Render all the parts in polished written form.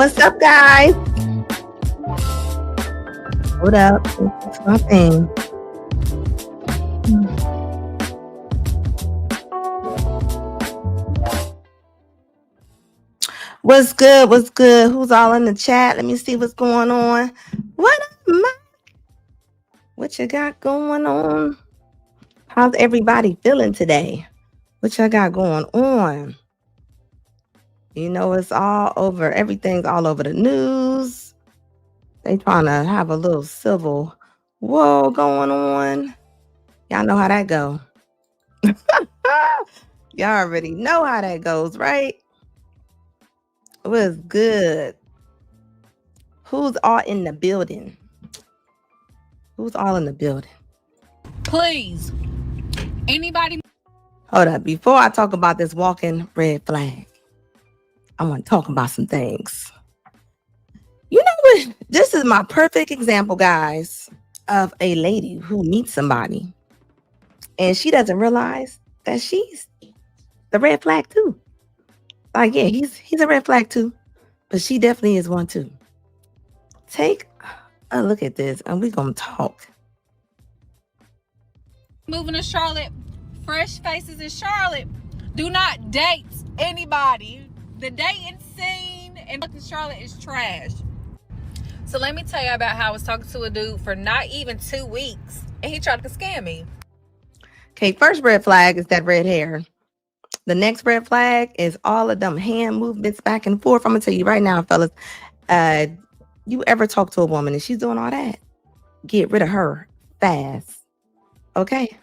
What's up, guys? Hold up. It's my thing. What's good? What's good? Who's all in the chat? Let me see what's going on. What up, Mike? What you got going on? How's everybody feeling today? What y'all got going on? You know, it's all over. Everything's all over the news. They trying to have a little civil war going on. Y'all know how that go. Y'all already know how that goes, right? What's good? Who's all in the building? Who's all in the building? Please, anybody? Hold up. Before I talk about this walking red flag, I want to talk about some things. You know what? This is my perfect example, guys, of a lady who meets somebody and she doesn't realize that she's the red flag too. Like, yeah, he's a red flag too, but she definitely is one too. Take a look at this and we're going to talk. Moving to Charlotte, fresh faces in Charlotte. Do not date anybody. The dating scene in Charlotte is trash. So let me tell you about how I was talking to a dude for not even 2 weeks and he tried to scam me. Okay, first red flag is that red hair. The next red flag is all of them hand movements back and forth. I'm going to tell you right now, fellas, you ever talk to a woman and she's doing all that, get rid of her fast. Okay?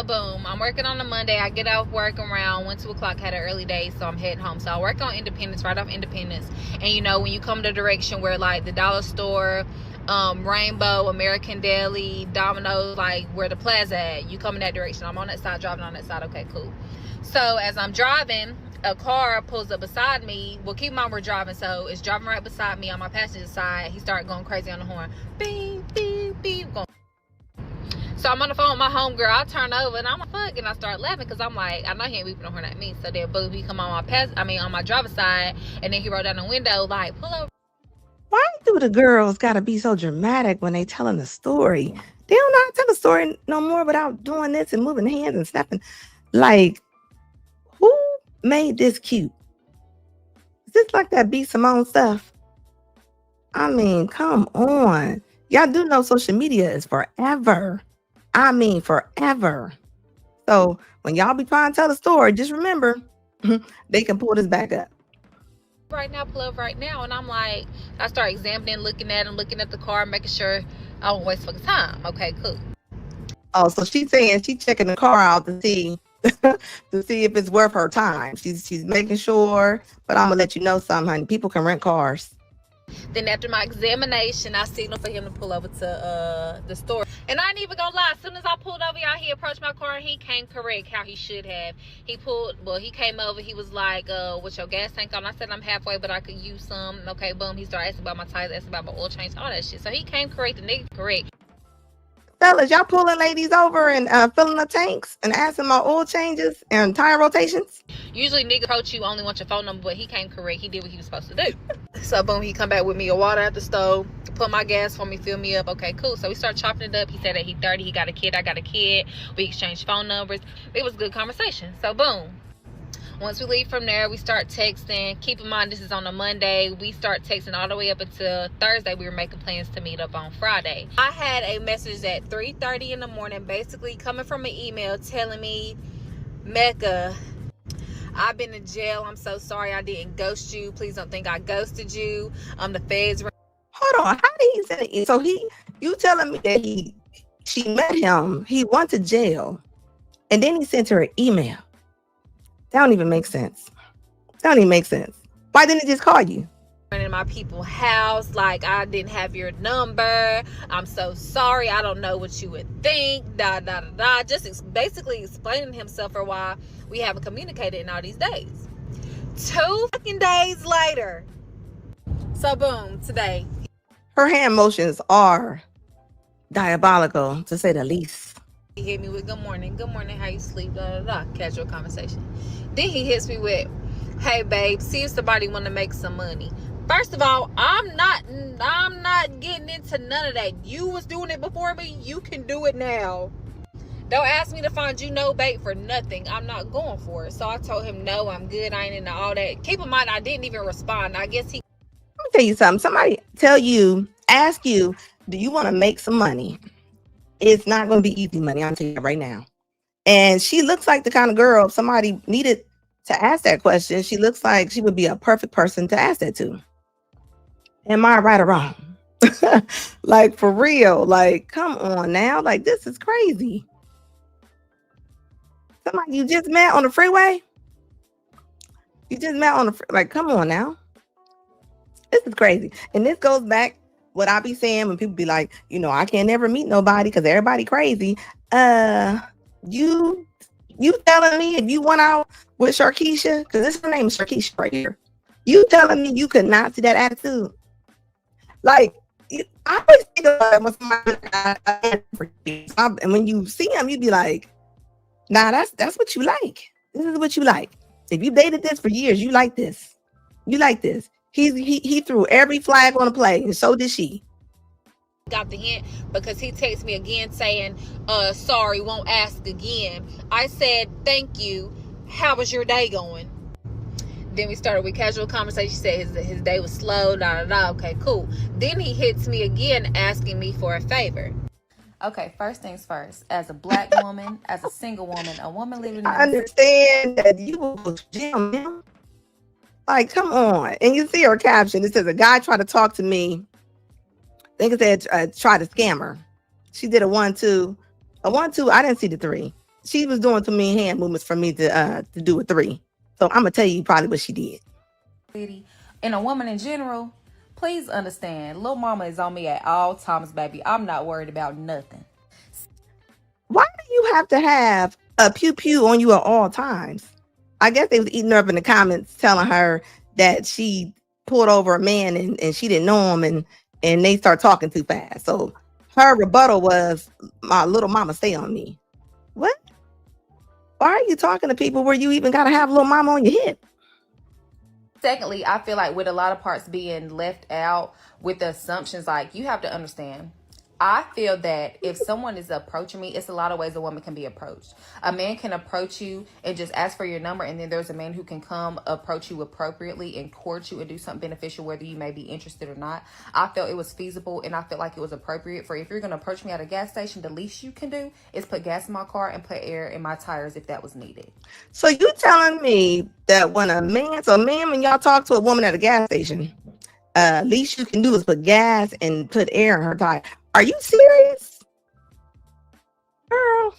Boom. I'm working on a Monday. I get off work around 1, 2 o'clock, had an early day, so I'm heading home. So I work on Independence, right off Independence. And you know, when you come the direction where like the dollar store, Rainbow, American Deli, Domino's, like where the plaza at, you come in that direction. I'm on that side, driving on that side. Okay, cool. So as I'm driving, a car pulls up beside me. Well, keep in mind we're driving, so it's driving right beside me on my passenger side. He started going crazy on the horn. Beep, beep, beep, going. So I'm on the phone with my homegirl. I turn over and I'm like, fuck, and I start laughing because I'm like, I know he ain't beeping no horn at me. So then boom, he come on my driver's side, and then he rolled down the window like, pull over. Why do the girls got to be so dramatic when they telling the story? They don't know how to tell a story no more without doing this and moving hands and snapping. Like, who made this cute? Is this like that B. Simone stuff? I mean, come on. Y'all do know social media is forever. I mean, forever. So when y'all be trying to tell a story, just remember, they can pull this back up. Right now, pull up right now, and I'm like, I start examining, looking at him, looking at the car, making sure I won't waste fucking time. Okay, cool. Oh, so she's saying she's checking the car out to see if it's worth her time. She's making sure, but I'm gonna let you know something, honey. People can rent cars. Then after my examination, I signaled for him to pull over to the store. And I ain't even gonna lie, as soon as I pulled over, y'all, he approached my car and he came correct how he should have. He came over, he was like, what's your gas tank on? I said, I'm halfway, but I could use some. Okay, boom. He started asking about my tires, asking about my oil change, all that shit. So he came correct, the nigga correct. Fellas, y'all pulling ladies over and filling the tanks and asking my oil changes and tire rotations? Usually niggas approach you, only want your phone number, but he came correct. He did what he was supposed to do. So boom, he come back with me a water at the stove, put my gas for me, fill me up. Okay, cool. So we start chopping it up. He said that he 30, he got a kid, I got a kid. We exchanged phone numbers. It was a good conversation. So boom. Once we leave from there, we start texting. Keep in mind, this is on a Monday. We start texting all the way up until Thursday. We were making plans to meet up on Friday. I had a message at 3:30 in the morning, basically coming from an email telling me, Mecca, I've been in jail. I'm so sorry I didn't ghost you. Please don't think I ghosted you. The feds. Hold on. How did he send it? So you telling me that she met him, he went to jail, and then he sent her an email. That don't even make sense. Why didn't he just call you? In my people's house, like, I didn't have your number. I'm so sorry. I don't know what you would think. Just basically explaining himself for why we haven't communicated in all these days. 2 fucking days later. So boom, today. Her hand motions are diabolical, to say the least. He hit me with good morning, how you sleep, casual conversation. Then he hits me with, hey babe, see if somebody want to make some money. First of all, I'm not getting into none of that. You was doing it before me, you can do it now. Don't ask me to find you no bait for nothing. I'm not going for it. So I told him no, I'm good. I ain't into all that. Keep in mind, I didn't even respond. I guess he. Let me tell you something. Somebody ask you, do you want to make some money? It's not going to be easy money. I'm telling you right now. And she looks like the kind of girl, if somebody needed to ask that question, she looks like she would be a perfect person to ask that to. Am I right or wrong? Like, for real. Like, come on now. Like, this is crazy. Somebody you just met on the freeway? You just met on the like, come on now. This is crazy. And this goes back what I be saying when people be like, I can't never meet nobody because everybody crazy. You telling me if you went out with Sharkeisha, because this her name is Sharkeisha right here. You telling me you could not see that attitude? Like, I always think about when somebody and when you see him, you be like, nah, that's what you like. This is what you like. If you dated this for years, you like this. You like this. He threw every flag on the play, and so did she. Got the hint because he texted me again saying, sorry, won't ask again. I said, thank you. How was your day going? Then we started with casual conversation. He said his day was slow, Okay, cool. Then he hits me again asking me for a favor. Okay, first things first. As a black woman, as a single woman, a woman living in I understand that you will go to gym. Like, come on. And you see her caption. It says, a guy tried to talk to me. I think it said, try to scam her. She did a 1-2. A 1-2, I didn't see the 3. She was doing too many hand movements for me to do a 3. So I'm going to tell you probably what she did. And a woman in general, please understand, Lil Mama is on me at all times, baby. I'm not worried about nothing. Why do you have to have a pew-pew on you at all times? I guess they was eating her up in the comments telling her that she pulled over a man and she didn't know him and they start talking too fast. So her rebuttal was, my little mama stay on me. What? Why are you talking to people where you even got to have little mama on your hip? Secondly, I feel like with a lot of parts being left out with the assumptions, like, you have to understand, I feel that if someone is approaching me, it's a lot of ways a woman can be approached. A man can approach you and just ask for your number, and then there's a man who can come approach you appropriately and court you and do something beneficial, whether you may be interested or not. I felt it was feasible, and I felt like it was appropriate for, if you're going to approach me at a gas station, the least you can do is put gas in my car and put air in my tires if that was needed. So you telling me that when when y'all talk to a woman at a gas station, least you can do is put gas and put air in her tire. Are you serious? Girl,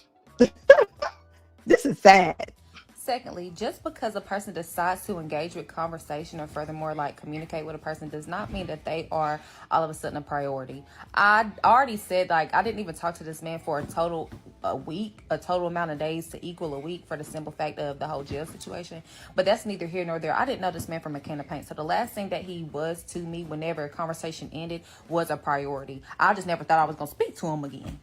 this is sad. Secondly, just because a person decides to engage with conversation or furthermore like communicate with a person does not mean that they are all of a sudden a priority. I already said, like, I didn't even talk to this man for a total amount of days to equal a week for the simple fact of the whole jail situation. But that's neither here nor there. I didn't know this man from a can of paint. So the last thing that he was to me whenever a conversation ended was a priority. I just never thought I was going to speak to him again.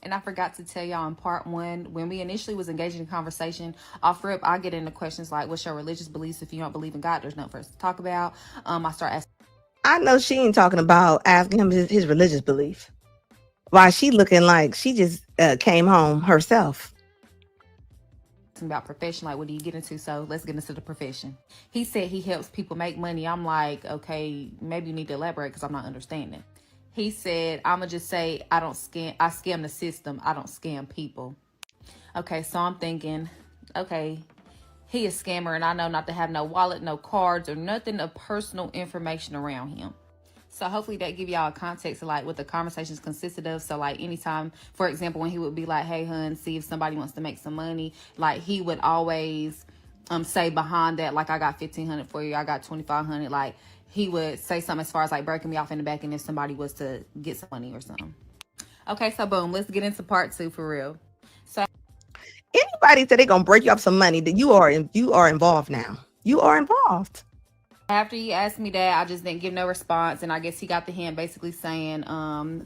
And I forgot to tell y'all in part 1, when we initially was engaging in conversation, off rip, I get into questions like, what's your religious beliefs? If you don't believe in God, there's nothing for us to talk about. I start asking. I know she ain't talking about asking him his religious belief. Why she looking like she just came home herself. About profession, like, what do you get into? So let's get into the profession. He said he helps people make money. I'm like, okay, maybe you need to elaborate because I'm not understanding. He said, I'm going to just say, I scam the system. I don't scam people. Okay, so I'm thinking, okay, he is a scammer and I know not to have no wallet, no cards or nothing of personal information around him. So hopefully that give y'all a context of like what the conversations consisted of. So like anytime, for example, when he would be like, hey, hun, see if somebody wants to make some money, like he would always say behind that, like, I got $1,500 for you. I got $2,500. Like, he would say something as far as like breaking me off in the back and if somebody was to get some money or something. Okay, so boom, let's get into part 2 for real. So anybody said they're gonna break you up some money, that you are involved now. You are involved. After he asked me that, I just didn't give no response, and I guess he got the hint basically saying,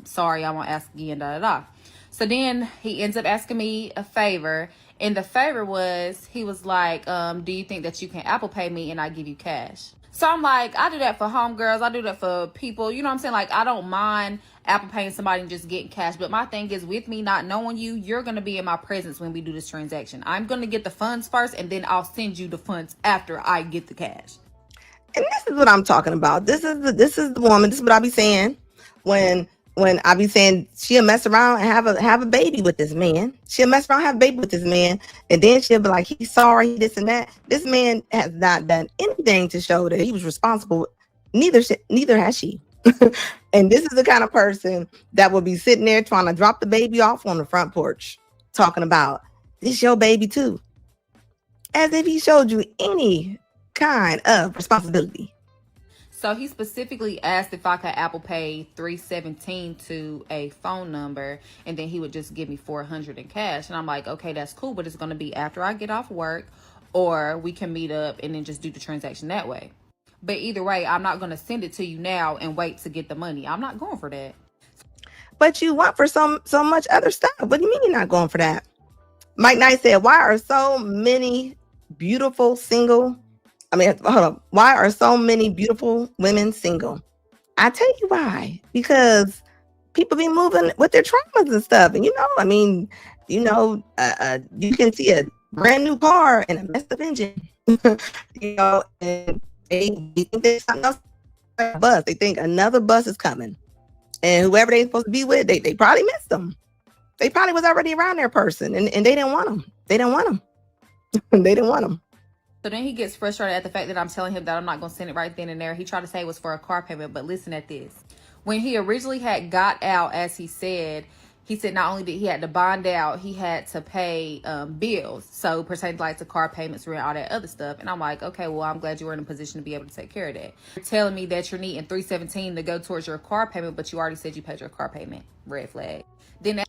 sorry, I won't ask again, da da da. So then he ends up asking me a favor, And the favor was, he was like, do you think that you can Apple Pay me and I give you cash? So I'm like, I do that for homegirls. I do that for people. You know what I'm saying? Like, I don't mind Apple paying somebody and just getting cash. But my thing is, with me not knowing you, you're going to be in my presence when we do this transaction. I'm going to get the funds first, and then I'll send you the funds after I get the cash. And this is what I'm talking about. This is the woman. This is what I be saying when I be saying she'll mess around and have a baby with this man. She'll mess around, have a baby with this man, and then she'll be like, he's sorry, this and that. This man has not done anything to show that he was responsible. Neither has she. And this is the kind of person that will be sitting there trying to drop the baby off on the front porch, talking about this your baby too, as if he showed you any kind of responsibility. So he specifically asked if I could Apple Pay $317 to a phone number, and then he would just give me $400 in cash. And I'm like, okay, that's cool, but it's going to be after I get off work, or we can meet up and then just do the transaction that way. But either way, I'm not going to send it to you now and wait to get the money. I'm not going for that. But you want for so much other stuff. What do you mean you're not going for that? Mike Knight said, why are so many beautiful single? Hold up. Why are so many beautiful women single? I tell you why. Because people be moving with their traumas and stuff. And you can see a brand new car and a messed up engine. And they think there's something else. A bus. They think another bus is coming. And whoever they're supposed to be with, they probably missed them. They probably was already around their person, and they didn't want them. They didn't want them. They didn't want them. So then he gets frustrated at the fact that I'm telling him that I'm not going to send it right then and there. He tried to say it was for a car payment, but listen at this. When he originally had got out, as he said not only did he had to bond out, he had to pay bills. So pertaining like to car payments, rent, all that other stuff. And I'm like, okay, well, I'm glad you were in a position to be able to take care of that. You're telling me that you're needing $317 to go towards your car payment, but you already said you paid your car payment. Red flag. Then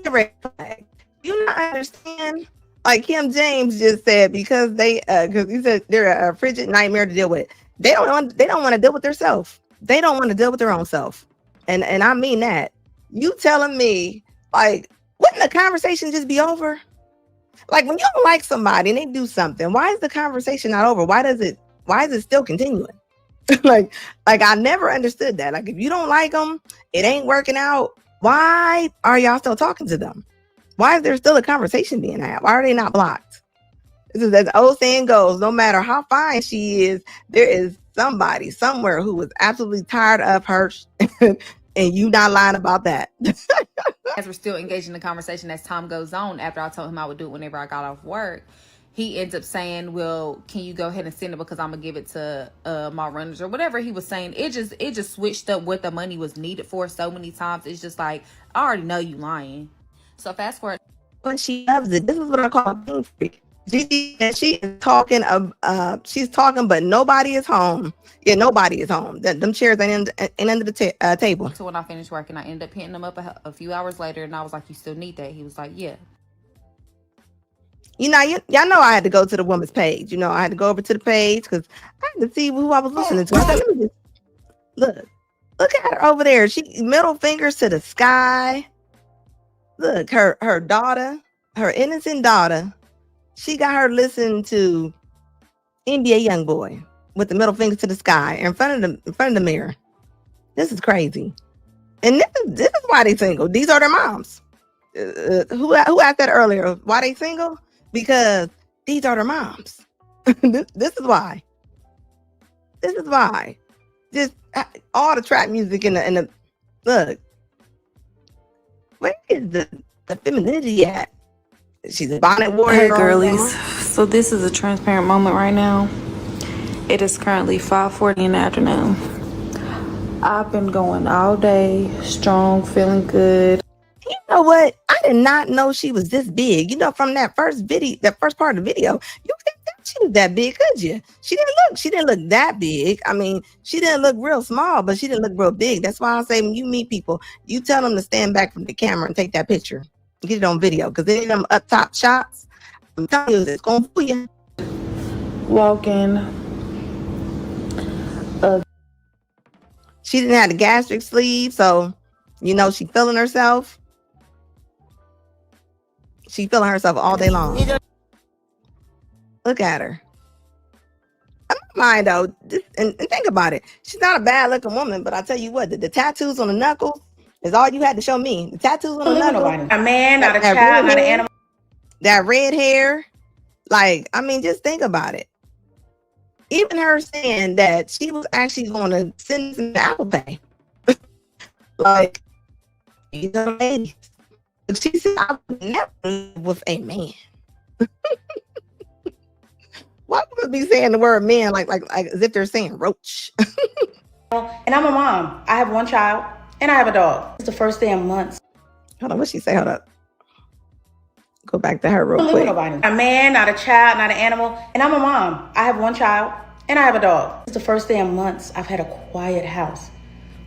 red flag. You not understand? Like Kim James just said, because he said they're a frigid nightmare to deal with. They don't want to deal with themselves. They don't want to deal with their own self. And I mean that. You telling me, like, wouldn't the conversation just be over? Like, when you don't like somebody and they do something, why is the conversation not over? Why is it still continuing? like I never understood that. Like, if you don't like them, it ain't working out, why are y'all still talking to them? Why is there still a conversation being had? Why are they not blocked? This is, as the old saying goes, no matter how fine she is, there is somebody somewhere who is absolutely tired of her, and you not lying about that. As we're still engaged in the conversation as time goes on, after I told him I would do it whenever I got off work, he ends up saying, well, can you go ahead and send it because I'm going to give it to my runners or whatever he was saying. It just switched up what the money was needed for so many times. It's just like, I already know you lying. So fast forward. But she loves it. This is what I call a clean freak. She is talking. She's talking, but nobody is home. Yeah, nobody is home. Them chairs ain't under the table. So when I finished working, I ended up hitting him up a few hours later, and I was like, "You still need that?" He was like, "Yeah." Y'all know I had to go to the woman's page. I had to go over to the page because I had to see who I was listening to. I said, let me just look at her over there. She middle fingers to the sky. Look, her daughter, her innocent daughter, she got her listening to NBA Youngboy with the middle finger to the sky in front of the mirror. This is crazy. And this is why they single. These are their moms. Who asked that earlier? Why they single? Because these are their moms. This is why. This is why. Just all the trap music and the look. Where is the femininity at? She's a bonnet warrior. Hey girlies, so this is a transparent moment right now. It is currently 5:40 in the afternoon. I've been going all day, strong, feeling good. You know what? I did not know she was this big. From that first part of the video, you didn't think she was that big, could you? She didn't look that big. She didn't look real small, but she didn't look real big. That's why I say when you meet people, you tell them to stand back from the camera and take that picture. Get it on video, because any of them up top shots, I'm telling you, it's going to fool you. Walking. She didn't have the gastric sleeve, so she feeling herself. She feeling herself all day long. Look at her. I don't mind though, and think about it. She's not a bad looking woman, but I tell you what, the tattoos on the knuckles is all you had to show me. The tattoos on the knuckles. A man, not a child, not an animal. That red hair, like, I mean, just think about it. Even her saying that she was actually going to send some Apple Pay. Like, you know, ladies. She said, I would never live with a man. Why would be saying the word man like as if they're saying roach? And I'm a mom. I have one child and I have a dog. It's the first day in months. Hold on, what she say? Hold up. Go back to her real quick. A man, not a child, not an animal. And I'm a mom. I have one child and I have a dog. It's the first day in months I've had a quiet house.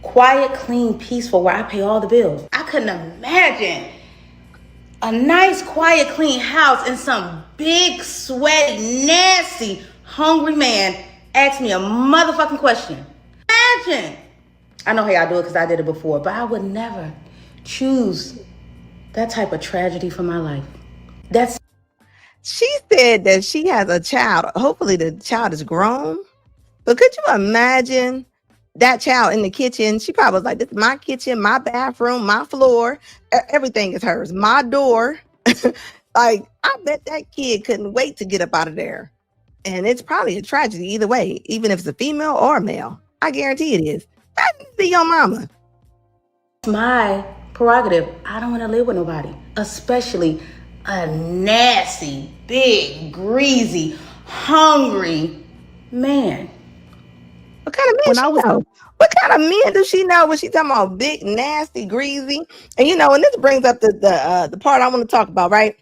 Quiet, clean, peaceful, where I pay all the bills. I couldn't imagine a nice, quiet, clean house and some big, sweaty, nasty, hungry man asked me a motherfucking question. Imagine. I know how y'all do it because I did it before, but I would never choose that type of tragedy for my life. She said that she has a child. Hopefully the child is grown. But could you imagine that child in the kitchen? She probably was like, this is my kitchen, my bathroom, my floor. Everything is hers. My door. Like, I bet that kid couldn't wait to get up out of there. And it's probably a tragedy either way, even if it's a female or a male. I guarantee it is. That needs to be your mama. It's my prerogative. I don't want to live with nobody, especially a nasty, big, greasy, hungry man. What kind of man she know? What kind of men does she know when she talking about big, nasty, greasy? And you know, and this brings up the part I want to talk about, right?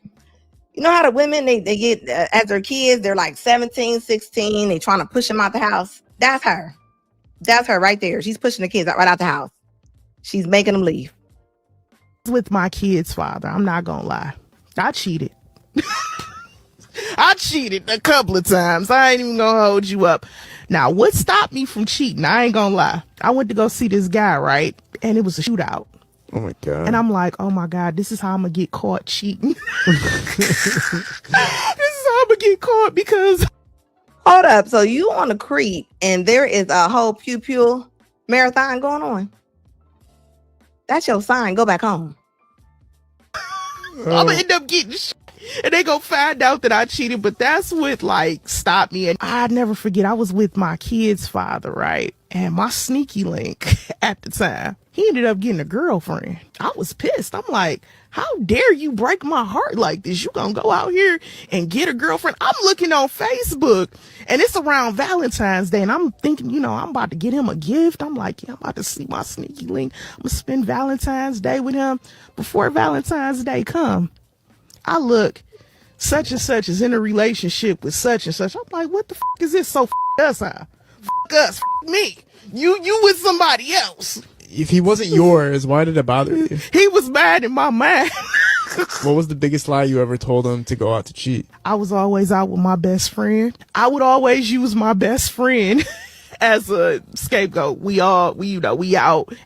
You know how the women, they get, as their kids, they're like 17, 16, they trying to push them out the house. That's her. That's her right there. She's pushing the kids right out the house. She's making them leave. With my kid's father, I'm not gonna lie. I cheated. I cheated a couple of times. I ain't even gonna hold you up. Now, what stopped me from cheating? I ain't gonna lie. I went to go see this guy, right? And it was a shootout. Oh my God. And I'm like, oh my God, this is how I'm gonna get caught cheating. This is how I'm gonna get caught because... Hold up. So you on a creep and there is a whole pew marathon going on. That's your sign. Go back home. I'm gonna end up getting and they gonna find out that I cheated, but that's what like stopped me. And I'd never forget, I was with my kid's father, right? And my sneaky link at the time, he ended up getting a girlfriend. I was pissed. I'm like, how dare you break my heart like this? You gonna go out here and get a girlfriend? I'm looking on Facebook and it's around Valentine's Day and I'm thinking, you know, I'm about to get him a gift. I'm like, yeah, I'm about to see my sneaky link. I'm gonna spend Valentine's Day with him before Valentine's Day come. I look, such and such is in a relationship with such and such. I'm like, what the is this? So us, huh? Us, me. You with somebody else. If he wasn't yours, why did it bother you? He was mad in my mind. What was the biggest lie you ever told him to go out to cheat? I was always out with my best friend. I would always use my best friend as a scapegoat. We out.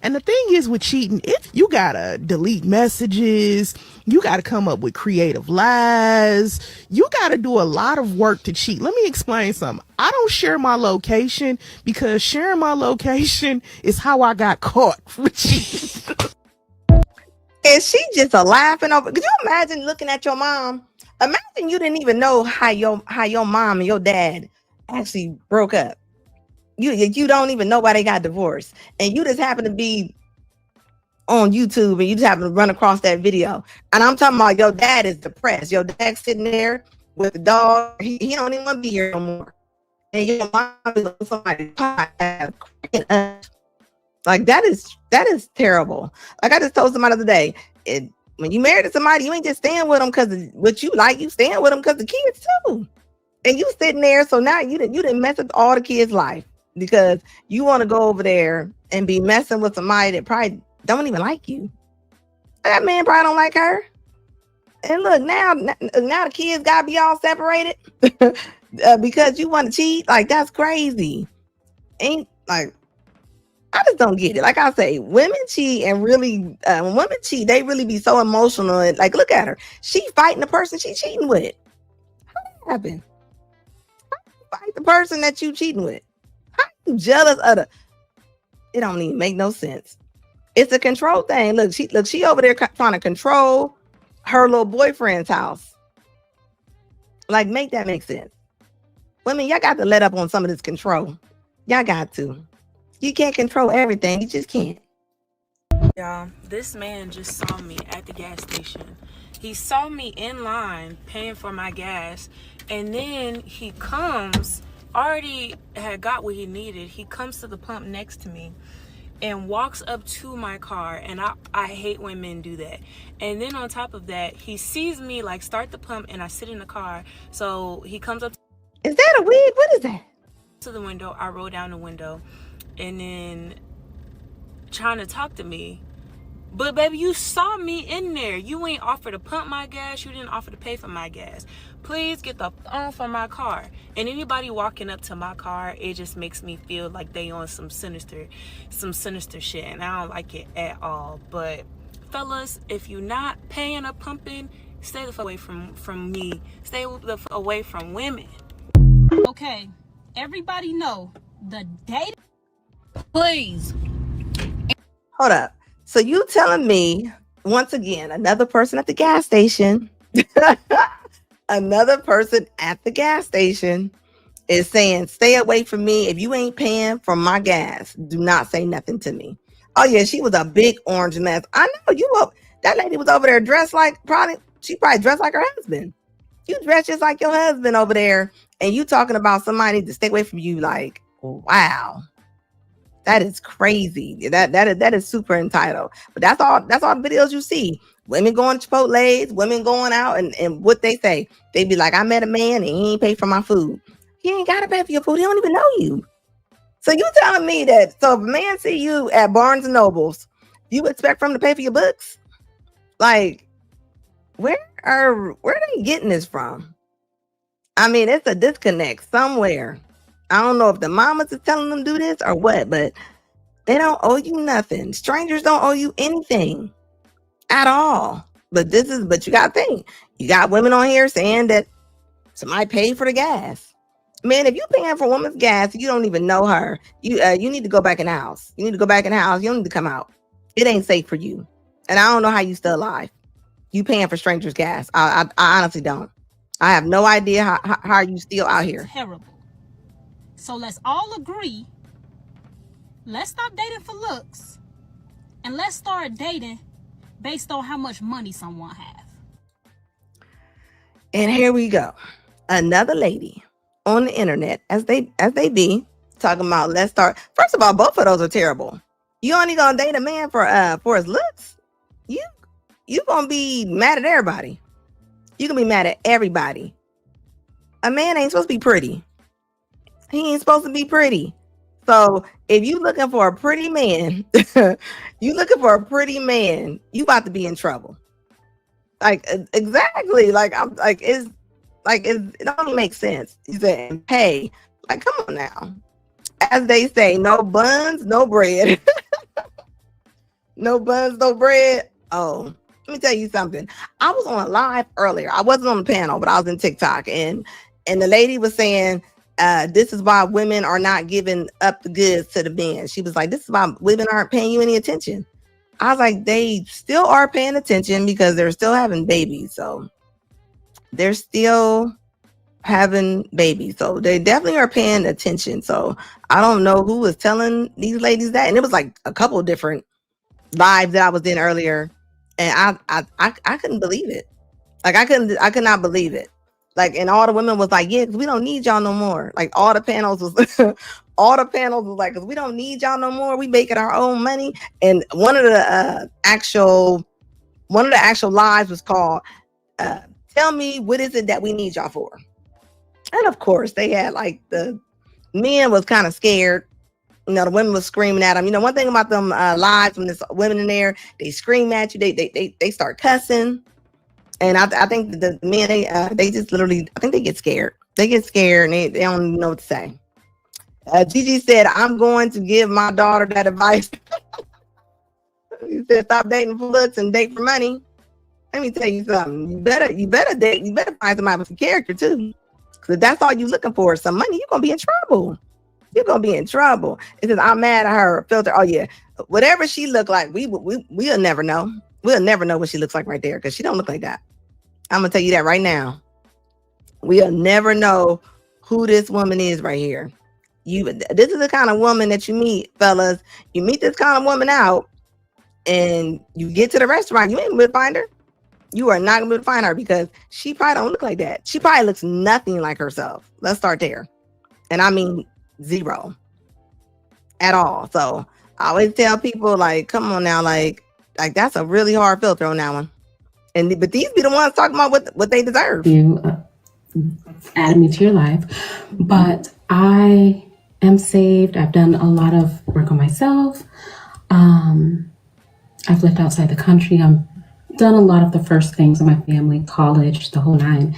And the thing is with cheating, you gotta delete messages. You gotta come up with creative lies. You gotta do a lot of work to cheat. Let me explain something. I don't share my location because sharing my location is how I got caught for cheating. And she just a laughing over. Could you imagine looking at your mom? Imagine you didn't even know how your mom and your dad actually broke up. You don't even know why they got divorced, and you just happen to be on YouTube and you just happen to run across that video. And I'm talking about your dad is depressed. Your dad's sitting there with the dog. He don't even want to be here no more. And your mom is on somebody's podcast. Like that is terrible. Like I just told somebody the other day, when you married to somebody, you ain't just staying with them because of what you like. You staying with them because the kids too. And you sitting there, so now you didn't mess up all the kids' life because you want to go over there and be messing with somebody that probably don't even like you. That man probably don't like her. And look, now the kids gotta be all separated because you want to cheat. Like that's crazy. Ain't like I just don't get it. Like I say, women cheat and really, when women cheat, they really be so emotional. And like, look at her. She fighting the person she cheating with. How that happen? Fight the person that you cheating with. How you jealous of the? It don't even make no sense. It's a control thing. Look, she over there trying to control her little boyfriend's house. Like, make that make sense. Women, y'all got to let up on some of this control. Y'all got to. You can't control everything. You just can't. Y'all, this man just saw me at the gas station. He saw me in line paying for my gas, and then he comes, already had got what he needed. He comes to the pump next to me and walks up to my car, and I hate when men do that. And then on top of that, he sees me like start the pump, and I sit in the car. So he comes up. Is that a wig? What is that? To the window. I roll down the window, and then trying to talk to me. But baby, you saw me in there. You ain't offered to pump my gas. You didn't offer to pay for my gas. Please get the on from my car. And anybody walking up to my car, it just makes me feel like they on some sinister shit, and I don't like it at all. But fellas, if you're not paying or pumping, stay the fuck away from me. Stay the fuck away from women. Okay, everybody know the date. Please. Hold up. So you telling me, once again, another person at the gas station, another person at the gas station is saying, stay away from me. If you ain't paying for my gas, do not say nothing to me. Oh yeah, she was a big orange mess. I know you up. That lady was over there dressed like she probably dressed like her husband. You dress just like your husband over there, and you talking about somebody to stay away from you. Like, wow. That is crazy. That is super entitled. But that's all the videos you see. Women going to Chipotle's, women going out, and what they say. They be like, I met a man and he ain't paid for my food. He ain't gotta pay for your food. He don't even know you. So you telling me that, so if a man see you at Barnes and Nobles, you expect for him to pay for your books? Like, where are they getting this from? I mean, it's a disconnect somewhere. I don't know if the mamas is telling them do this or what, but they don't owe you nothing. Strangers don't owe you anything at all. But you got to think. You got women on here saying that somebody paid for the gas. Man, if you're paying for a woman's gas, you don't even know her. You need to go back in the house. You need to go back in the house. You don't need to come out. It ain't safe for you. And I don't know how you still alive. You paying for strangers' gas. I honestly don't. I have no idea how are you still out here. Terrible. So let's all agree, let's stop dating for looks, and let's start dating based on how much money someone has. And here we go. Another lady on the internet, as they be, talking about let's start. First of all, both of those are terrible. You only gonna date a man for his looks? You gonna be mad at everybody. You gonna be mad at everybody. A man ain't supposed to be pretty. He ain't supposed to be pretty. So if you looking for a pretty man, you about to be in trouble. Like, exactly. Like, I'm like, it don't make sense. You say, hey, like, come on now. As they say, no buns, no bread. No buns, no bread. Oh, let me tell you something. I was on a live earlier. I wasn't on the panel, but I was in TikTok, and the lady was saying, this is why women are not giving up the goods to the men. She was like, this is why women aren't paying you any attention. I was like, they still are paying attention because they're still having babies. So they're still having babies. So they definitely are paying attention. So I don't know who was telling these ladies that. And it was like a couple of different lives that I was in earlier. And I couldn't believe it. Like, I could not believe it. Like, and all the women was like, yeah, because we don't need y'all no more. Like, all the panels was like, because we don't need y'all no more. We making our own money. And one of the actual lives was called, tell me, what is it that we need y'all for? And of course, they had, like, the men was kind of scared. You know, the women was screaming at them. You know, one thing about them lives, when there's women in there, they scream at you. They start cussing. And I think the men, they just literally, I think they get scared. They get scared and they don't know what to say. Gigi said, I'm going to give my daughter that advice. He said, stop dating for looks and date for money. Let me tell you something. You better date. You better find somebody with some character too. Because if that's all you're looking for, some money, you're gonna be in trouble. You're gonna be in trouble. It says, I'm mad at her. Filter. Oh yeah, whatever she look like, we'll never know. We'll never know what she looks like right there because she don't look like that. I'm gonna tell you that right now. We'll never know who this woman is right here. This is the kind of woman that you meet, fellas. You meet this kind of woman out, and you get to the restaurant. You ain't gonna find her. You are not gonna be able to find her because she probably don't look like that. She probably looks nothing like herself. Let's start there. And I mean zero at all. So I always tell people, like, come on now, like that's a really hard filter on that one. But these be the ones talking about what they deserve. You added me to your life, but I am saved. I've done a lot of work on myself. I've lived outside the country. I've done a lot of the first things in my family, college, the whole nine.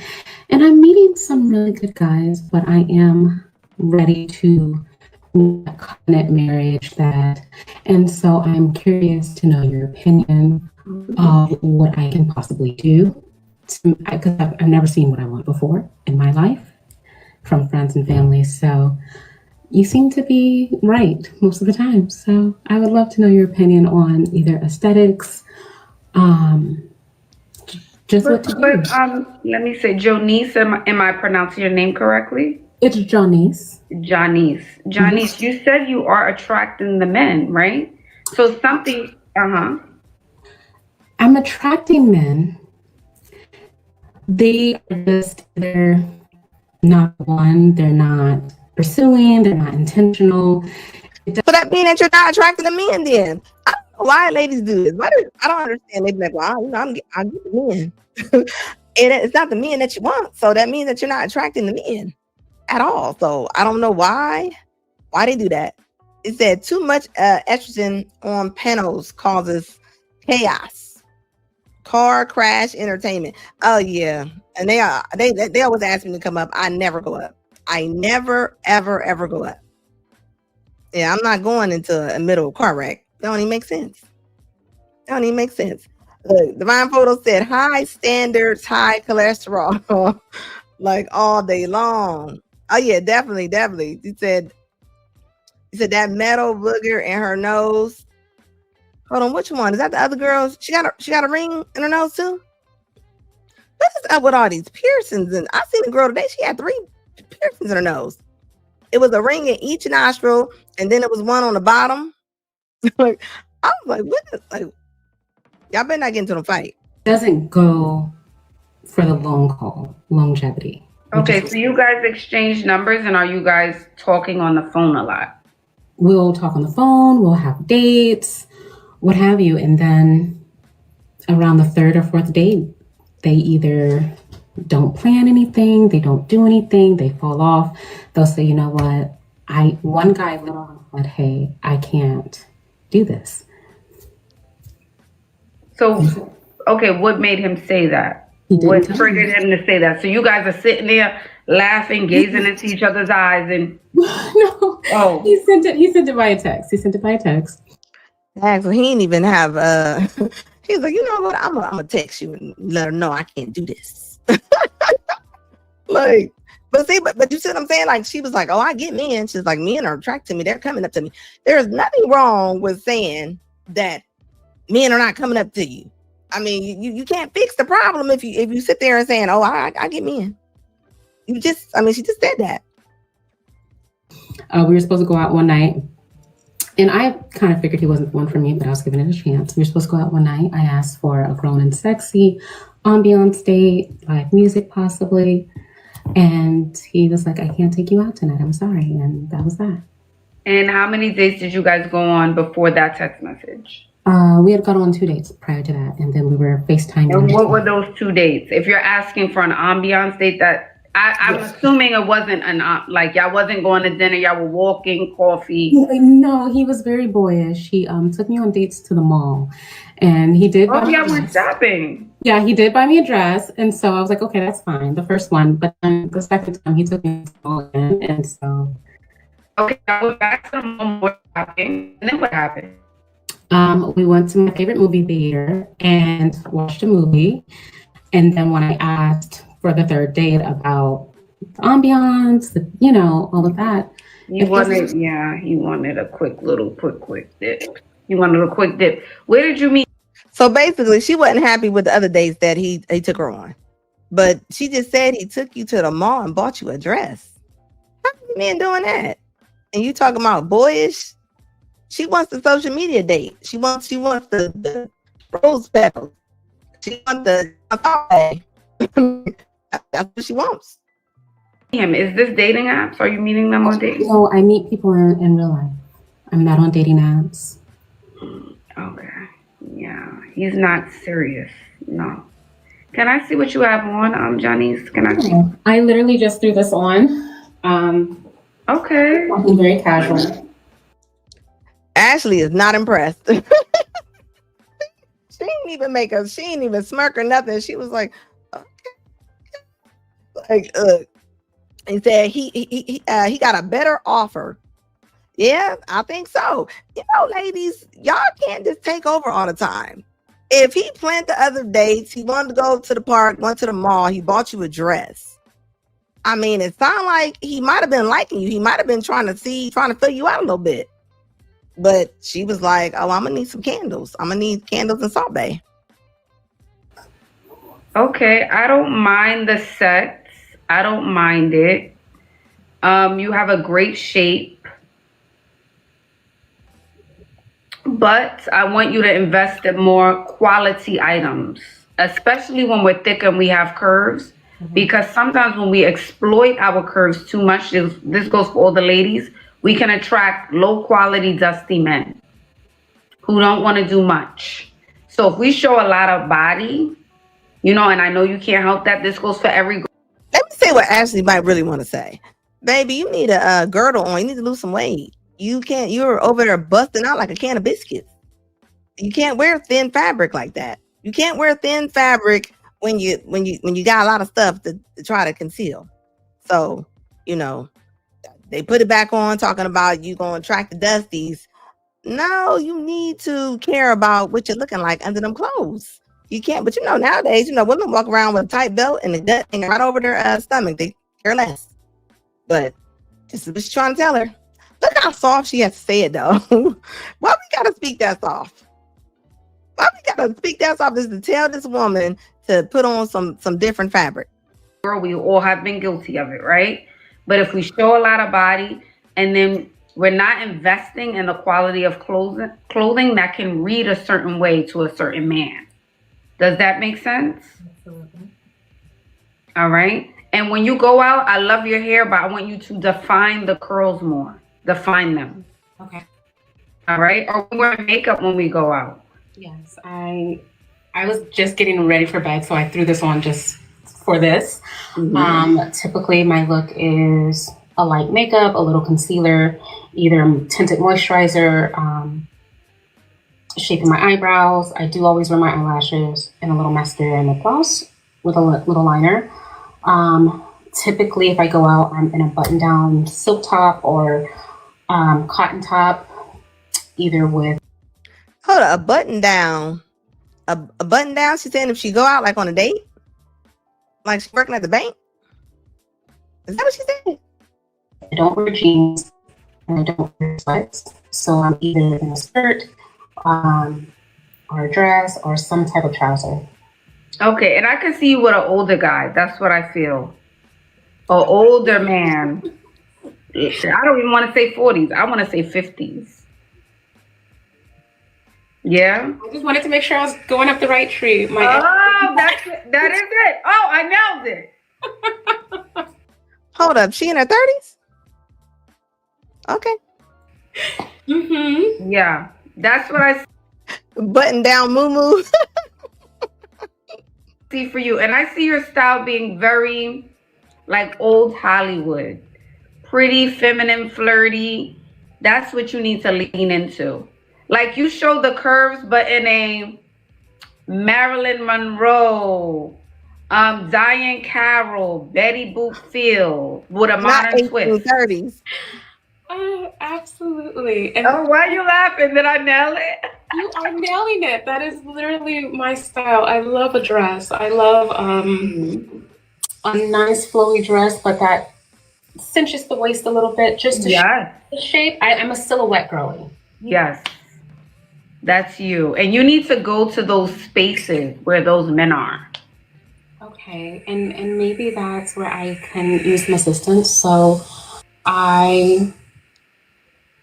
And I'm meeting some really good guys, but I am ready to meet a covenant marriage and so I'm curious to know your opinion of what I can possibly do, because I've never seen what I want before in my life from friends and family. So you seem to be right most of the time. So I would love to know your opinion on either aesthetics, just what to do. Let me say, Jhonice, am I pronouncing your name correctly? It's Jhonice. Jhonice. Jhonice, you said you are attracting the men, right? So something, I'm attracting men. They are just, they're not one, they're not pursuing, they're not intentional. So that means that you're not attracting the men then. I don't know why ladies do this. I don't understand. They be like, well, I get the men. And it's not the men that you want. So that means that you're not attracting the men at all. So I don't know why they do that. It said too much estrogen on panels causes chaos. Car crash entertainment. Oh yeah. And they always ask me to come up. I never go up. I never ever go up. Yeah, I'm not going into a middle of car wreck. That don't even make sense. Look, Divine Photo said high standards, high cholesterol, like all day long. Oh yeah, definitely. He said that metal booger in her nose. Hold on, which one? Is that the other girl? She got a ring in her nose too? What is up with all these piercings? And I seen a girl today, she had 3 piercings in her nose. It was a ring in each nostril, and then it was one on the bottom. Like, I was like, what is, like, y'all better not get into a fight. Doesn't go for the long haul, longevity. Okay, so you guys exchange numbers, and are you guys talking on the phone a lot? We'll talk on the phone, we'll have dates, what have you. And then around the 3rd or 4th date, they either don't plan anything, they don't do anything, they fall off. They'll say, you know what? One guy literally said, hey, I can't do this. So, okay, what made him say that? What triggered him to say that? So you guys are sitting there laughing, gazing into each other's eyes, and no. Oh, he sent it by a text. Yeah, so he didn't even have he's like, you know what, I'm gonna text you and let her know I can't do this. Like, but you see what I'm saying? Like, she was like, oh, I get men. She's like, men are attracted to me, they're coming up to me. There's nothing wrong with saying that men are not coming up to you. I mean, you can't fix the problem if you sit there and saying, oh, I get men. She just said that. We were supposed to go out one night, and I kind of figured he wasn't the one for me, but I was giving it a chance. We were supposed to go out one night. I asked for a grown and sexy ambiance date, live music possibly, and he was like, I can't take you out tonight, I'm sorry. And that was that. And how many dates did you guys go on before that text message? We had gone on 2 dates prior to that, and then we were FaceTiming. And what were those 2 dates? If you're asking for an ambiance date, that I'm assuming it wasn't like y'all wasn't going to dinner, y'all were walking, coffee. No, he was very boyish. He took me on dates to the mall, and he did. Oh, yeah, we're shopping. Yeah, he did buy me a dress, and so I was like, okay, that's fine. The first one, but then the second time he took me to the mall again, and so Okay, I went back to the mall more shopping, and then what happened? We went to my favorite movie theater and watched a movie. And then when I asked for the third date about the ambiance, all of that. You wanted a quick dip. You wanted a quick dip. Where did you meet? So basically, she wasn't happy with the other dates that he took her on. But she just said he took you to the mall and bought you a dress. How many men doing that? And you talking about boyish? She wants the social media date. She wants the rose petals. She wants the that's what she wants. Him? Is this dating apps? Are you meeting them on dating? No, I meet people in real life. I'm not on dating apps. Okay. Yeah, he's not serious. No. Can I see what you have on, Jhonice? Can I see? I literally just threw this on. Okay. Something very casual. Ashley is not impressed. She didn't even smirk or nothing. She was like, okay. Like, he said he got a better offer. Yeah, I think so. Ladies, y'all can't just take over all the time. If he planned the other dates, he wanted to go to the park, went to the mall, he bought you a dress. I mean, it sounded like he might have been liking you. He might have been trying to fill you out a little bit. But she was like, oh, I'm going to need some candles. I'm going to need candles and Salt Bae. Okay, I don't mind the sex. I don't mind it. You have a great shape. But I want you to invest in more quality items, especially when we're thick and we have curves. Because sometimes when we exploit our curves too much, this goes for all the ladies, we can attract low quality, dusty men who don't want to do much. So if we show a lot of body, and I know you can't help that, this goes for every girl. Let me say what Ashley might really want to say. Baby, you need a girdle on. You need to lose some weight. You're over there busting out like a can of biscuits. You can't wear thin fabric like that. You can't wear thin fabric when you got a lot of stuff to try to conceal. So, they put it back on talking about you going to attract the dusties. No, you need to care about what you're looking like under them clothes. You can't, but nowadays, women walk around with a tight belt and the gut hanging right over their stomach. They care less. But this is what she's trying to tell her. Look how soft she has to say it, though. Why we gotta speak that soft? Why we gotta speak that soft is to tell this woman to put on some different fabric. Girl, we all have been guilty of it, right? But if we show a lot of body and then we're not investing in the quality of clothing that can read a certain way to a certain man. Does that make sense? Absolutely. All right. And when you go out, I love your hair, but I want you to define the curls more. Define them. Okay. All right. Or we wear makeup when we go out. Yes, I was just getting ready for bed, so I threw this on just for this. Typically, my look is a light makeup, a little concealer, either tinted moisturizer, shaping my eyebrows. I do always wear my eyelashes and a little mascara and lip gloss with a little liner. Typically, if I go out, I'm in a button-down silk top or cotton top, either with. Hold on, a button down. A button down. She's saying if she go out like on a date, like she's working at the bank. Is that what she said? I don't wear jeans and I don't wear sweats, so I'm either in a skirt, or a dress, or some type of trouser. Okay, and I can see you with an older guy. That's what I feel. An older man. I don't even want to say 40s. I want to say 50s. Yeah. I just wanted to make sure I was going up the right tree. That's it. That is it. Oh, I nailed it. Hold up, she in her 30s? Okay. Yeah, that's what I button down moo see for you. And I see your style being very like old Hollywood. Pretty, feminine, flirty. That's what you need to lean into. Like you show the curves, but in a Marilyn Monroe, Diane Carroll, Betty Boop feel with a modern twist. 1830s. Absolutely. And Oh, why are you laughing? Did I nail it? you are nailing it. That is literally my style. I love a dress. I love a nice flowy dress, but that cinches the waist a little bit just to Yes. the shape. I'm a silhouette girly. Yes. That's you. And you need to go to those spaces where those men are. Okay, and maybe that's where I can use some assistance. So I'm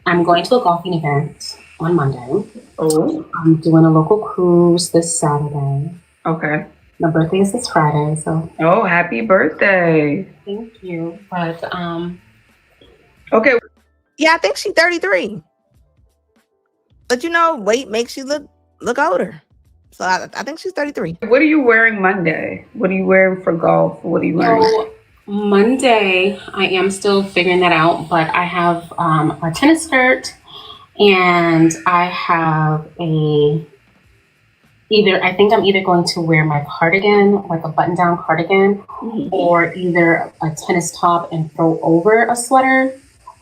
going to a golfing event on Monday. Oh. I'm doing a local cruise this Saturday. Okay. My birthday is this Friday, so. Oh, happy birthday. Thank you. But okay. Yeah, I think she's 33. But you know, weight makes you look older. So I think she's 33. What are you wearing Monday? What are you wearing for golf? What are you wearing? So Monday, I am still figuring that out, but I have a tennis skirt and I have I think I'm either going to wear my cardigan, like a button-down cardigan, or either a tennis top and throw over a sweater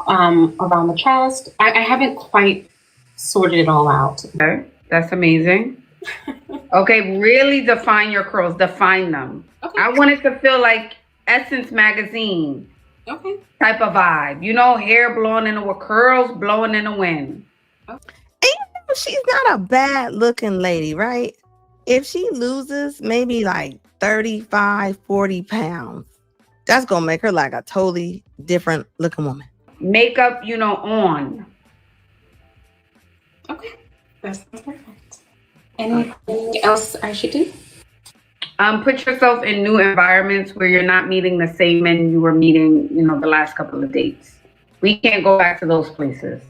around the chest. I haven't quite sorted it all out. Okay, that's amazing. Okay, really define your curls. Define them. Okay. I want it to feel like Essence magazine. Okay. Type of vibe. You know, hair blowing in the wind, curls blowing in the wind. And you know, she's not a bad looking lady, right? If she loses maybe like 35, 40 pounds, that's going to make her like a totally different looking woman. Makeup, you know, on. Okay. That's perfect. Anything else I should do? Put yourself in new environments where you're not meeting the same men you were meeting, you know, the last couple of dates. We can't go back to those places.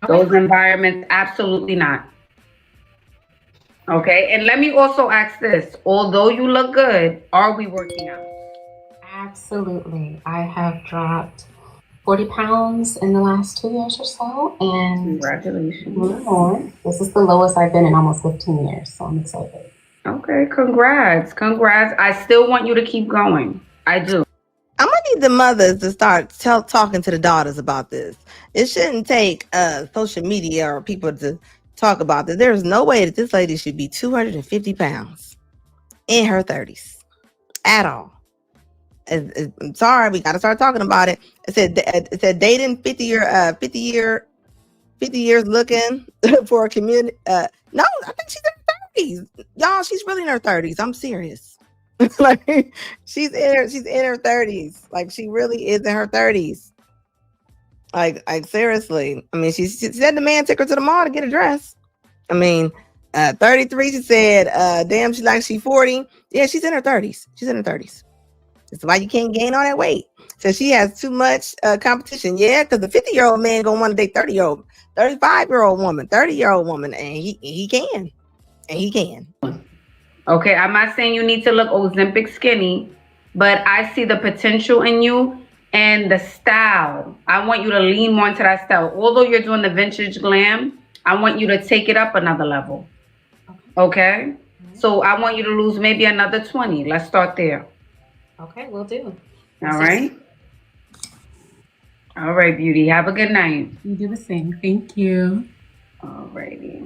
Those environments, absolutely not. Okay, and let me also ask this. Although you look good, are we working out? Absolutely. I have dropped 40 pounds in the last 2 years or so. And congratulations. More. This is the lowest I've been in almost 15 years, so I'm excited. Okay, congrats. Congrats. I still want you to keep going. I do. I'm gonna need the mothers to start talking to the daughters about this. It shouldn't take social media or people to talk about this. There's no way that this lady should be 250 pounds in her 30s at all. I'm sorry, we got to start talking about it. It said dating 50 years looking for a community. No, I think she's in her 30s. Y'all, she's really in her 30s. I'm serious. Like she's in her 30s. Like she really is in her 30s. Like seriously. I mean, she said the man took her to the mall to get a dress. I mean, 33. She said, damn, she's 40. Yeah, she's in her 30s. She's in her 30s. That's why you can't gain all that weight. So she has too much competition. Yeah, because the 50-year-old man gonna want to date 30-year-old, 35-year-old woman, 30-year-old woman, and he can. And he can. Okay, I'm not saying you need to look Ozempic skinny, but I see the potential in you and the style. I want you to lean more into that style. Although you're doing the vintage glam, I want you to take it up another level. Okay? So I want you to lose maybe another 20. Let's start there. Okay, we'll do. All right. All right, beauty. Have a good night. You do the same. Thank you. All righty.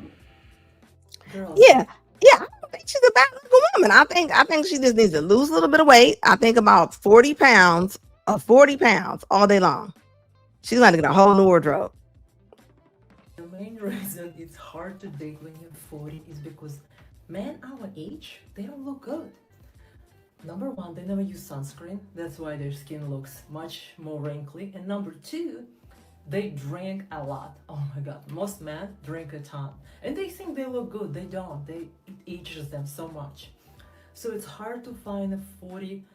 Yeah. I don't think she's a bad looking woman. I think she just needs to lose a little bit of weight. I think about 40 pounds all day long. She's going to get a whole new wardrobe. The main reason it's hard to date when you're 40 is because men our age, they don't look good. Number one, they never use sunscreen. That's why their skin looks much more wrinkly. And number two, they drink a lot. Oh my god, most men drink a ton. And they think they look good. They don't. It ages them so much. So it's hard to find a 40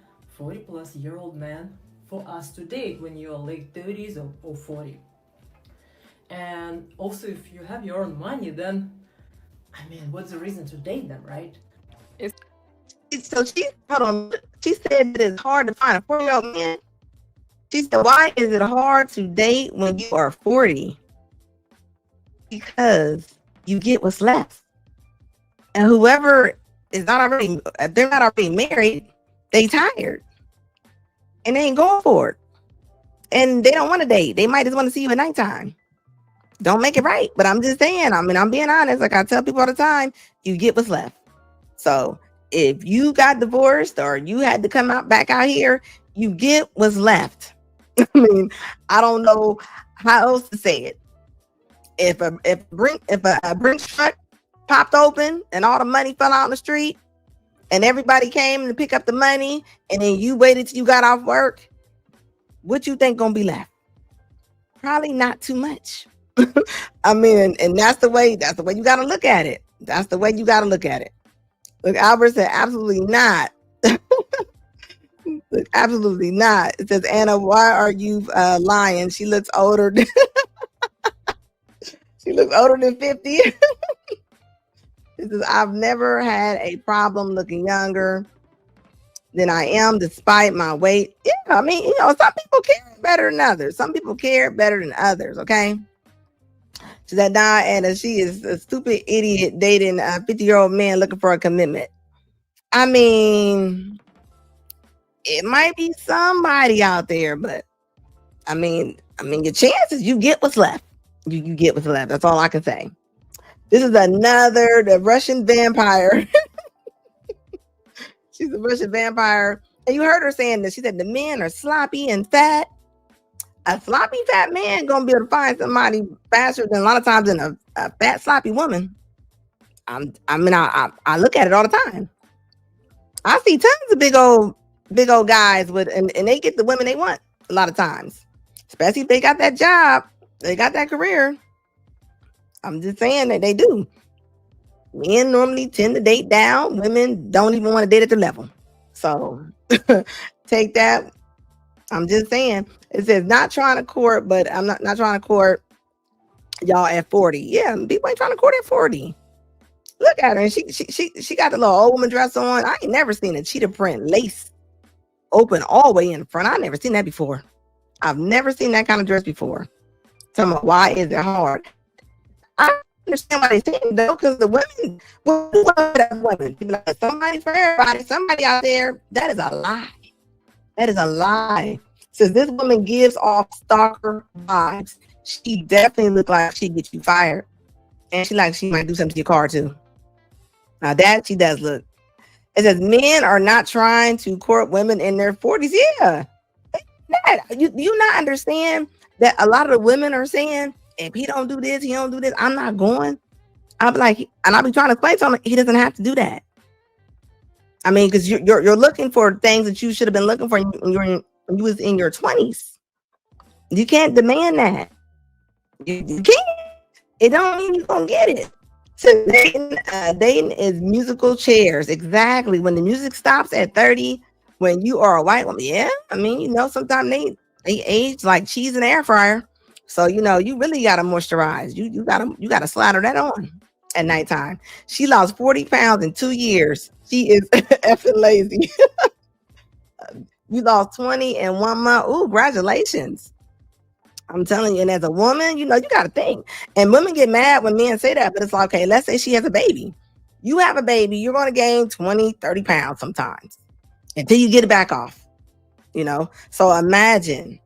plus year old man for us to date when you're late 30s or 40. And also, if you have your own money, then, I mean, what's the reason to date them, right? So she said that it's hard to find a 40-year-old man. She said, why is it hard to date when you are 40? Because you get what's left. And whoever is not already, if they're not already married, they tired. And they ain't going for it. and they don't want to date. They might just want to see you at nighttime. Don't make it right. But I'm just saying, I mean, I'm being honest. Like I tell people all the time, you get what's left. So if you got divorced or you had to come out back out here, you get what's left. I mean, I don't know how else to say it. If a Brinks truck popped open and all the money fell out on the street and everybody came to pick up the money and then you waited till you got off work, what you think gonna be left? Probably not too much. I mean, and that's the way you gotta look at it. That's the way you gotta look at it. Look, Albert said, absolutely not. Look, absolutely not. It says, Anna, why are you lying? She looks older. She looks older than 50. It says, I've never had a problem looking younger than I am despite my weight. Yeah, I mean, some people care better than others. Some people care better than others, okay? She said, nah, Anna, she is a stupid idiot dating a 50-year-old man looking for a commitment. I mean, it might be somebody out there, but I mean, your chances, you get what's left. You get what's left. That's all I can say. This is the Russian vampire. She's a Russian vampire. And you heard her saying this. She said the men are sloppy and fat. A sloppy fat man gonna be able to find somebody faster than a lot of times than a fat sloppy woman. I look at it all the time. I see tons of big old guys and they get the women they want a lot of times, especially if they got that job, they got that career. I'm just saying that they do. Men normally tend to date down. Women don't even want to date at their level. So take that. I'm just saying. It says not trying to court, but I'm not trying to court y'all at 40. Yeah, people ain't trying to court at 40. Look at her, and she got the little old woman dress on. I ain't never seen a cheetah print lace open all the way in the front. I never seen that before. I've never seen that kind of dress before. Tell me, why is it hard? I understand why they say it though, because the women, somebody for everybody, somebody out there. That is a lie. That is a lie. Since this woman gives off stalker vibes, she definitely look like she get you fired, and she might do something to your car too. Now that she does look. It says men are not trying to court women in their 40s. Yeah, you not understand that a lot of the women are saying, if he don't do this, he don't do this, I'm not going. I'm like, and I'll be trying to explain to him, he doesn't have to do that. I mean, because you're looking for things that you should have been looking for when you was in your 20s. You can't demand that. You can't. It don't mean you're gonna get it. So dating is musical chairs. Exactly. When the music stops at 30, when you are a white woman, yeah. I mean, sometimes they age like cheese in the air fryer. So you really gotta moisturize. You gotta slather that on at nighttime. She lost 40 pounds in 2 years. She is effing lazy. You lost 20 in 1 month. Ooh, congratulations. I'm telling you, and as a woman, you got to think. And women get mad when men say that, but it's like, okay, let's say she has a baby. You have a baby, you're going to gain 20, 30 pounds sometimes until you get it back off, So imagine,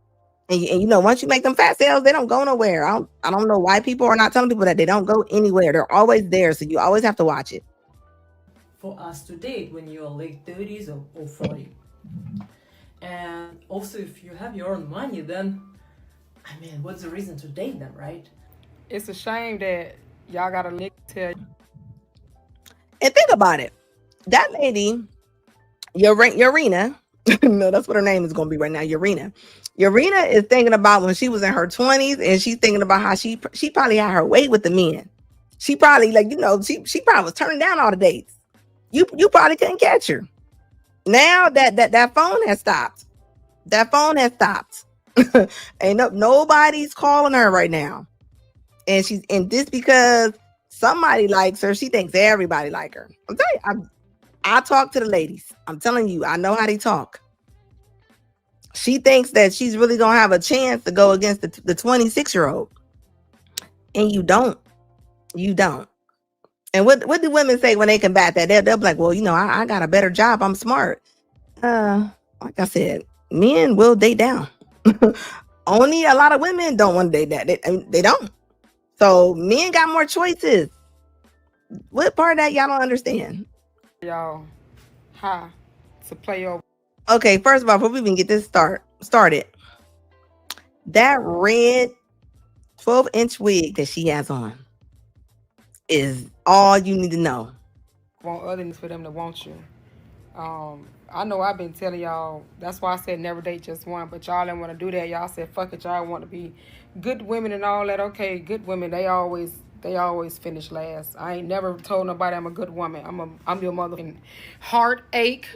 and once you make them fat cells, they don't go nowhere. I don't know why people are not telling people that they don't go anywhere. They're always there, so you always have to watch it. For us to date when you're late 30s or 40. And also, if you have your own money, then I mean, what's the reason to date them, right? It's a shame that y'all gotta live till. And think about it. That lady, Urena, no, that's what her name is going to be right now, Urena. Urena is thinking about when she was in her 20s, and she's thinking about how she probably had her weight with the men. She probably she probably was turning down all the dates. You probably couldn't catch her. Now that phone has stopped. That phone has stopped. Ain't nobody's calling her right now. And this because somebody likes her. She thinks everybody like her. I'm telling you, I talk to the ladies. I'm telling you, I know how they talk. She thinks that she's really gonna have a chance to go against the 26-year-old. And you don't. You don't. And what do women say when they combat that? They'll be like, well, I got a better job. I'm smart. Like I said, men will date down. Only a lot of women don't want to date that. They don't. So men got more choices. What part of that y'all don't understand? Y'all, hi, to play over. Okay, first of all, before we even get this started, that red 12-inch wig that she has on is all you need to know. Want others for them to want you. I know I've been telling y'all, that's why I said never date just one, but y'all didn't want to do that. Y'all said fuck it, y'all want to be good women and all that. Okay, good women, they always finish last. I ain't never told nobody I'm a good woman. I'm your motherfucking heartache.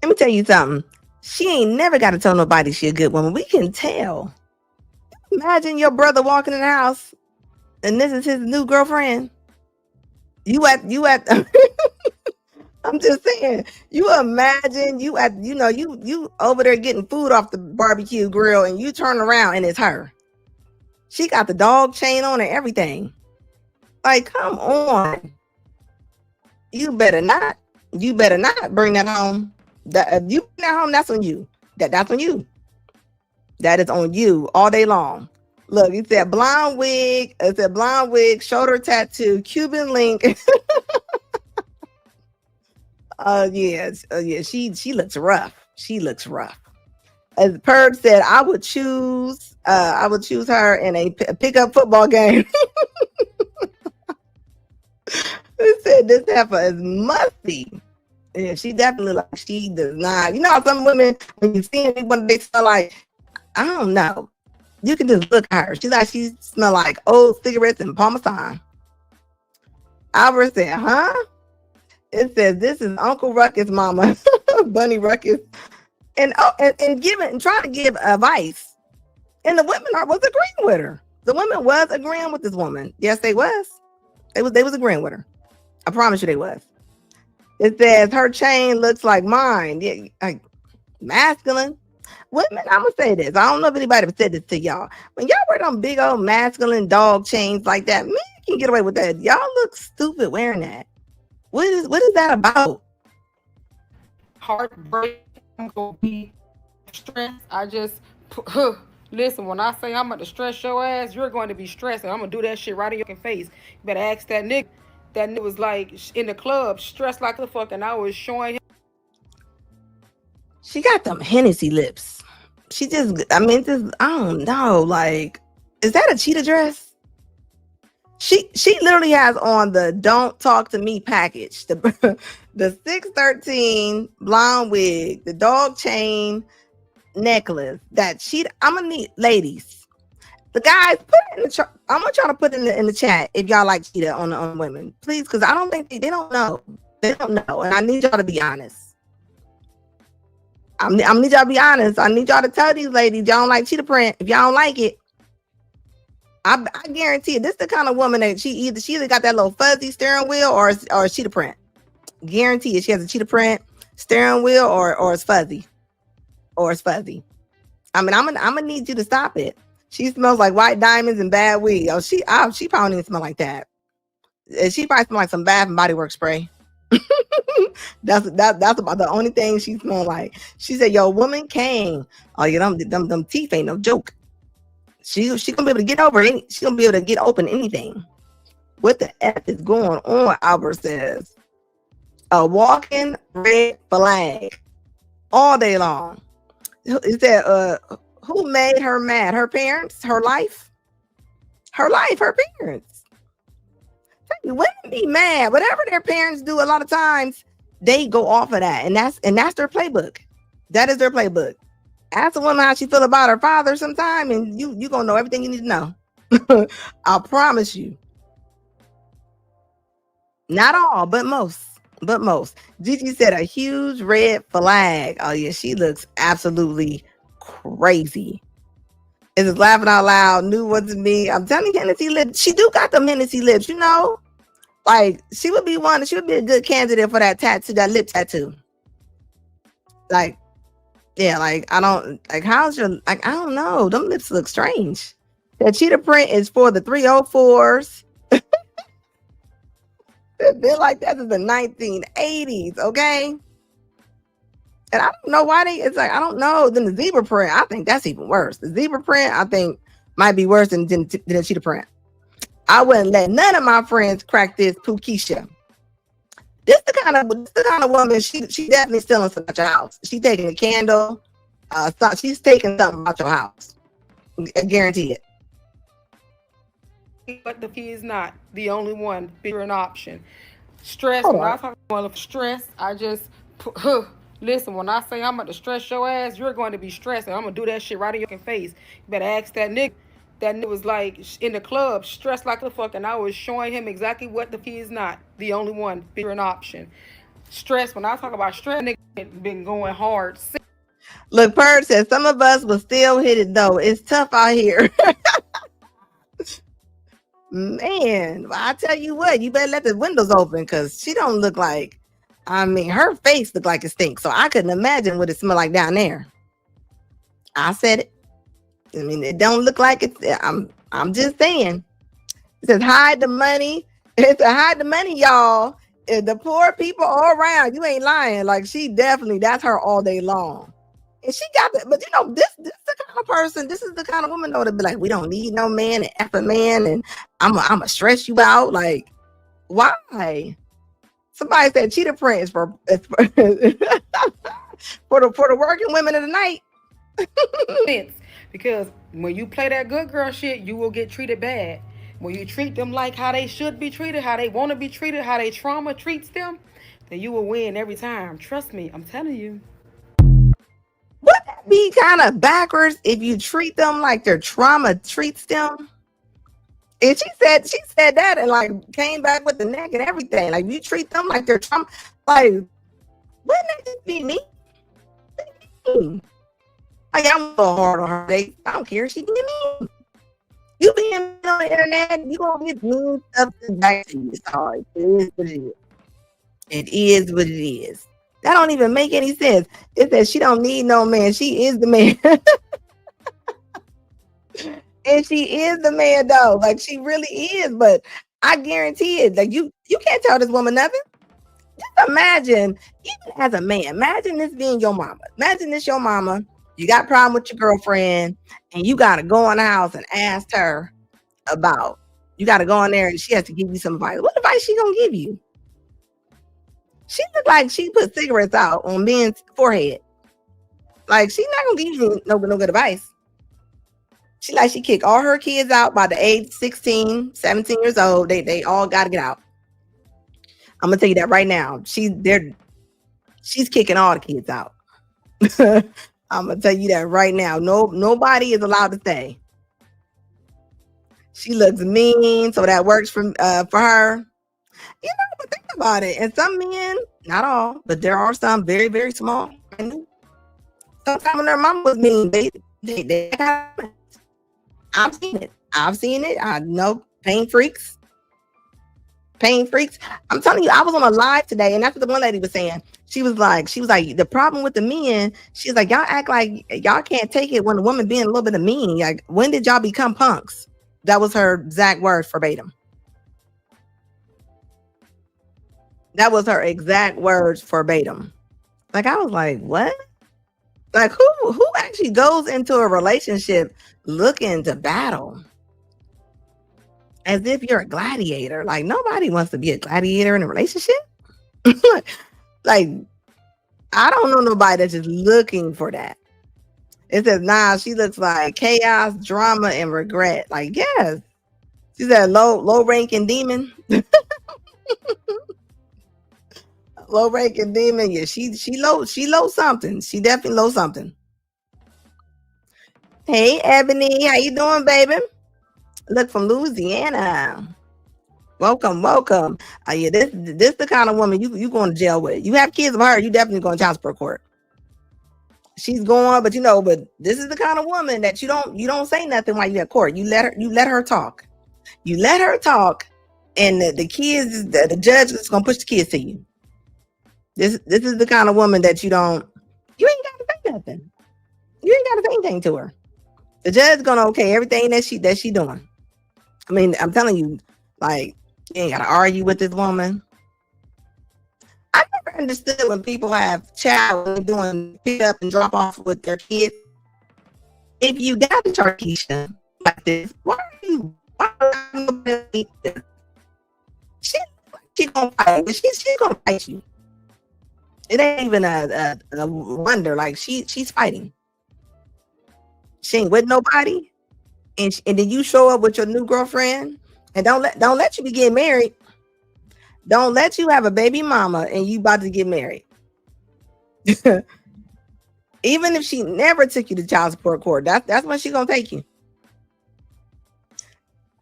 Let me tell you something. She ain't never got to tell nobody she a good woman. We can tell. Imagine your brother walking in the house and this is his new girlfriend. You at I'm just saying, you imagine you over there getting food off the barbecue grill and you turn around and it's her. She got the dog chain on and everything. Like, come on. You better not bring that home. If you bring that home, that's on you. That's on you. That is on you all day long. Look, it said blonde wig. It said blonde wig, shoulder tattoo, Cuban link. Yeah. She looks rough. She looks rough. As Perb said, I would choose her in a pickup football game. It said this heifer is musty. Yeah, she definitely she does not. You know how some women, when you see anyone, they smell like, I don't know. You can just look at her. She smell like old cigarettes and Parmesan. Albert said, huh? It says this is Uncle Ruckus mama, Bunny Ruckus. And trying to give advice. And the women was agreeing with her. The women was agreeing with this woman. Yes, they was. They was agreeing with her. I promise you they was. It says her chain looks like mine. Yeah, like masculine. Women, I'm gonna say this. I don't know if anybody ever said this to y'all. When y'all wear them big old masculine dog chains like that, men can get away with that. Y'all look stupid wearing that. What is that about? Heartbreak. I'm gonna be stressed. I just listen. When I say I'm gonna stress your ass, you're going to be stressed, and I'm gonna do that shit right in your face. You better ask that nigga. That nigga was like in the club, stressed like the fuck, and I was showing him. She got them Hennessy lips. I don't know. Like, is that a cheetah dress? She literally has on the "Don't Talk to Me" package, the 613 blonde wig, the dog chain necklace. I'm gonna need, ladies, the guys, put it in the I'm gonna try to put it in the chat if y'all like cheetah on women, please, because I don't think they don't know. They don't know, and I need y'all to be honest. I need y'all to be honest. I need y'all to tell these ladies y'all don't like cheetah print. If y'all don't like it, I guarantee you, this is the kind of woman that she either got that little fuzzy steering wheel or a cheetah print. Guarantee you, she has a cheetah print steering wheel or it's fuzzy. Or it's fuzzy. I mean, I'm gonna need you to stop it. She smells like white diamonds and bad weed. She probably don't even smell like that. She probably smell like some Bath and Body Works spray. That's about the only thing she smelled like. She said, "Yo, woman came. Oh, yeah, them teeth ain't no joke. She gonna be able to get over it. She gonna be able to get open anything. What the F is going on?" Albert says, "A walking red flag all day long." Is that who made her mad? Her parents? Her life? Her parents. Women be mad. Whatever their parents do, a lot of times they go off of that, and that's their playbook. That is their playbook. Ask a woman how she feel about her father sometime, and you gonna know everything you need to know. I promise you. Not all, but most. Gigi said a huge red flag. Oh yeah, she looks absolutely crazy. Is it laughing out loud? New one to me. I'm telling you, Hennessy lips. She do got them Hennessy lips, you know. Like she would be a good candidate for that tattoo, that lip tattoo. Like, yeah, like I don't like how's your like I don't know. Them lips look strange. The cheetah print is for the 304s. They're like that is the 1980s, okay? And I don't know why it's like, I don't know. Then the zebra print, I think that's even worse. The zebra print, I think, might be worse than the cheetah print. I wouldn't let none of my friends crack this Pukisha. This the kind of woman, she definitely stealing something out your house. She taking a candle, she's taking something out your house. I guarantee it. But the fee is not the only one. Bigger an option. Stress. When I talk about stress, I just listen. When I say I'm going to stress your ass, you're going to be stressed, and I'm gonna do that shit right in your face. You better ask that nigga. That nigga was like in the club, stressed like a fuck, and I was showing him exactly what the fee is not the only one. Bigger an option. Stress. When I talk about stress, nigga been going hard. Look, Purge says some of us will still hit it though. It's tough out here. Man, I tell you what, you better let the windows open because she don't look like, I mean, her face looked like it stinks. So I couldn't imagine what it smelled like down there. I said it. I mean, it don't look like it's, I'm just saying. It says hide the money. It's a hide the money, y'all. If the poor people all around, you ain't lying. Like she definitely, that's her all day long. And she got that, but you know, this is the kind of person, this is the kind of woman though to be like, we don't need no man and F a man, and I'm a stress you out. Like, why? Somebody said cheetah print is for the working women of the night. Because when you play that good girl shit, you will get treated bad. When you treat them like how they should be treated, how they want to be treated, how they trauma treats them, then you will win every time. Trust me, I'm telling you. Would that be kind of backwards if you treat them like their trauma treats them? And she said that and like came back with the neck and everything. Like you treat them like their trauma, like wouldn't that just be me? Like I'm a little hard on her. I don't care. She can get me. You being on the internet, you gonna get mean stuff back to you. Sorry, it is what it is. It is what it is. That don't even make any sense. It says she don't need no man. She is the man. And she is the man though. Like she really is. But I guarantee it. Like you can't tell this woman nothing. Just imagine, even as a man, imagine this being your mama. Imagine this your mama. You got a problem with your girlfriend, and you gotta go in the house and ask her about. You gotta go in there and she has to give you some advice. What advice she gonna give you? She looked like she put cigarettes out on men's forehead. Like she's not gonna give you no good advice. She kicked all her kids out by the age 16, 17 years old. They all gotta get out. I'm gonna tell you that right now. She's kicking all the kids out. I'm gonna tell you that right now. Nobody is allowed to stay. She looks mean, so that works for her. You know, but think about it. And some men, not all, but there are some very, very small. Sometimes when their mom was mean, they I've seen it. I know pain freaks. I'm telling you, I was on a live today, and that's what the one lady was saying. She was like, the problem with the men, she's like, y'all act like y'all can't take it when a woman being a little bit of mean. Like, when did y'all become punks? That was her exact words verbatim. That was her exact words verbatim. Like, I was like, what? Like, who actually goes into a relationship looking to battle? As if you're a gladiator. Like, nobody wants to be a gladiator in a relationship. Like, I don't know nobody that's just looking for that. It says, nah, she looks like chaos, drama, and regret. Like, yes. She said low ranking demon. Low ranking demon. Yeah, she low something. She definitely low something. Hey, Ebony, how you doing, baby? Look, from Louisiana. Welcome. Yeah, this the kind of woman you going to jail with. You have kids of her, you definitely going to child support court. She's going, but this is the kind of woman that you don't say nothing while you at court. You let her talk. You let her talk, and the kids, the judge is gonna push the kids to you. This is the kind of woman that you ain't gotta say nothing. You ain't gotta say anything to her. The judge gonna okay everything that she doing. I mean, I'm telling you, like, you ain't gotta argue with this woman. I never understood when people have child doing pick up and drop off with their kids. If you got a Charkeisha like this, why are you? She gonna fight, but she's gonna fight you. It ain't even a wonder. Like she's fighting. She ain't with nobody, and then you show up with your new girlfriend, and don't let you be getting married. Don't let you have a baby mama and you about to get married. Even if she never took you to child support court, that's when she gonna take you.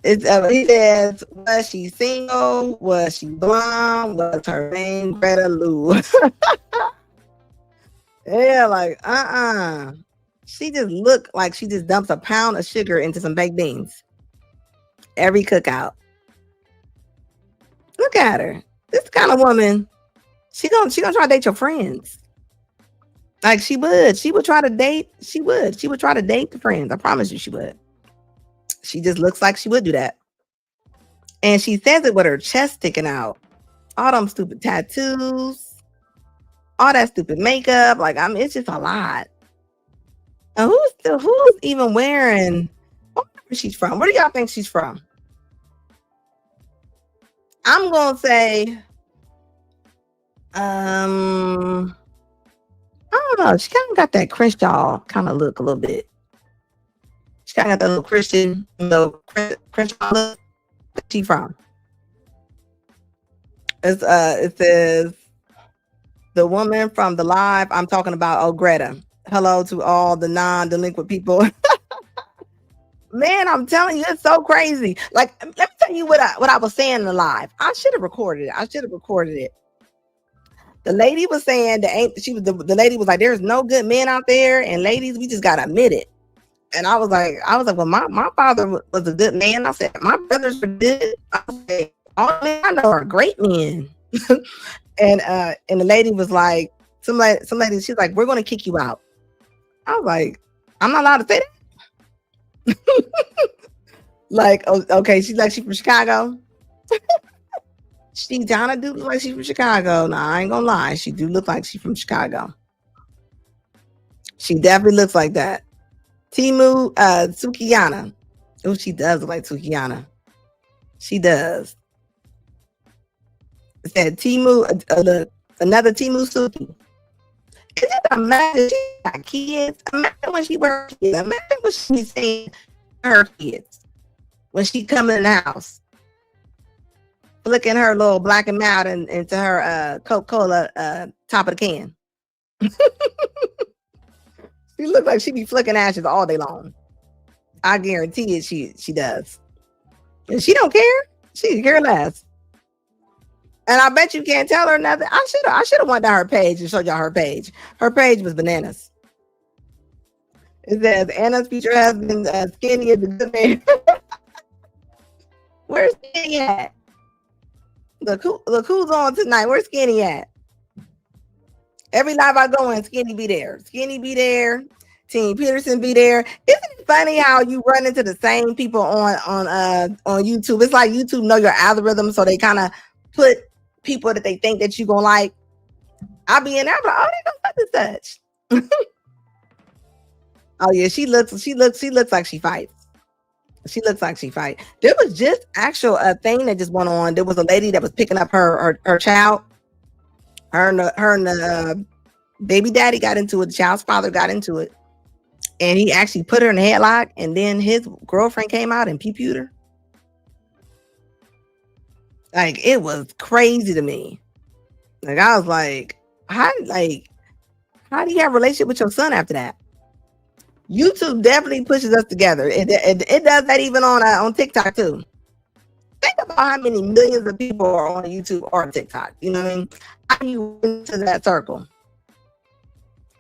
He says, was she single? Was she blonde? Was her name Greta Lou? Yeah, like she just looked like she just dumps a pound of sugar into some baked beans every cookout. Look at her. This kind of woman, she gonna try to date your friends. Like she would try to date. She would try to date the friends. I promise you she would. She just looks like she would do that. And she says it with her chest sticking out. All them stupid tattoos. All that stupid makeup. Like, I mean, it's just a lot. And who's even wearing where she's from? Where do y'all think she's from? I'm gonna say I don't know. She kind of got that Crenshaw kind of look a little bit. She kind of got that little Christian, Crenshaw look. Where's she from? It says the woman from the live I'm talking about. Oh, Greta. Hello to all the non-delinquent people. Man, I'm telling you, it's so crazy. Like, let me tell you what I was saying in the live. I should have recorded it. The lady was saying the lady was like, there's no good men out there, and ladies, we just gotta admit it. And I was like, well, my father was a good man. I said, my brothers were good. I said, all men I know are great men. and the lady was like, some lady, she's like, we're gonna kick you out. I was like, I'm not allowed to say that. Like, oh, okay, she's from Chicago. She kind of do look like she's from Chicago. Nah, I ain't gonna lie. She do look like she's from Chicago. She definitely looks like that. Timu Tsukiyana. Oh, she does look like Tsukiyana. She does. It said Timu, another Timu Suki. It's just imagine she got kids. Imagine when she works kids. Imagine what she's saying to her kids when she come in the house. Flicking her little black and mild into her Coca-Cola top of the can. She looks like she be flicking ashes all day long. I guarantee it she does. And she don't care. She care less. And I bet you can't tell her nothing. I should have went down her page and showed y'all her page. Her page was bananas. It says Anna's future husband Skinny is a good man. Where's Skinny at? Look who's on tonight. Where's Skinny at? Every live I go in, Skinny be there. Skinny be there. Team Peterson be there. Isn't it funny how you run into the same people on YouTube? It's like YouTube know your algorithm, so they kind of put people that they think that you gonna like. I'll be in there, I'm like, oh, they don't such and such. Oh yeah, she looks like she fights. She looks like she fight. There was just actual thing that just went on. There was a lady that was picking up her child. Her and the baby daddy got into it. The child's father got into it, and he actually put her in a headlock. And then his girlfriend came out and pew-pewed her. Like, it was crazy to me. Like, I was like, how do you have a relationship with your son after that? YouTube definitely pushes us together. It does that even on TikTok too. Think about how many millions of people are on YouTube or TikTok. You know what I mean? How do you into that circle?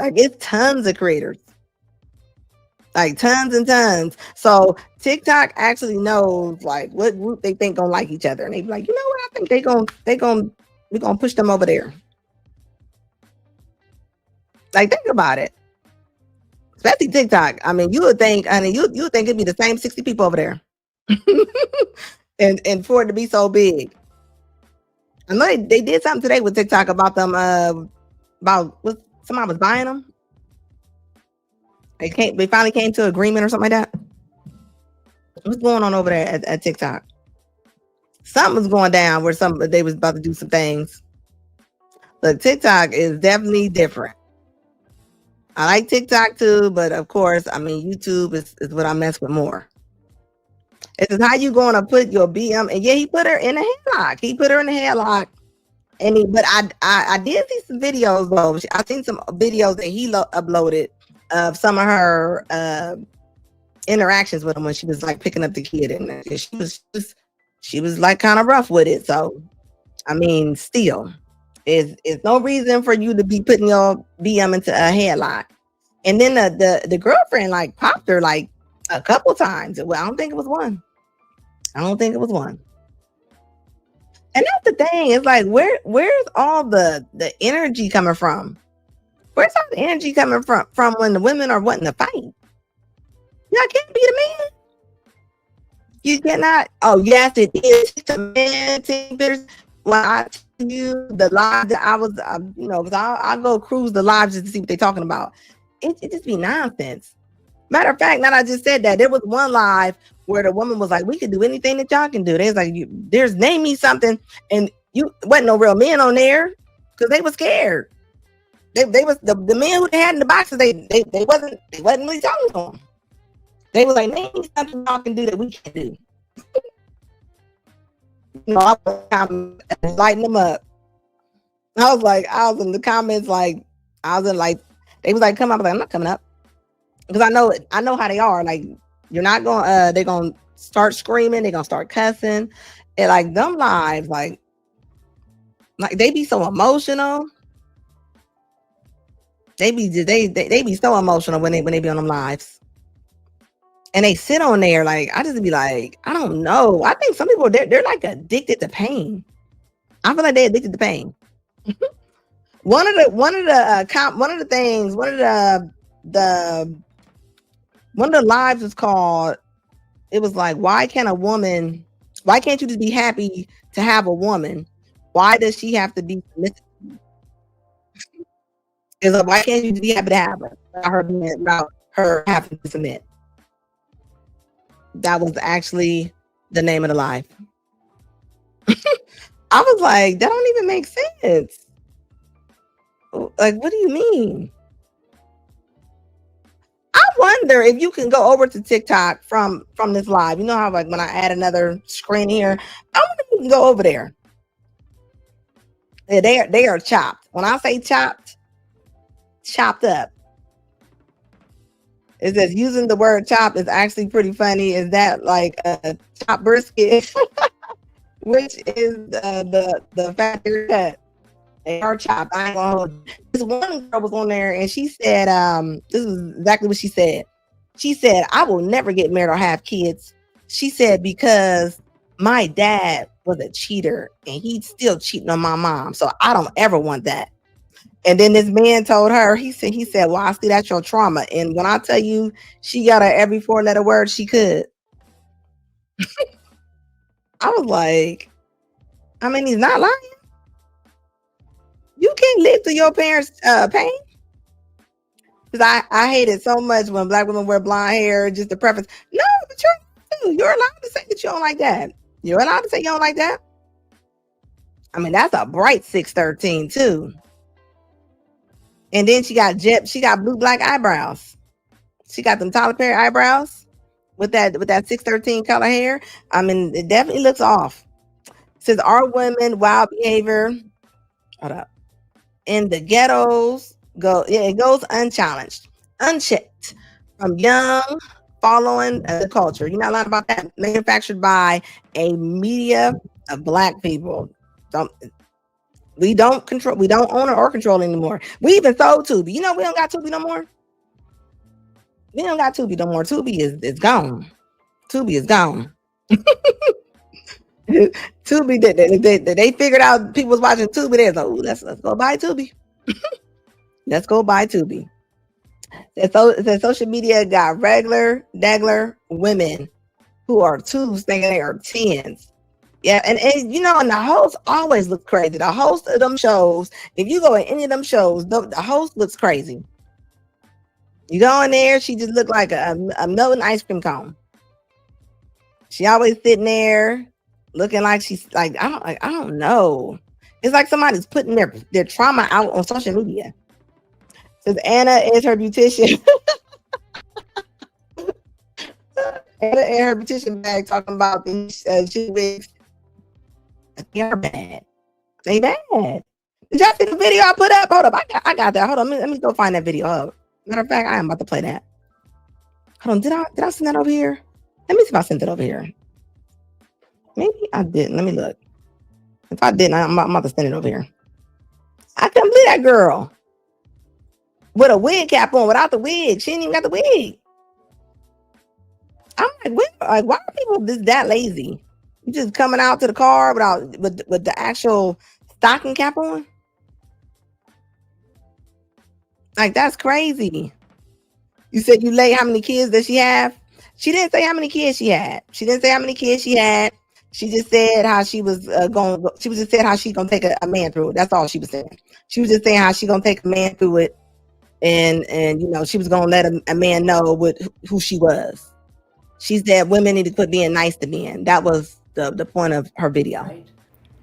Like, it's tons of creators. Like, tons and tons. So TikTok actually knows like what group they think gonna like each other. And they be like, you know what? I think we're gonna push them over there. Like, think about it. Especially TikTok. I mean, you would think it'd be the same 60 people over there. and for it to be so big. I know they did something today with TikTok about them. About what somebody was buying them. They finally came to agreement or something like that. What's going on over there at TikTok? Something was going down where they was about to do some things. But TikTok is definitely different. I like TikTok too, but of course, I mean YouTube is what I mess with more. It says, how you going to put your BM? And yeah, he put her in a headlock. But I did see some videos though. I seen some videos that he uploaded of some of her interactions with him when she was like picking up the kid, and she was like kind of rough with it. So I mean, still, is no reason for you to be putting your BM into a headlock. And then the girlfriend like popped her like a couple times. Well, I don't think it was one. And that's the thing. It's like where's all the energy coming from? Where's all the energy coming from when the women are wanting to fight? Y'all can't be the man. You cannot. Oh yes, it is. The man pictures. Well, I tell you the live that I was, because I go cruise the lives just to see what they're talking about. It just be nonsense. Matter of fact, now that I just said that, there was one live where the woman was like, "We can do anything that y'all can do." They was like, "There's name me something," and you wasn't no real men on there because they were scared. They was the men who they had in the boxes. They wasn't really talking to them. They was like, "Name me something y'all can do that we can do." I was lighting them up. I was in the comments like, they was like, "Come up." I was like, "I'm not coming up," because I know how they are. Like, you're not going. They're gonna start screaming. They're gonna start cussing, and like them lives, like they be so emotional. They be so emotional when they be on them lives, and they sit on there. Like, I just be like, I don't know. I think some people they're like addicted to pain. I feel like they're addicted to pain. One of the lives was called, it was like, why can't you just be happy to have a woman? Why does she have to be submissive? It's like, why can't you just be happy to have her without her having to submit? That was actually the name of the live. I was like, that don't even make sense. Like, what do you mean? I wonder if you can go over to TikTok from this live. You know how like when I add another screen here, I wonder if you can go over there. Yeah, they are chopped. When I say chopped up. It says using the word chopped is actually pretty funny. Is that like a chopped brisket, which is the factory cut? They are chopped. I ain't gonna hold you. This one girl was on there and she said, this is exactly what she said. She said, "I will never get married or have kids." She said, "Because my dad was a cheater and he's still cheating on my mom. So I don't ever want that." And then this man told her, he said, "Well, I see that's your trauma." And when I tell you, she got her every 4-letter word she could. I was like, I mean, he's not lying. You can't live through your parents' pain. Because I hate it so much when Black women wear blonde hair, just the preference. No, but you're allowed to say that you don't like that. You're allowed to say you don't like that. I mean, that's a bright 613 too. And then she got blue black eyebrows. She got them Tyler Perry eyebrows with that 613 color hair. I mean, it definitely looks off. It says, "Our women wild behavior." Hold up. In the ghettos it goes unchallenged, unchecked, from young, following the culture. You're not lying about that. Manufactured by a media of Black people. We don't own or control anymore. We even sold Tubi. You know, we don't got Tubi no more. We don't got Tubi no more. Tubi is gone. Tubi is gone. Tubi, they figured out people was watching Tubi. They're like, "Oh, let's go buy Tubi." Let's go buy Tubi. The social media got regular women who are 2s thinking they are 10s. Yeah, and you know, and the host always looks crazy. The host of them shows, if you go in any of them shows, the host looks crazy. You go in there, she just looked like a melting ice cream cone. She always sitting there looking like she's like, I don't know. It's like somebody's putting their trauma out on social media. Says Anna is her beautician. Anna in her beautician bag talking about these shit wigs. They are bad. They bad. Did y'all see the video I put up? Hold up. I got that. Hold on. Let me go find that video up. Matter of fact, I am about to play that. Hold on. Did I send that over here? Let me see if I sent it over here. Maybe I didn't. Let me look. If I didn't, I'm about to send it over here. I couldn't believe that girl with a wig cap on without the wig. She ain't even got the wig. I'm like, why are people that lazy? You just coming out to the car with the actual stocking cap on? Like, that's crazy. You said you late. How many kids does she have? She didn't say how many kids she had. She didn't say how many kids she had. She just said how she was going. She was just said how she gonna take a man through it. That's all she was saying. She was just saying how she gonna take a man through it, and you know, she was gonna let a man know who she was. She said women need to quit being nice to men. That was the point of her video.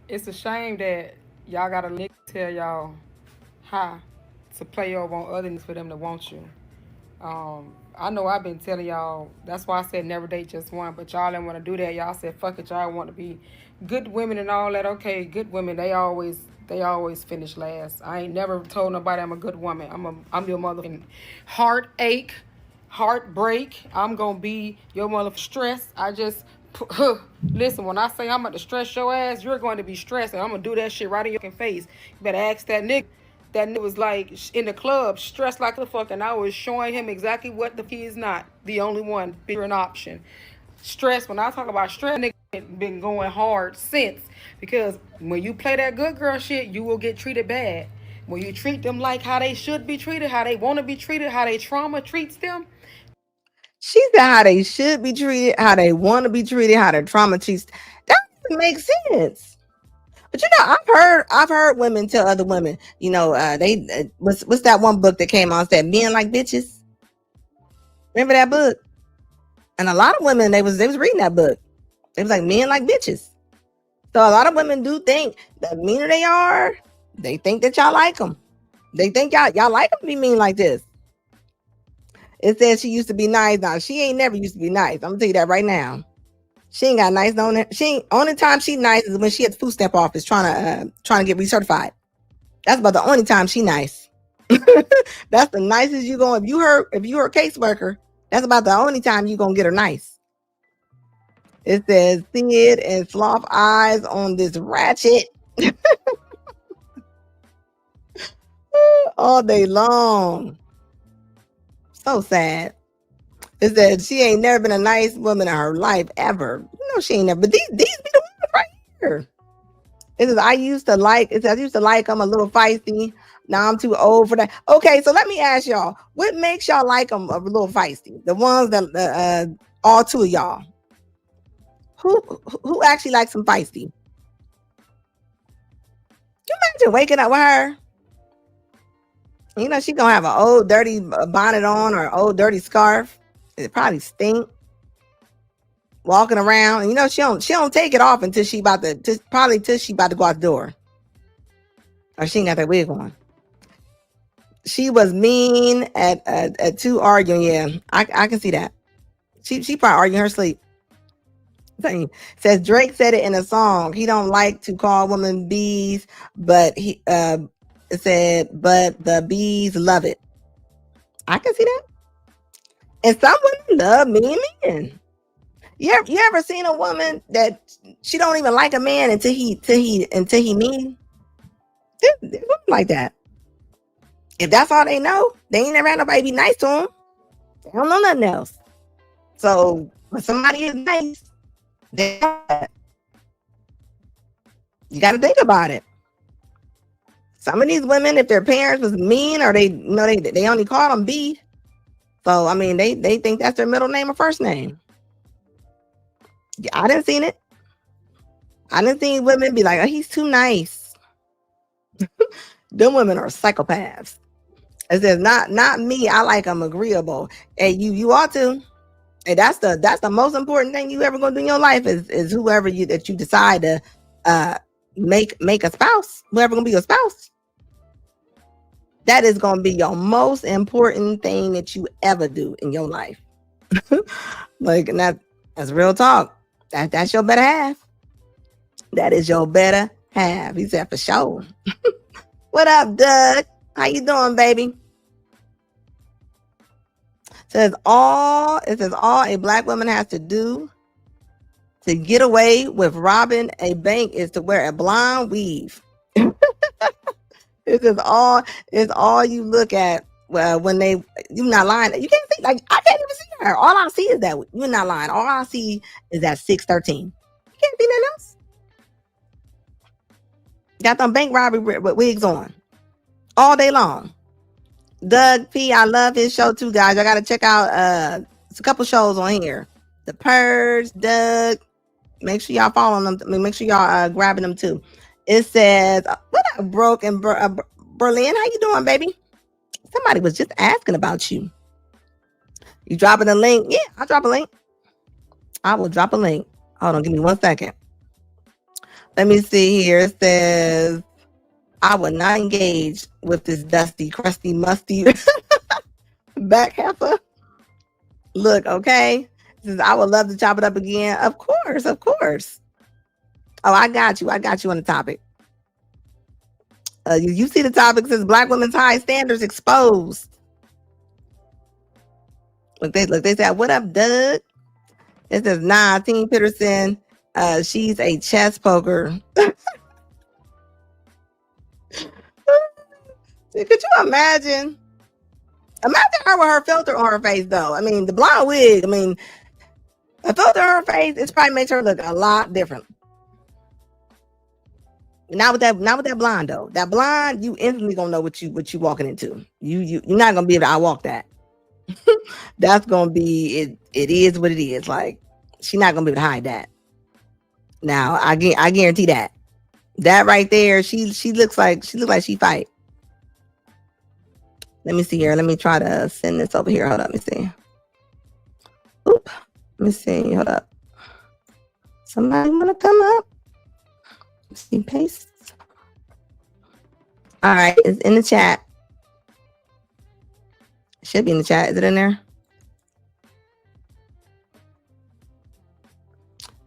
It's a shame that y'all got a nigga tell y'all how to play over on others for them to want you. I know I've been telling y'all, that's why I said never date just one, but y'all didn't want to do that. Y'all said fuck it, y'all want to be good women and all that. Okay, good women, they always finish last. I ain't never told nobody I'm a good woman. I'm your motherfucking heartache, heartbreak. I'm gonna be your motherfucking stress. Listen, when I say I'm gonna stress your ass, you're going to be stressed, and I'm gonna do that shit right in your face. You better ask that nigga. That nigga was like in the club, stressed like the fuck, and I was showing him exactly what the he is not. The only one, bigger an option. Stress, when I talk about stress, nigga been going hard since. Because when you play that good girl shit, you will get treated bad. When you treat them like how they should be treated, how they want to be treated, how they trauma treats them. She said how they should be treated, how they want to be treated, how their trauma treats. That doesn't make sense. But you know, I've heard women tell other women, you know, what's that one book that came on said men like bitches? Remember that book? And a lot of women they was reading that book. They was like men like bitches. So a lot of women do think the meaner they are, they think that y'all like them. They think y'all like them to be mean like this. It says she used to be nice. Now she ain't never used to be nice. I'm gonna tell you that right now. She ain't got nice on it. Only time she nice is when she at the food stamp office trying to get recertified. That's about the only time she nice. That's the nicest you going. If you're a caseworker, that's about the only time you gonna get her nice. It says Sid and sloth eyes on this ratchet all day long. So sad. It said she ain't never been a nice woman in her life ever. No, she ain't never. But these be the ones right here. It says I used to like them a little feisty. Now I'm too old for that. Okay, so let me ask y'all, what makes y'all like them a little feisty? The ones that all two of y'all. Who actually likes them feisty? Can you imagine waking up with her? You know, she gonna have an old dirty bonnet on or an old dirty scarf. It probably stink. Walking around, and you know she don't take it off until she about to go out the door, or she ain't got that wig on. She was mean at 2 arguing. Yeah, I can see that. She probably arguing her sleep. Says Drake said it in a song. He don't like to call women bees, but it said, but the bees love it. I can see that. And some women love mean men. You ever seen a woman that she don't even like a man until he mean? There's women like that. If that's all they know, they ain't never had nobody be nice to them. They don't know nothing else. So when somebody is nice, you got to think about it. Some of these women, if their parents was mean or they only called them B. So I mean, they think that's their middle name or first name. I didn't seen it. I didn't think women be like, oh, he's too nice. Them women are psychopaths. It says not me. I like them agreeable. And you ought to. And that's the most important thing you ever gonna do in your life is whoever that you decide to make a spouse, whoever gonna be your spouse. That is gonna be your most important thing that you ever do in your life. Like, and that's real talk. That's your better half. That is your better half. He said for sure. What up, Doug? How you doing, baby? It says all a black woman has to do to get away with robbing a bank is to wear a blonde weave. It's all you look at when you're not lying. You can't see, like, I can't even see her. All I see is that you're not lying. All I see is that 613. You can't see nothing else. Got them bank robbery with wigs on all day long. Doug P, I love his show too, guys. I gotta check out it's a couple shows on here. The Purge, Doug. Make sure y'all following them. I mean, make sure y'all grabbing them too. It says, what up, Broken Berlin? How you doing, baby? Somebody was just asking about you. You dropping a link? Yeah, I'll drop a link. I will drop a link. Hold on, give me 1 second. Let me see here. It says, I would not engage with this dusty, crusty, musty back heifer. Look, okay. It says, I would love to chop it up again. Of course, of course. Oh, I got you. I got you on the topic. You see the topic says black women's high standards exposed. Look, they said, what up, Doug? It says, nah, Team Peterson, she's a chess poker. Could you imagine? Imagine her with her filter on her face, though. I mean, the blonde wig, I mean, a filter on her face, it probably makes her look a lot different. Not with that blonde, though. That blonde, you instantly gonna know what you walking into. You're not gonna be able to outwalk that. That's gonna be it. It is what it is. Like, she's not gonna be able to hide that. Now, I guarantee that. That right there, she looks like she fight. Let me see here. Let me try to send this over here. Hold up. Let me see. Oop. Let me see. Hold up. Somebody wanna come up? Let's see. Paste. All right. It's in the chat. It should be in the chat. Is it in there?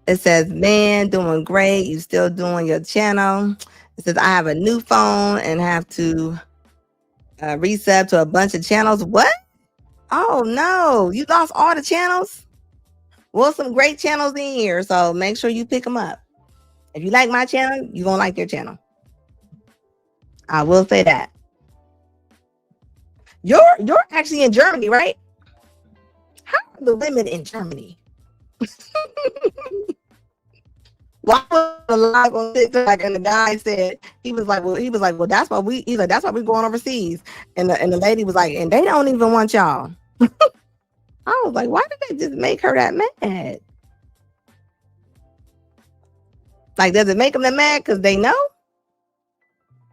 It says, man, doing great. You still doing your channel. It says, I have a new phone and have to resub to a bunch of channels. What? Oh, no. You lost all the channels? Well, some great channels in here, so make sure you pick them up. If you like my channel, you're going to like their channel. I will say that. You're actually in Germany, right? How are the women in Germany? Well, I was live on TikTok, and the guy said he was like, well, that's why we're going overseas. And the lady was like, and they don't even want y'all. I was like, why did they just make her that mad? Like, does it make them that mad because they know?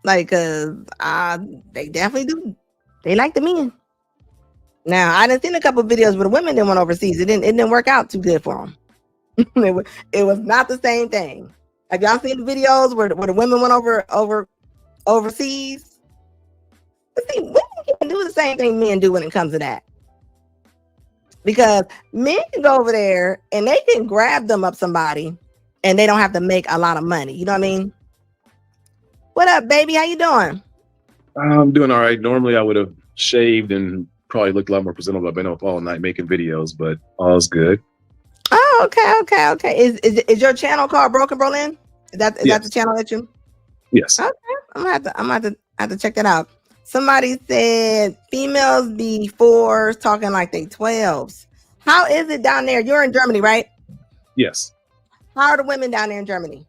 Like, they definitely do. They like the men. Now, I done seen a couple of videos where the women didn't went overseas. It didn't work out too good for them. It was not the same thing. Have y'all seen the videos where the women went overseas? But see, women can't do the same thing men do when it comes to that. Because men can go over there and they can grab them up somebody and they don't have to make a lot of money. You know what I mean? What up, baby? How you doing? I'm doing all right. Normally I would have shaved and probably looked a lot more presentable. I've been up all night making videos, but all's good. Oh, okay. Is your channel called Broken Berlin? Is that the channel that you? Yes. Okay. I'm gonna have to check that out. Somebody said females be 4s talking like they 12s. How is it down there? You're in Germany, right? Yes. How are the women down there in Germany?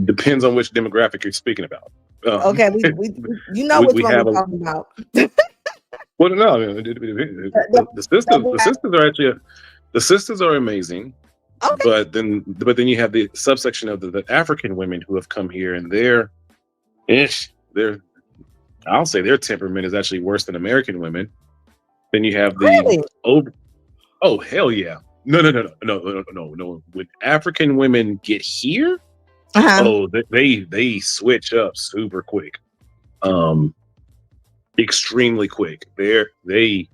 Depends on which demographic you're speaking about. Okay, which one we're talking about. Well, no, the sisters are amazing. Okay. But then you have the subsection of the African women who have come here, and I'll say their temperament is actually worse than American women. Then you have Really? oh hell yeah. No. When African women get here, oh, they switch up super quick. Extremely quick. They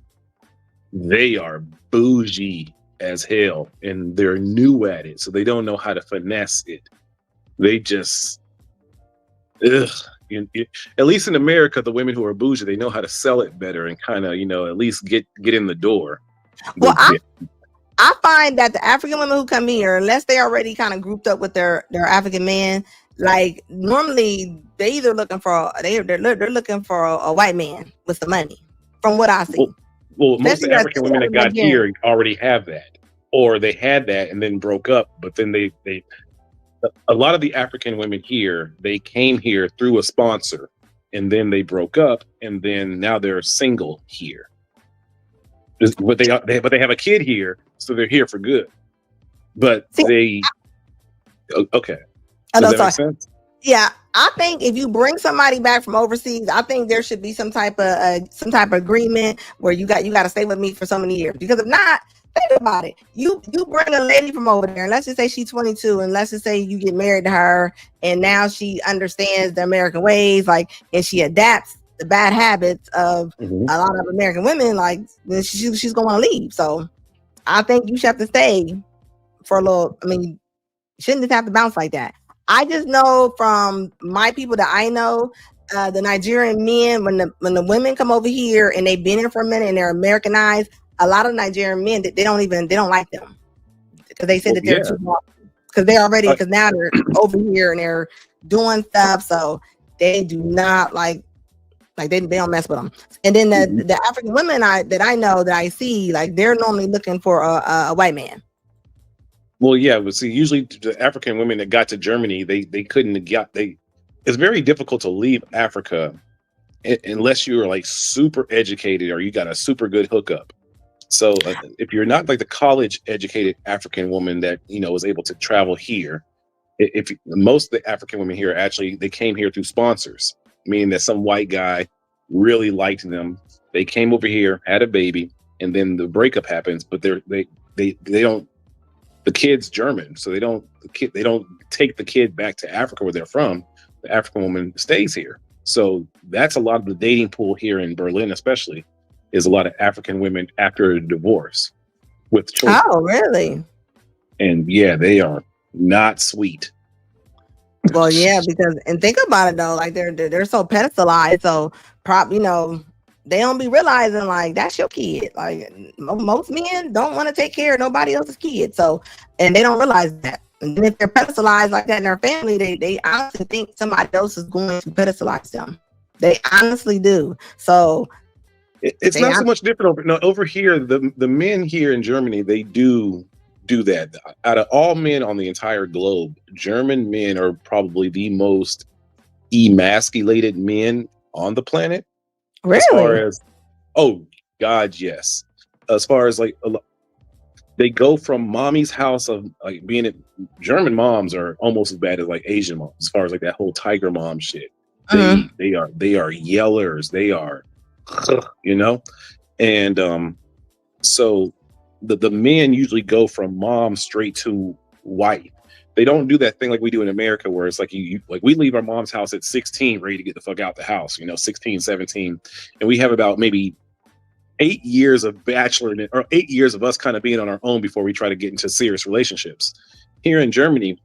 are bougie as hell, and they're new at it, so they don't know how to finesse it. They just at least in America, the women who are bougie, they know how to sell it better and kind of, at least get in the door. Well, I find that the African women who come here, unless they already kind of grouped up with their African men, like normally they either looking for they're looking for a white man with some money, from what I see. Well, most of the African women that got here already have that, or they had that and then broke up. But then a lot of the African women here, they came here through a sponsor, and then they broke up, and then now they're single here. But they have a kid here, so they're here for good. But okay. Does that make sense? Yeah, I think if you bring somebody back from overseas, I think there should be some type of agreement where you got to stay with me for so many years. Because if not, think about it. You bring a lady from over there, and let's just say she's 22, and let's just say you get married to her, and now she understands the American ways, like, and she adapts the bad habits of a lot of American women, like she's going to leave. So I think you should have to stay for a little. I mean, you shouldn't just have to bounce like that. I just know from my people that I know, the Nigerian men, when the women come over here and they've been here for a minute and they're Americanized, a lot of Nigerian men, they don't like them because they said that they're too hard, because now they're over here and they're doing stuff, so they do not like they don't mess with them. And then the African women that I know that I see, like, they're normally looking for a white man. Well, yeah, but see, usually the African women that got to Germany, they couldn't get. It's very difficult to leave Africa unless you are like super educated or you got a super good hookup. So if you're not like the college educated African woman that was able to travel here, if most of the African women here actually they came here through sponsors, meaning that some white guy really liked them. They came over here, had a baby, and then the breakup happens. But they don't. The kid's German, so they don't take the kid back to Africa where they're from. The African woman stays here. So that's a lot of the dating pool here in Berlin, especially, is a lot of African women after a divorce with children. Oh, really? And yeah, they are not sweet. Well, yeah, because and think about it though, like they're so pedestalized, so they don't be realizing like that's your kid. Like most men don't want to take care of nobody else's kid, so and they don't realize that. And then if they're pedestalized like that in their family, they honestly think somebody else is going to pedestalize them. They honestly do. So it's not so much different over here. The men here in Germany, they do that. Out of all men on the entire globe, German men are probably the most emasculated men on the planet. Really? As far as, oh God, yes. As far as like, they go from mommy's house of like being at German moms are almost as bad as like Asian moms. As far as like that whole tiger mom shit, they are yellers. They are, and so the men usually go from mom straight to wife. They don't do that thing like we do in America where it's like like we leave our mom's house at 16 ready to get the fuck out the house, 16, 17. And we have about maybe 8 years of bachelor or 8 years of us kind of being on our own before we try to get into serious relationships. Here in Germany,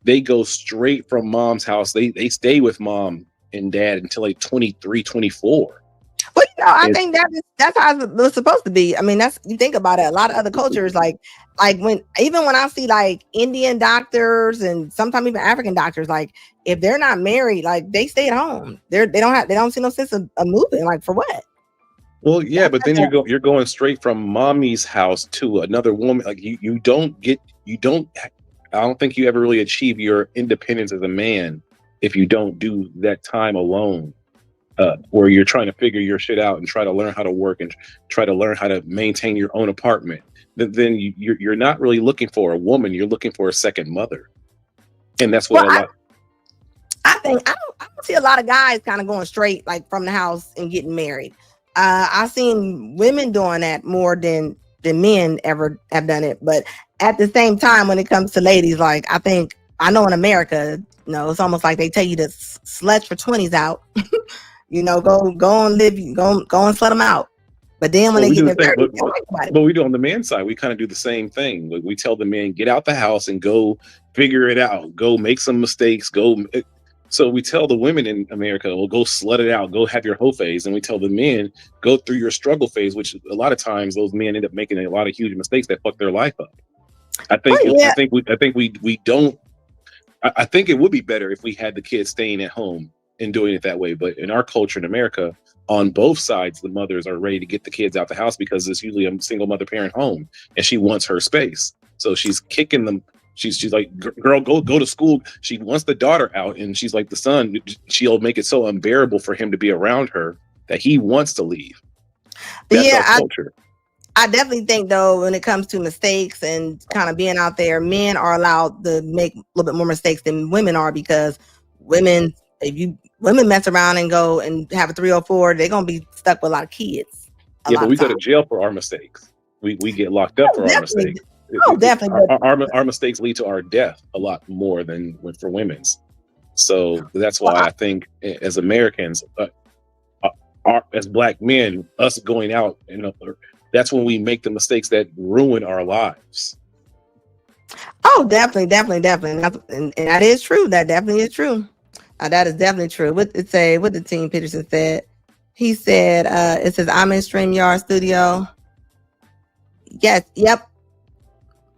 they go straight from mom's house. They stay with mom and dad until like 23, 24. Well, I think that's how it was supposed to be. I mean, you think about it. A lot of other cultures, like when I see like Indian doctors and sometimes even African doctors, like if they're not married, like they stay at home. They don't see no sense of moving. Like for what? Well, yeah, but then you're going straight from mommy's house to another woman. Like I don't think you ever really achieve your independence as a man if you don't do that time alone. Where you're trying to figure your shit out and try to learn how to work and try to learn how to maintain your own apartment, then you're not really looking for a woman. You're looking for a second mother, and that's what I think I don't see a lot of guys kind of going straight like from the house and getting married. I've seen women doing that more than men ever have done it. But at the same time, when it comes to ladies, like I know in America, it's almost like they tell you to slut for 20s out. Go and live, go and slut them out. But then when they get their 30s, but we do on the man side, we kind of do the same thing. We tell the men, get out the house and go figure it out. Go make some mistakes. So we tell the women in America, well, go slut it out, go have your hoe phase. And we tell the men, go through your struggle phase, which a lot of times those men end up making a lot of huge mistakes that fuck their life up. I think it would be better if we had the kids staying at home and doing it that way. But in our culture in America, on both sides, the mothers are ready to get the kids out the house because it's usually a single mother parent home and she wants her space. So she's kicking them. She's like, girl, go to school. She wants the daughter out, and she's like, the son, she'll make it so unbearable for him to be around her that he wants to leave. That's our culture. I definitely think, though, when it comes to mistakes and kind of being out there, men are allowed to make a little bit more mistakes than women are, because women mess around and go and have a 304, they're gonna be stuck with a lot of kids. But we go to jail for our mistakes. We get locked up for our mistakes. Definitely. Our mistakes lead to our death a lot more than for women's. So that's why I think as Americans, as black men, us going out, that's when we make the mistakes that ruin our lives. Oh, definitely. And that is true. That definitely is true. That is definitely true. What the Team Peterson said. He said, it says, I'm in StreamYard Studio. Yes. Yep.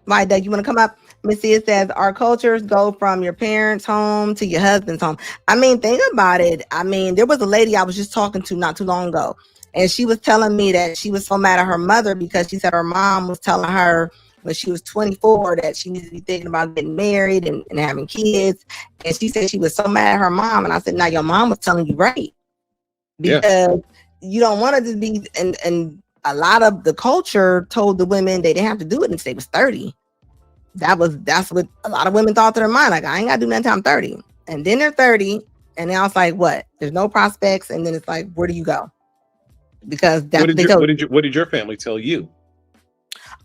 Right, Doug, you want to come up? Let me see. It says, our cultures go from your parents' home to your husband's home. I mean, think about it. I mean, there was a lady I was just talking to not too long ago, and she was telling me that she was so mad at her mother because she said her mom was telling her when she was 24 that she needed to be thinking about getting married and having kids. And she said she was so mad at her mom. And I said, now your mom was telling you right. Because you don't want to just be, and a lot of the culture told the women they didn't have to do it until they was 30. That's what a lot of women thought to their mind. Like, I ain't got to do nothing until I'm 30. And then they're 30. And now it's like, what? There's no prospects. And then it's like, where do you go? Because that's what did your family tell you?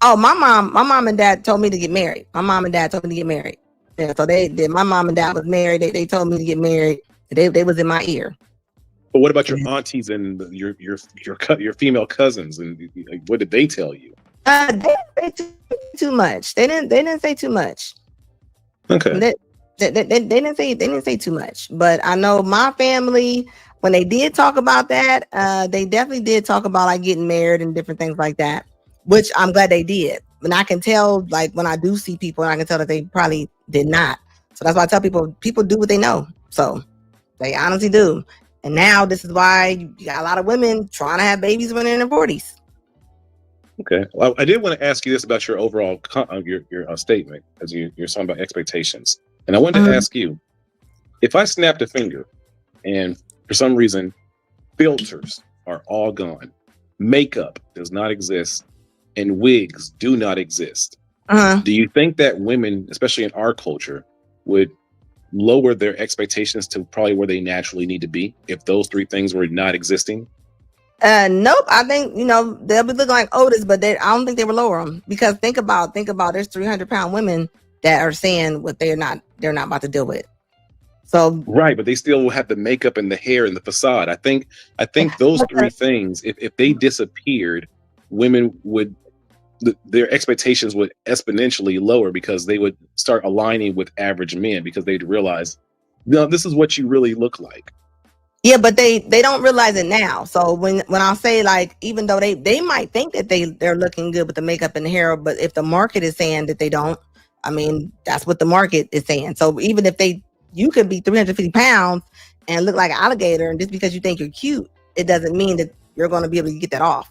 Oh, my mom and dad told me to get married. My mom and dad told me to get married. Yeah, so they did. My mom and dad was married. They told me to get married. They was in my ear. But what about your aunties and your female cousins? And what did they tell you? They didn't say too much. They didn't say too much. Okay. They didn't say too much. But I know my family, when they did talk about that, they definitely did talk about like getting married and different things like that, which I'm glad they did. And I can tell, like, when I do see people, and I can tell that they probably did not. So that's why I tell people do what they know. So they honestly do. And now this is why you got a lot of women trying to have babies when they're in their 40s. Okay. Well, I did want to ask you this about your overall your statement, as you're talking about expectations. And I wanted to ask you, if I snapped a finger and for some reason filters are all gone, makeup does not exist, and wigs do not exist, do you think that women, especially in our culture, would lower their expectations to probably where they naturally need to be if those three things were not existing? Nope. I think, they'll be looking like Otis, but I don't think they would lower them, because think about there's 300-pound women that are saying what they're not about to deal with. So right, but they still will have the makeup and the hair and the facade. I think those three things, if they disappeared, women their expectations would exponentially lower, because they would start aligning with average men, because they'd realize, no, this is what you really look like. Yeah, but they don't realize it now. So when I say, like, even though they might think that they're looking good with the makeup and the hair, but if the market is saying that they don't, I mean, that's what the market is saying. So even if you could be 350 pounds and look like an alligator, and just because you think you're cute, it doesn't mean that you're going to be able to get that off.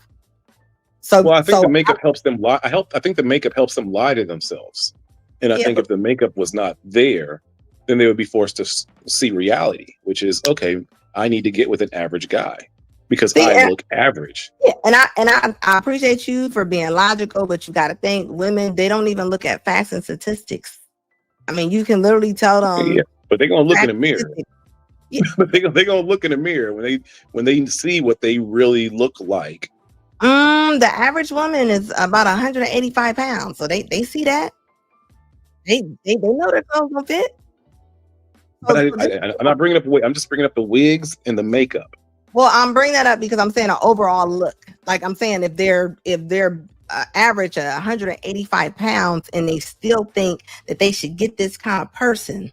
So, well, I think the makeup helps them lie. I think the makeup helps them lie to themselves. And I think if the makeup was not there, then they would be forced to see reality, which is, okay, I need to get with an average guy. because See, I look average. yeah, and I appreciate you for being logical, but you got to think women, they don't even look at facts and statistics. I mean, you can literally tell Yeah, them but they're gonna look in facts the and mirror. statistics. Yeah. They're gonna look in the mirror when they see what they really look like. The average woman is about 185 pounds, so they see that. They know their clothes don't fit. But So this, I'm not bringing up I'm just bringing up the wigs and the makeup. well, I'm bringing that up because I'm saying an overall look. Like I'm saying, if they're average 185 pounds and they still think that they should get this kind of person,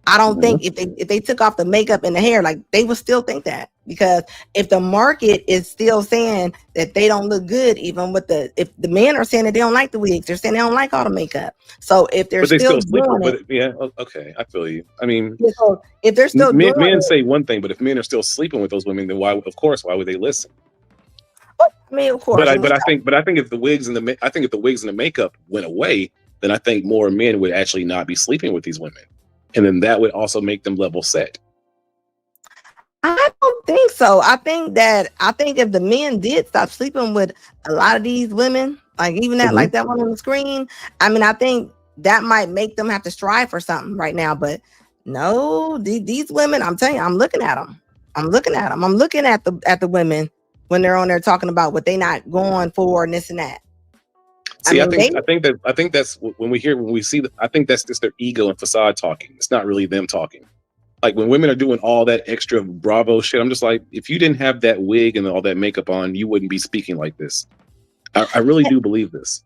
I don't think if they took off the makeup and the hair, like they would still think that, because if the market is still saying that they don't look good, even with if the men are saying that they don't like the wigs, they're saying they don't like all the makeup. So if they're But they still still sleep doing with. it, But yeah, okay, I feel you. I mean, so if they're still doing men it, say one thing, but if men are still sleeping with those women, then why? Of course, why would they listen? I mean, of course. But I think if the wigs and the makeup went away, then I think more men would actually not be sleeping with these women, and then that would also make them level set. I don't think so. I think if the men did stop sleeping with a lot of these women, like even that, like that one on the screen, I mean, I think that might make them have to strive for something right now. But no, these women, I'm telling you, I'm looking at them. I'm looking at the women when they're on there talking about what they not going for and this and that. See, I think that's when we see that. I think that's just their ego and facade talking. It's not really them talking. Like when women are doing all that extra Bravo shit, I'm just like, if you didn't have that wig and all that makeup on, you wouldn't be speaking like this. I really do believe this.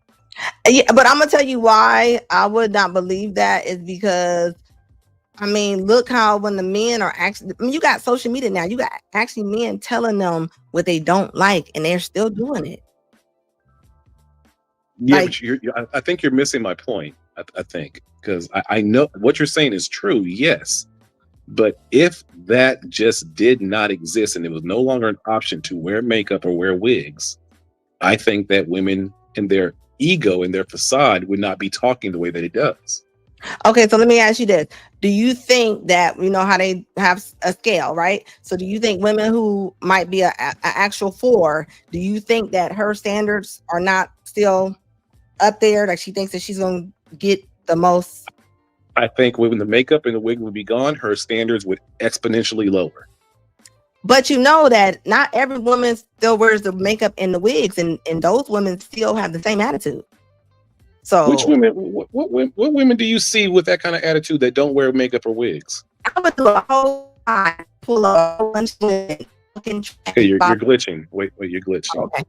Yeah, but I'm gonna tell you why I would not believe that is because, I mean, look how when the men are actually, I mean, you got social media now, you got actually men telling them what they don't like, and they're still doing it. Yeah, but I think you're missing my point. I think because I know what you're saying is true. Yes. But if that just did not exist and it was no longer an option to wear makeup or wear wigs, I think that women and their ego and their facade would not be talking the way that it does. Okay, so let me ask you this. Do you think that, you know how they have a scale, right? So do you think women who might be a actual 4, do you think that her standards are not still up there? Like she thinks that she's going to get the most? I think when the makeup and the wig would be gone, her standards would exponentially lower. But you know that not every woman still wears the makeup and the wigs, and those women still have the same attitude. So which women? What women do you see with that kind of attitude that don't wear makeup or wigs? I would do a whole pull up a whole bunch of women. Hey, you're glitching. Wait, you're glitching. Okay.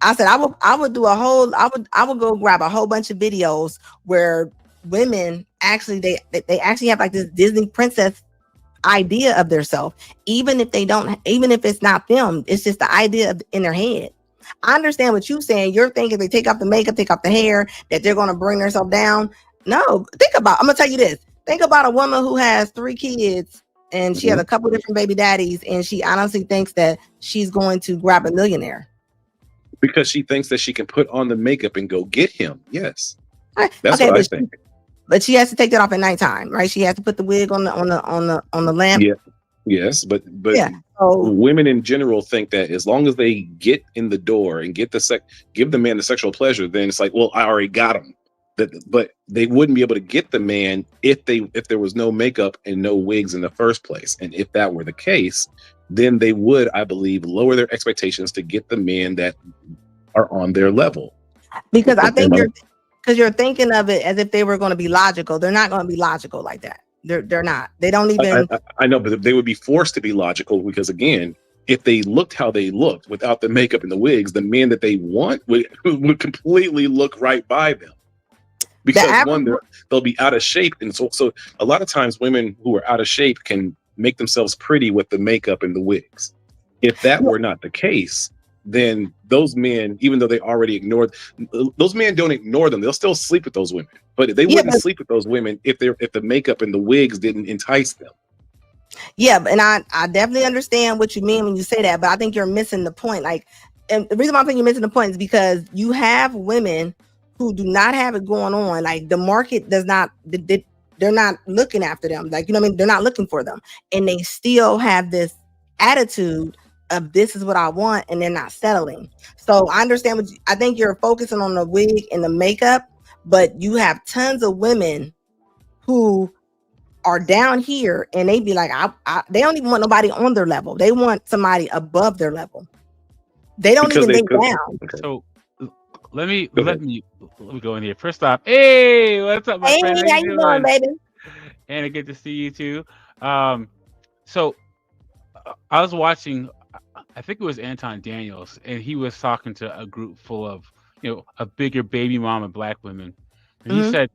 I said I would do a whole. I would go grab a whole bunch of videos where women actually they actually have like this Disney princess idea of themselves, even if it's not them, it's just the idea in their head. I understand what you're saying. You're thinking they take off the makeup, take off the hair, that they're going to bring themselves down. No, I'm gonna tell you this. Think about a woman who has 3 kids and she has a couple different baby daddies, and she honestly thinks that she's going to grab a millionaire because she thinks that she can put on the makeup and go get him. Yes, that's okay, what I think. But she has to take that off at nighttime, right? She has to put the wig on the lamp. Yeah, yes, but yeah. So women in general think that as long as they get in the door and give the man the sexual pleasure, then it's like, well, I already got him. But they wouldn't be able to get the man if there was no makeup and no wigs in the first place. And if that were the case, then they would, I believe, lower their expectations to get the men that are on their level. Because I think you're thinking of it as if they were going to be logical. They're not going to be logical like that. They're not. They don't even. I know, but they would be forced to be logical because, again, if they looked how they looked without the makeup and the wigs, the men that they want would completely look right by them. Because they'll be out of shape, and so a lot of times women who are out of shape can make themselves pretty with the makeup and the wigs. If that were not the case, then those men, even though they already ignored, those men don't ignore them. They'll still sleep with those women, but they wouldn't sleep with those women if the makeup and the wigs didn't entice them. Yeah, and I definitely understand what you mean when you say that, but I think you're missing the point. Like, and the reason why I think you're missing the point is because you have women who do not have it going on. Like the market does not, they're not looking after them. Like, you know what I mean? They're not looking for them, and they still have this attitude of this is what I want, and they're not settling. So I understand I think you're focusing on the wig and the makeup, but you have tons of women who are down here and they be like, they don't even want nobody on their level. They want somebody above their level. They don't even think down. So let me go in here. First off, hey, what's up, my friend? How you doing, baby? And good to see you too. So I was watching, I think it was Anton Daniels, and he was talking to a group full of, a bigger baby mama Black women. And he said,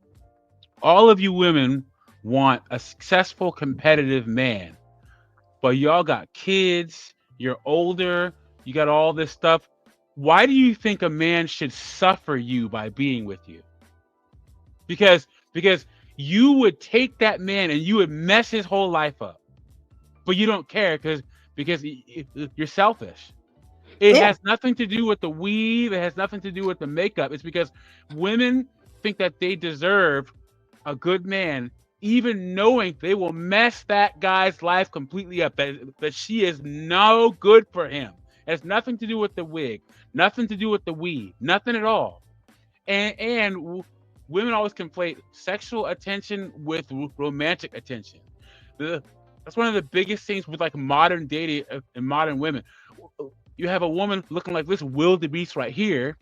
all of you women want a successful, competitive man, but y'all got kids, you're older, you got all this stuff. Why do you think a man should suffer you by being with you? Because you would take that man and you would mess his whole life up, but you don't care because you're selfish. It has nothing to do with the weave. It has nothing to do with the makeup. It's because women think that they deserve a good man, even knowing they will mess that guy's life completely up, that she is no good for him. It has nothing to do with the wig, nothing to do with the weave, nothing at all. And women always conflate sexual attention with romantic attention. That's one of the biggest things with like modern dating and modern women. You have a woman looking like this wildebeest right here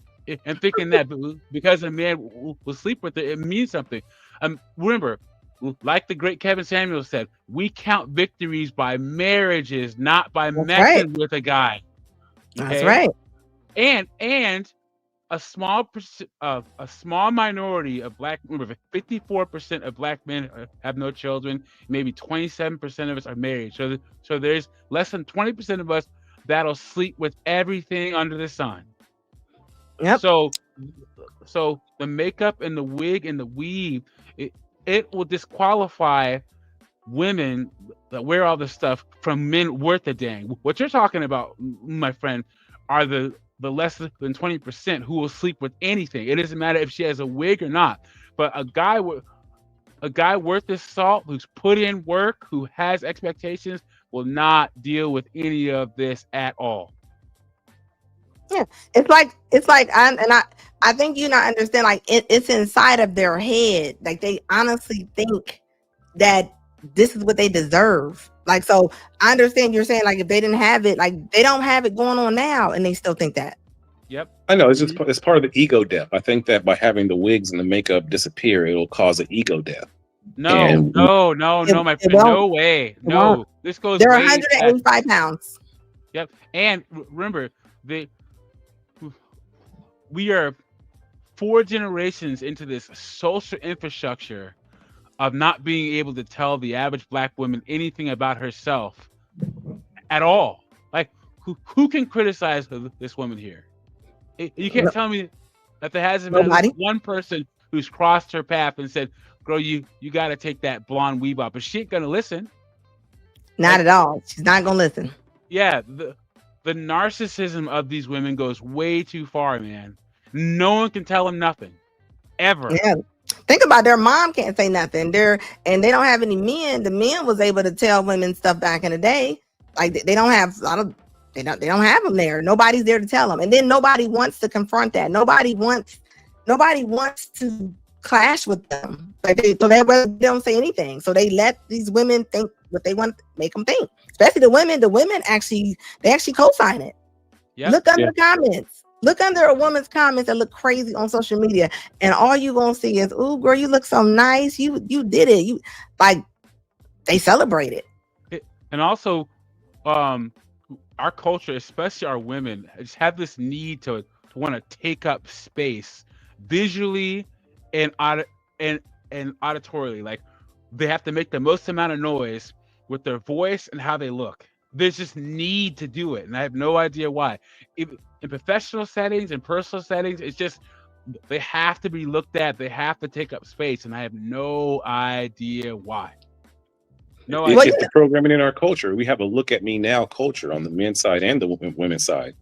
and thinking that because a man will sleep with her, it means something. Remember, like the great Kevin Samuels said, we count victories by marriages, not by messing with a guy. Okay? That's right. And a small minority of Black, remember, 54% of Black men have no children. Maybe 27% of us are married. So there's less than 20% of us that'll sleep with everything under the sun. Yep. So the makeup and the wig and the weave, it will disqualify women that wear all this stuff from men worth a dang. What you're talking about, my friend, are the less than 20% who will sleep with anything. It doesn't matter if she has a wig or not. But a guy worth his salt, who's put in work, who has expectations, will not deal with any of this at all. Yeah, it's like I think you not understand. Like it's inside of their head. Like they honestly think that this is what they deserve. Like, so I understand you're saying like if they didn't have it, like they don't have it going on now, and they still think that. Yep. I know it's just it's part of the ego death. I think that by having the wigs and the makeup disappear, it'll cause an ego death. No, my friend, no way. No, this goes. They're 185 pounds. Yep, and remember we are 4 generations into this social infrastructure of not being able to tell the average Black woman anything about herself at all. Like, who can criticize this woman here? You can't tell me that there hasn't been one person who's crossed her path and said, girl, you got to take that blonde weave off. But she ain't going to listen. Not at all. She's not going to listen. Yeah, the narcissism of these women goes way too far, man. No one can tell them nothing, ever. Yeah. Think about their mom can't say nothing. They don't have any men. The men was able to tell women stuff back in the day. Like they don't have they don't have them there. Nobody's there to tell them. And then nobody wants to confront that. Nobody wants to clash with them. Like they don't say anything. So they let these women think what they want to make them think. Especially the women. The women actually co-sign it. Yep. Look under the comments. Look under a woman's comments that look crazy on social media, and all you gonna see is, "Ooh, girl, you look so nice. You did it. You like." They celebrate it. And also, our culture, especially our women, just have this need to want to take up space visually and auditorily. Like they have to make the most amount of noise with their voice and how they look. There's just need to do it, and I have no idea why. In professional settings and personal settings, it's just they have to be looked at. They have to take up space, and I have no idea why. No idea. It's the programming in our culture. We have a look at me now culture on the men's side and the women's side.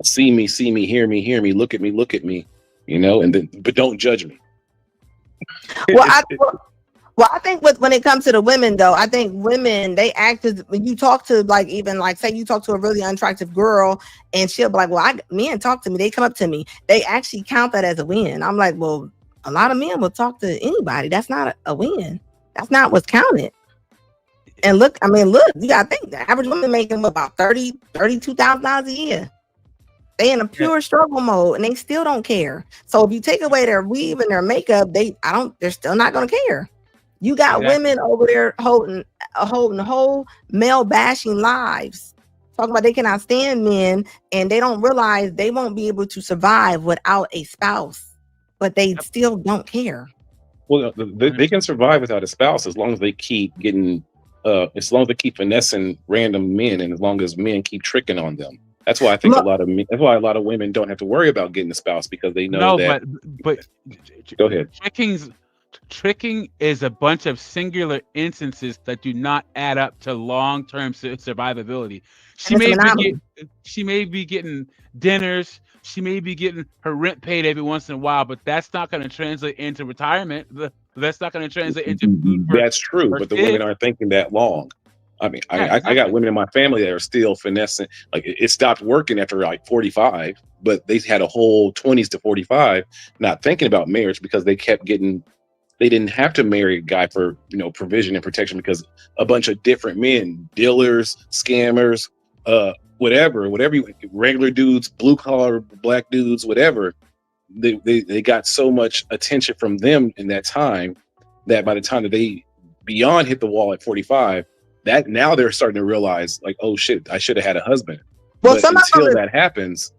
See me, hear me, look at me, and then but don't judge me. Well, I think when it comes to the women, though, I think women, they act as, when you talk to, like, even like, say you talk to a really unattractive girl and she'll be like, well, men talk to me, they come up to me, they actually count that as a win. I'm like, well, a lot of men will talk to anybody. That's not a win. That's not what's counted. And look, you gotta think the average woman making about $32,000 a year. They in a pure struggle mode and they still don't care. So if you take away their weave and their makeup, they're still not gonna care. You got women over there holding whole male bashing lives, talking about they cannot stand men, and they don't realize they won't be able to survive without a spouse, but they still don't care. Well, they can survive without a spouse as long as they keep getting, as long as they keep finessing random men, and as long as men keep tricking on them. That's why I think that's why a lot of women don't have to worry about getting a spouse, because they know that. But go ahead. Tricking is a bunch of singular instances that do not add up to long-term survivability. She may be getting dinners. She may be getting her rent paid every once in a while, but that's not going to translate into retirement. That's not going to translate into food. That's true, but the women aren't thinking that long. I mean, I got women in my family that are still finessing. Like, it stopped working after like 45, but they had a whole 20s to 45 not thinking about marriage, because they kept getting. They didn't have to marry a guy for, provision and protection, because a bunch of different men, dealers, scammers, whatever, regular dudes, blue collar, black dudes, whatever, they got so much attention from them in that time that by the time that they beyond hit the wall at 45, that now they're starting to realize, like, oh shit, I should have had a husband. Well, but until that happens,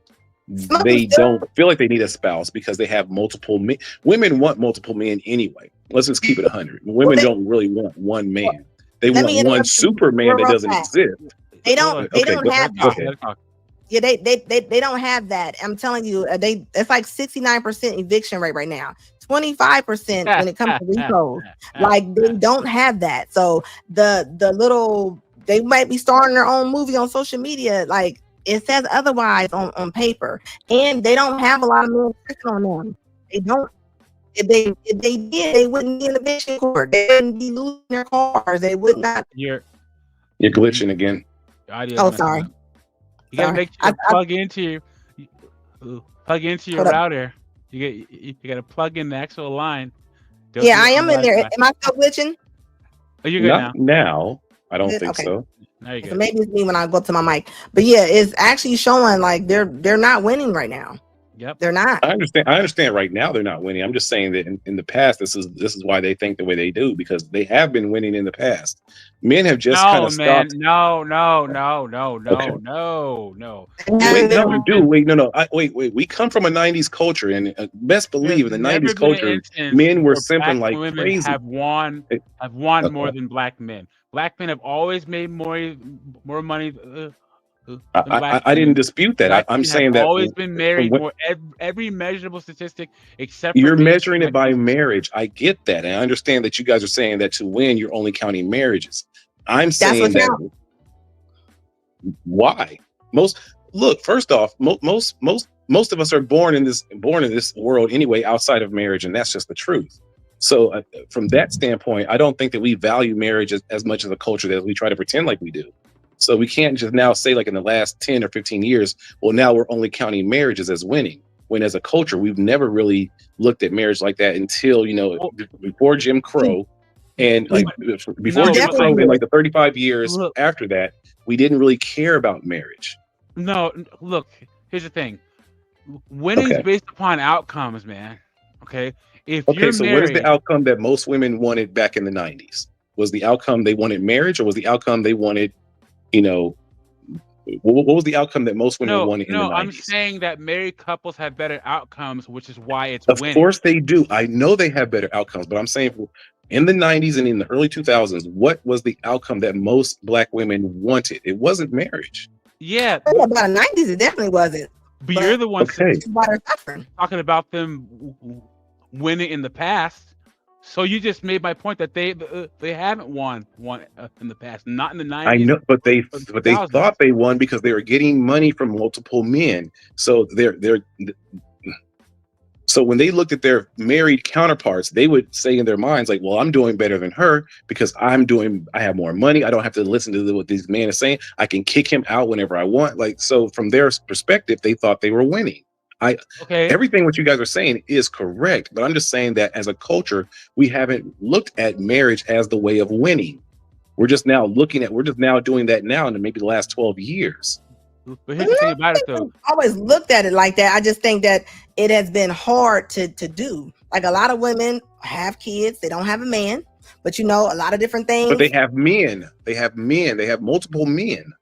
they don't feel like they need a spouse, because they have multiple men. Women want multiple men anyway. Let's just keep it 100. Women don't really want one man. They want one Superman that doesn't exist. They don't. They don't have that. Yeah, they don't have that. I'm telling you, it's like 69% eviction rate right now. 25% when it comes to repos. Like, they don't have that. So they might be starting their own movie on social media, like. It says otherwise on paper, and they don't have a lot of men working on them. They don't. If they did, they wouldn't be in the eviction court. They wouldn't be losing their cars. They would not. You're glitching again. Oh, sorry. You gotta make sure to plug into your router. You gotta plug in the actual line. Yeah, I am in there. Am I still glitching? Oh, you're good now. I don't think so. So maybe it's me when I go to my mic, but yeah, it's actually showing like they're not winning right now. Yep, they're not. I understand. Right now they're not winning. I'm just saying that in the past, this is why they think the way they do, because they have been winning in the past. Men have just kind of stopped. No. Wait, no, we do. Wait, no. Wait. We come from a '90s culture, and best believe in the '90s culture, men were simping like crazy. Have won more than black men. Black men have always made more money. I didn't dispute that. I'm saying that always been married more. Every measurable statistic except you're measuring it by marriage. I get that, and I understand that you guys are saying that to win, you're only counting marriages. I'm saying that. Why? First off, most of us are born in this world anyway, outside of marriage, and that's just the truth. So from that standpoint, I don't think that we value marriage as much as a culture that we try to pretend like we do. So we can't just now say, like, in the last 10 or 15 years, well, now we're only counting marriages as winning. When as a culture, we've never really looked at marriage like that until, before Jim Crow. And like before Jim Crow, and like the 35 years after that, we didn't really care about marriage. No, look, here's the thing. Winning is based upon outcomes, man. Okay. So what is the outcome that most women wanted back in the 90s? Was the outcome they wanted marriage, or was the outcome they wanted, what was the outcome that most women wanted in the 90s? I'm saying that married couples have better outcomes, which is why it's winning. Of course they do. I know they have better outcomes, but I'm saying in the 90s and in the early 2000s, what was the outcome that most black women wanted? It wasn't marriage. Yeah. About the 90s, it definitely wasn't. But you're the one talking about them winning in the past. So you just made my point that they haven't won in the past, not in the 90s. I know, but they thought they won because they were getting money from multiple men. So So when they looked at their married counterparts, they would say in their minds, like, well, I'm doing better than her because I have more money. I don't have to listen to what this man is saying. I can kick him out whenever I want. Like, so from their perspective, they thought they were winning. Everything what you guys are saying is correct, but I'm just saying that as a culture, we haven't looked at marriage as the way of winning. We're just now doing that now in maybe the last 12 years. But here's the thing about it, though. I always looked at it like that. I just think that it has been hard to do. Like a lot of women have kids, they don't have a man, but a lot of different things. But they have men. They have multiple men.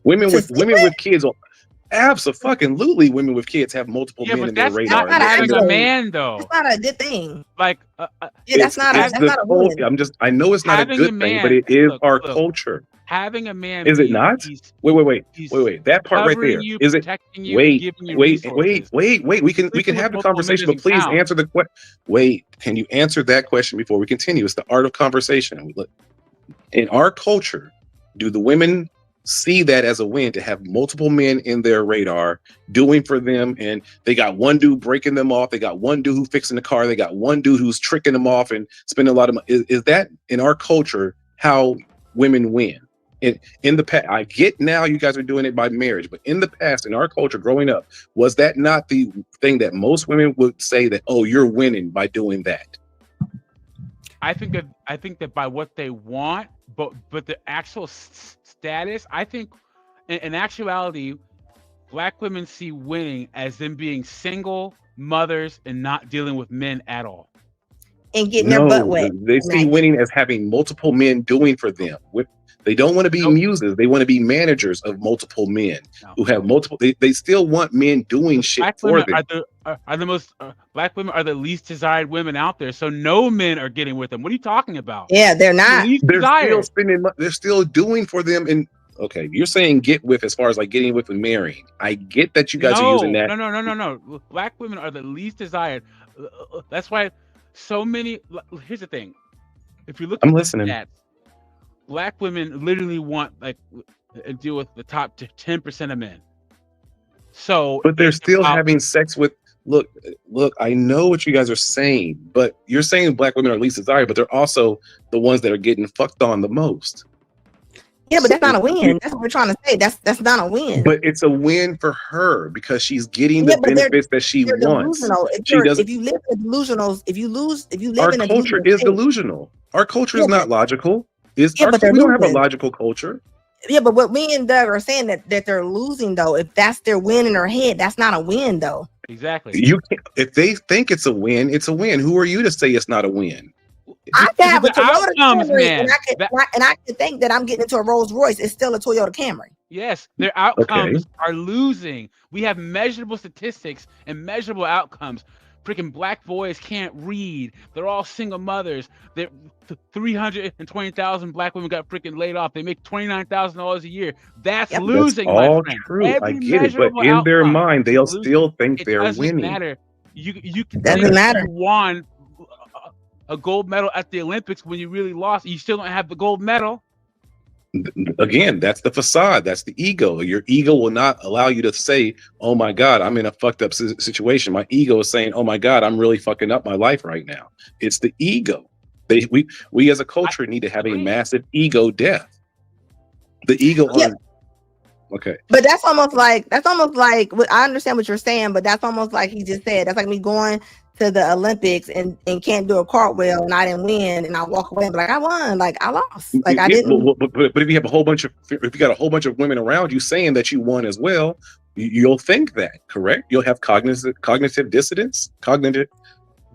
Women with kids. Absolutely, women with kids have multiple men in their radar. That's not having a man, though. It's not a good thing. Like, that's not a win. I know it's not a good thing, but it is our culture. Having a man. Is it not? Wait. That part right there. Is it? Wait. We can have the conversation, but please answer the question. Wait, can you answer that question before we continue? It's the art of conversation. In our culture, do the women see that as a win to have multiple men in their radar doing for them, and they got one dude breaking them off, they got one dude who's fixing the car, they got one dude who's tricking them off and spending a lot of money? Is that in our culture how women win? In the past, I get now you guys are doing it by marriage, but in the past, in our culture growing up, was that not the thing that most women would say that, oh, you're winning by doing that? I think that by what they want, but the actual status, I think in actuality, Black women see winning as them being single mothers and not dealing with men at all. And getting their butt wet. They see winning as having multiple men doing for them. They don't want to be muses. They want to be managers of multiple men who have multiple. They still want men doing shit for them. Black women are the least desired women out there. So no men are getting with them. What are you talking about? Yeah, they're not. They're still doing for them. And okay, you're saying get with as far as like getting with and marrying. I get that you guys are using that. No. Black women are the least desired. That's why so many. Here's the thing. If you look at listening. Stats, Black women literally want deal with the top 10% of men. So, but they're still having sex with. Look. I know what you guys are saying, but you're saying Black women are least desired, but they're also the ones that are getting fucked on the most. Yeah, but that's not a win. That's what we're trying to say. That's not a win. But it's a win for her because she's getting the benefits that she wants. If you live in delusionals, if you live in a culture is delusional. Our culture is not logical. We don't have a logical culture. Yeah, but what me and Doug are saying that they're losing though. If that's their win in their head, that's not a win though. Exactly. If they think it's a win, it's a win. Who are you to say it's not a win? I can have a Toyota Camry, and I can think that I'm getting into a Rolls Royce. It's still a Toyota Camry. Yes, their outcomes are losing. We have measurable statistics and measurable outcomes. Freaking Black boys can't read. They're all single mothers. 320,000 Black women got freaking laid off. They make $29,000 a year. That's losing. That's all true. I get it, but in their mind, they'll still think they're winning. Matter. You can doesn't matter. You won a gold medal at the Olympics when you really lost. You still don't have the gold medal. Again, that's the facade. That's the ego. Your ego will not allow you to say, oh my God, I'm in a fucked up situation. My ego is saying, oh my God, I'm really fucking up my life right now. It's the ego. We as a culture need to have a massive ego death. The ego. Okay. But that's almost like I understand what you're saying, but that's almost like he just said. That's like me going to the Olympics and can't do a cartwheel and I didn't win and I walk away and be like, I won, like I lost, like I didn't. But if you have if you got a whole bunch of women around you saying that you won as well, you'll think that, correct? You'll have cognitive dissonance, cognitive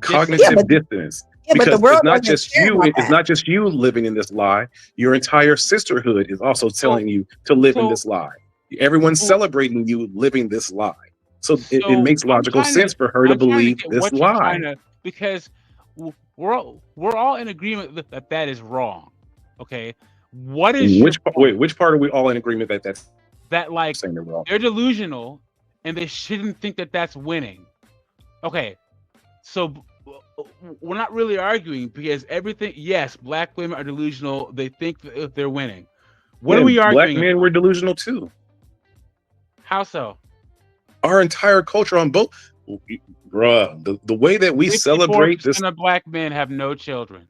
dissonance. Yeah, because but the world it's not just you. It's not just you living in this lie. Your entire sisterhood is also telling you to live in this lie. Everyone's celebrating you living this lie. So it makes logical sense for her to believe this lie. Because we're all in agreement that is wrong. Okay, what is which part are we all in agreement that like they're delusional and they shouldn't think that that's winning? Okay, so we're not really arguing because everything. Yes, Black women are delusional. They think that they're winning. What are we arguing? Black men were delusional too. How so? Our entire culture on both. Bruh, the way that we celebrate this, 54% of black men have no children.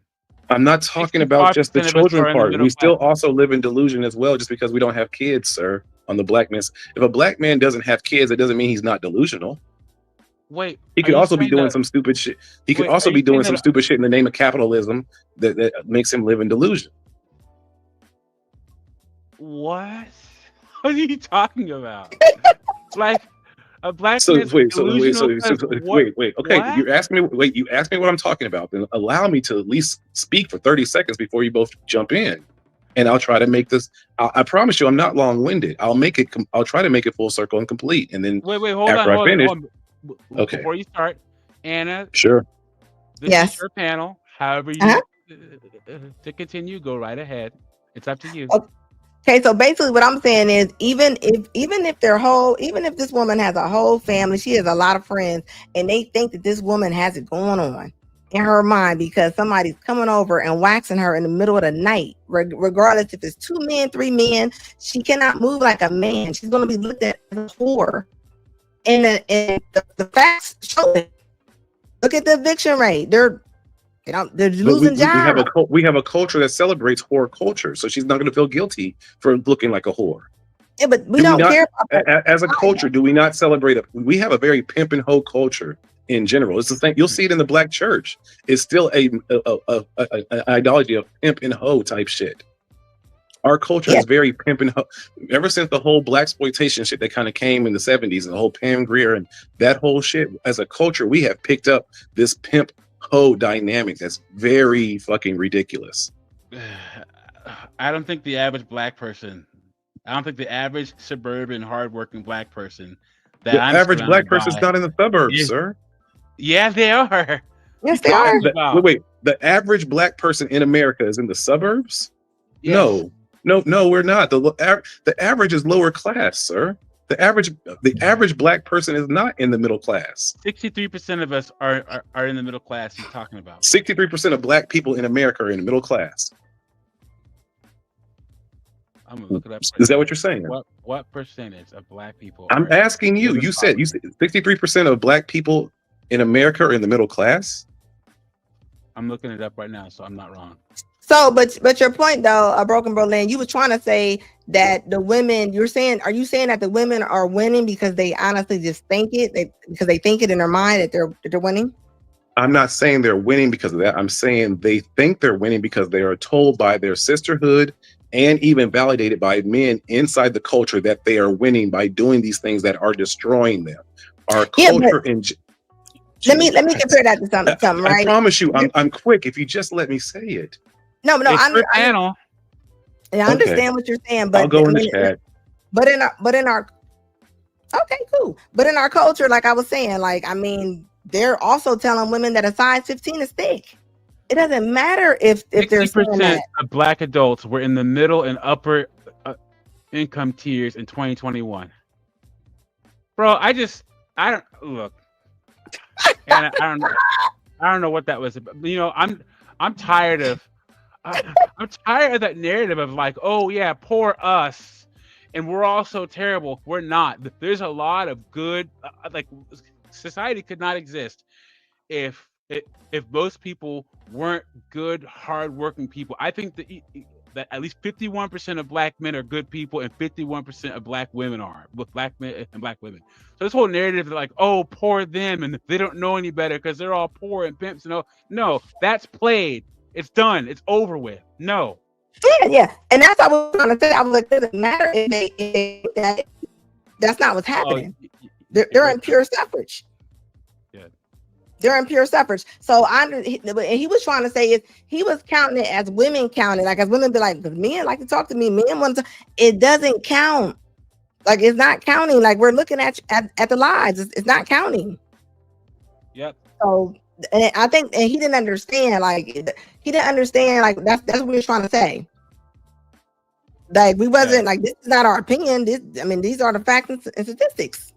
I'm not talking about just the 65% of us children are in the part. middle We still class. also live in delusion as well, just because we don't have kids, sir. On the black man, if a black man doesn't have kids, it doesn't mean he's not delusional. Wait, He are could you also be saying doing that? some stupid shit. He could Wait, are also you be doing saying some that? stupid shit in the name of capitalism that makes him live in delusion. What? What are you talking about? Like a black So man's wait, delusional because what? wait. Okay, What? you asked me. Wait, you asked me what I'm talking about. Then allow me to at least speak for 30 seconds before you both jump in, and I'll try to make this. I promise you, I'm not long-winded. I'll make it. I'll try to make it full circle and complete. And then Wait, hold after I finish, on. okay, Before you start, Anna, sure. this is Yes. your panel. However you Uh-huh. to continue, go right ahead. It's up to you. Okay, so basically what I'm saying is even if this woman has a whole family, she has a lot of friends, and they think that this woman has it going on in her mind because somebody's coming over and waxing her in the middle of the night, regardless if it's 2 men, 3 men, she cannot move like a man. She's going to be looked at as a whore. And the facts show it. Look at the eviction rate. They're losing jobs. We have a culture that celebrates whore culture, so she's not going to feel guilty for looking like a whore. Yeah, but we don't care about that. As a culture, do we not celebrate it? We have a very pimp and hoe culture in general. It's the thing. You'll see it in the black church. It's still an ideology of pimp and hoe type shit. Our culture is very pimp and hoe. Ever since the whole blaxploitation shit that kind of came in the 70s and the whole Pam Grier and that whole shit, as a culture, we have picked up this pimp hoe dynamic that's very fucking ridiculous. I don't think the average black person, I don't think the average suburban hardworking black person that The I'm average black surrounded person's by not in the suburbs, is- sir. Yeah, they are. Yes, they are. Wait, the average black person in America is in the suburbs? Yes. No, we're not. The average is lower class, sir. The average black person is not in the middle class. 63% of us are in the middle class. You're talking about 63% of black people in America are in the middle class. I'm gonna look it up. Is that what you're saying? What percentage of black people? I'm asking you. You said 63% of black people in America are in the middle class. I'm looking it up right now, so I'm not wrong. So, but your point though, Broken Berlin, you were trying to say that the women, are you saying that the women are winning because they honestly just think it, because they think it in their mind that they're winning? I'm not saying they're winning because of that. I'm saying they think they're winning because they are told by their sisterhood and even validated by men inside the culture that they are winning by doing these things that are destroying them. Our culture let me compare that to something, right? I promise you, I'm quick if you just let me say it. No, it's panel. I understand what you're saying, but I'll go in the chat. But in our okay, cool. But in our culture, like I was saying, like I mean, they're also telling women that a size 15 is thick. It doesn't matter if they're saying that. of black adults were in the middle and upper income tiers in 2021. Bro, I don't look. And I don't know what that was about. You know, I'm tired of that narrative of like, oh yeah, poor us, and we're all so terrible. We're not. There's a lot of good. Like society could not exist if most people weren't good, hardworking people. I think that at least 51% of black men are good people, and 51% of black women are, with black men and black women. So this whole narrative, like, oh, poor them, and they don't know any better because they're all poor and pimps. No, that's played. It's done. It's over with. No. Yeah, and that's what I was trying to say. I was like, it doesn't matter if that's not what's happening. They're in pure suffrage. Yeah. They're in pure suffrage. So he was trying to say is he was counting it as women counting, like as women be like, because men like to talk to me, men want to. It doesn't count. Like it's not counting. Like we're looking at the lives. It's not counting. Yep. So and I think and he didn't understand. Like he didn't understand. Like that's what we were trying to say. Like we wasn't like this is not our opinion. These are the facts and statistics.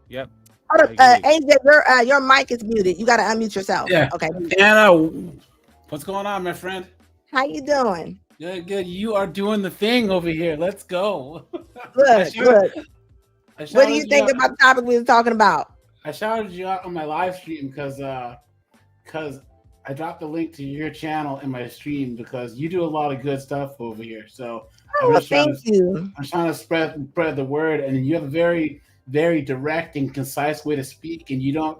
Yep. AJ, your mic is muted. You got to unmute yourself. Yeah. Okay. Anna, what's going on, my friend? How you doing? Good. You are doing the thing over here. Let's go. Good. What do you think about the topic we were talking about? I shouted you out on my live stream because I dropped the link to your channel in my stream because you do a lot of good stuff over here. So I'm Oh, just trying thank to you. I'm trying to spread the word, and you have a very very direct and concise way to speak, and you don't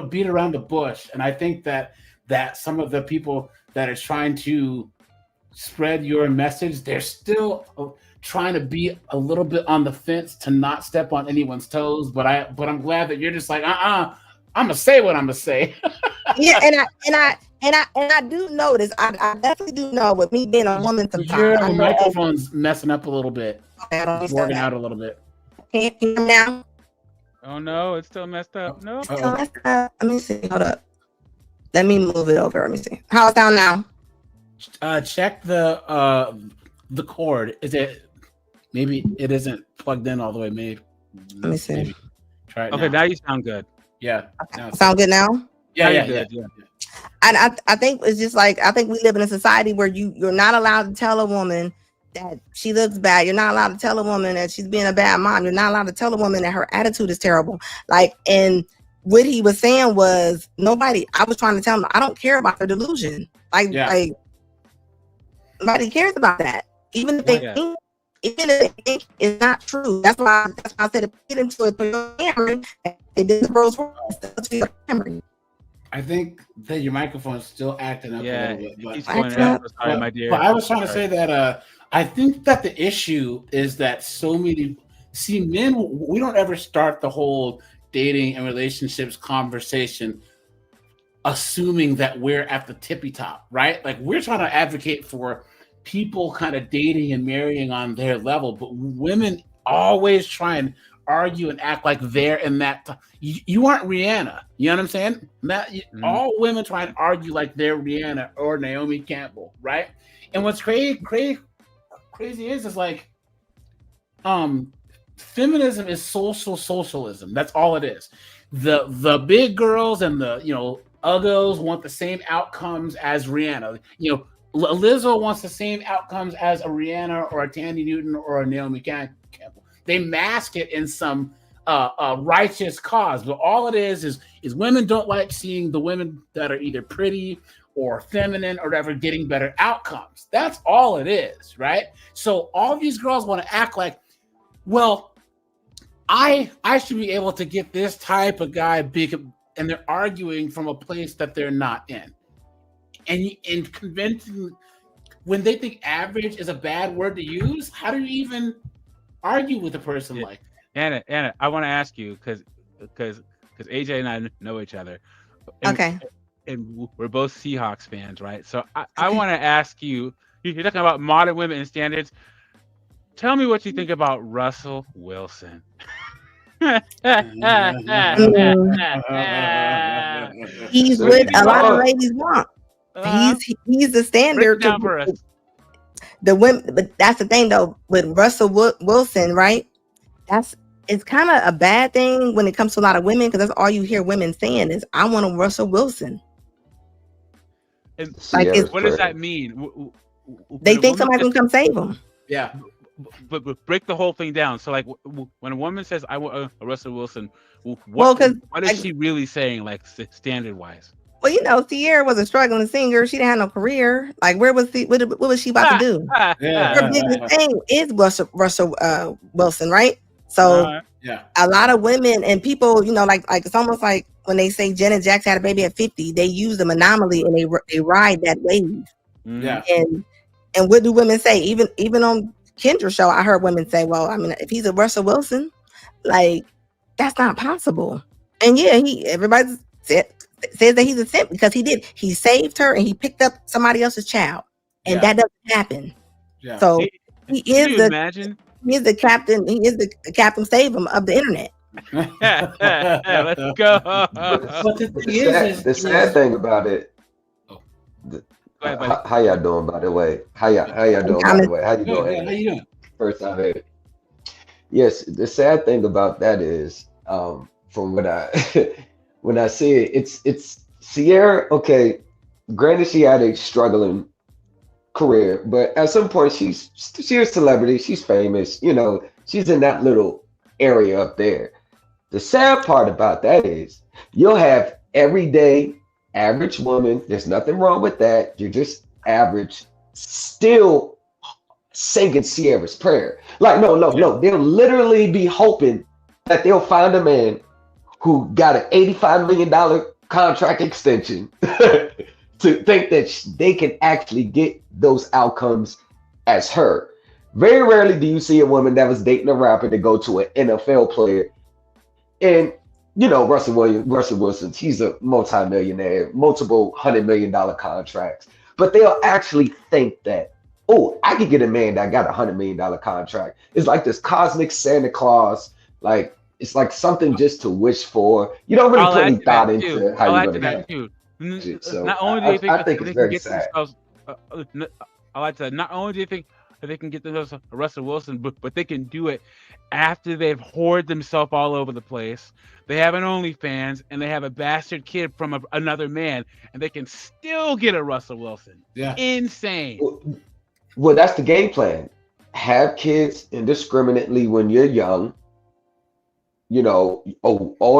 beat around the bush. And I think that some of the people that are trying to spread your message, they're still trying to be a little bit on the fence to not step on anyone's toes. But I'm glad that you're just like, I'm gonna say what I'm gonna say. Yeah, and I do notice. I definitely do know with me being a woman sometimes. Your microphone's messing up a little bit. Okay, I don't It's working out a little bit. Can you hear me now? Oh no, it's still messed up. No. Still messed up. Let me see. Hold up. Let me move it over. Let me see. How's it sound now? Check the cord. Is it maybe it isn't plugged in all the way? Maybe. Let me see. Maybe. Try it. Okay, now you sound good. Yeah. Okay. Sound good now? Yeah. And I think it's just like, I think we live in a society where you're not allowed to tell a woman that she looks bad. You're not allowed to tell a woman that she's being a bad mom. You're not allowed to tell a woman that her attitude is terrible. Like, and what he was saying was I was trying to tell him, I don't care about their delusion. Like nobody cares about that. Even if they think it's not true. That's why I said, if you get into it, put your camera, they did the Rolls Royce. I think that your microphone's still acting up a little bit. But, sorry, my dear. But I was trying to say that I think that the issue is that so many men, we don't ever start the whole dating and relationships conversation assuming that we're at the tippy top, right? Like, we're trying to advocate for people kind of dating and marrying on their level, but women always try and argue and act like they're in that. You aren't Rihanna. You know what I'm saying? All women try and argue like they're Rihanna or Naomi Campbell, right? And what's crazy is like, feminism is socialism. That's all it is. The big girls and the uggos want the same outcomes as Rihanna. Lizzo wants the same outcomes as a Rihanna or a Tandy Newton or a Naomi Campbell. They mask it in some righteous cause, but all it is women don't like seeing the women that are either pretty or feminine or whatever getting better outcomes. That's all it is, right? So all these girls want to act like, well, I should be able to get this type of guy big, and they're arguing from a place that they're not in. And convincing, when they think average is a bad word to use, how do you even argue with a person like that? Anna, I want to ask you because AJ and I know each other. Okay. And we're both Seahawks fans, right? So I want to ask you, you're talking about modern women and standards. Tell me what you think about Russell Wilson. He's what a lot of ladies want. He's the standard. The women, but that's the thing though with Russell Wilson, right? It's kind of a bad thing when it comes to a lot of women, because that's all you hear women saying is, "I want a Russell Wilson." And like, what does that mean? They think somebody's gonna come save them. Yeah, but break the whole thing down. So, like, when a woman says, "I want a Russell Wilson," what is she really saying, like, standard wise? Well, Sierra was a struggling singer. She didn't have no career. Like, what was she about to do? Her biggest thing is Russell Wilson, right? So a lot of women and people, like it's almost like when they say Janet Jackson had a baby at 50, they use the anomaly and they ride that wave. Yeah. And what do women say? Even on Kendra's show, I heard women say, "Well, I mean, if he's a Russell Wilson, like, that's not possible." And yeah, everybody says that he's a simp because he saved her and he picked up somebody else's child, and that doesn't happen. Yeah. So he is the captain. He is the Captain Save him of the internet. Let's go. But the sad thing about it. How y'all doing, by the way? How y'all doing, by the way? How you doing? How you doing? First I heard. Yes, the sad thing about that is, from what when I see it, it's Sierra. Okay, granted, she had a struggling career, but at some point she's a celebrity. She's famous. She's in that little area up there. The sad part about that is you'll have everyday average woman. There's nothing wrong with that. You're just average, still singing Sierra's prayer. Like, no. They'll literally be hoping that they'll find a man who got an $85 million contract extension to think that they can actually get those outcomes as her. Very rarely do you see a woman that was dating a rapper to go to an NFL player. And Russell Wilson, he's a multimillionaire, multiple $100 million contracts. But they'll actually think that, oh, I could get a man that got $100 million contract. It's like this cosmic Santa Claus, like it's like something just to wish for. You don't really put any thought into how you're gonna get it. So Not only do they I think they it's can very get sad. themselves, I like that. Not only do they think that they can get themselves a Russell Wilson, but they can do it after they've whored themselves all over the place. They have an OnlyFans and they have a bastard kid from another man, and they can still get a Russell Wilson. Yeah, insane. Well, that's the game plan. Have kids indiscriminately when you're young. All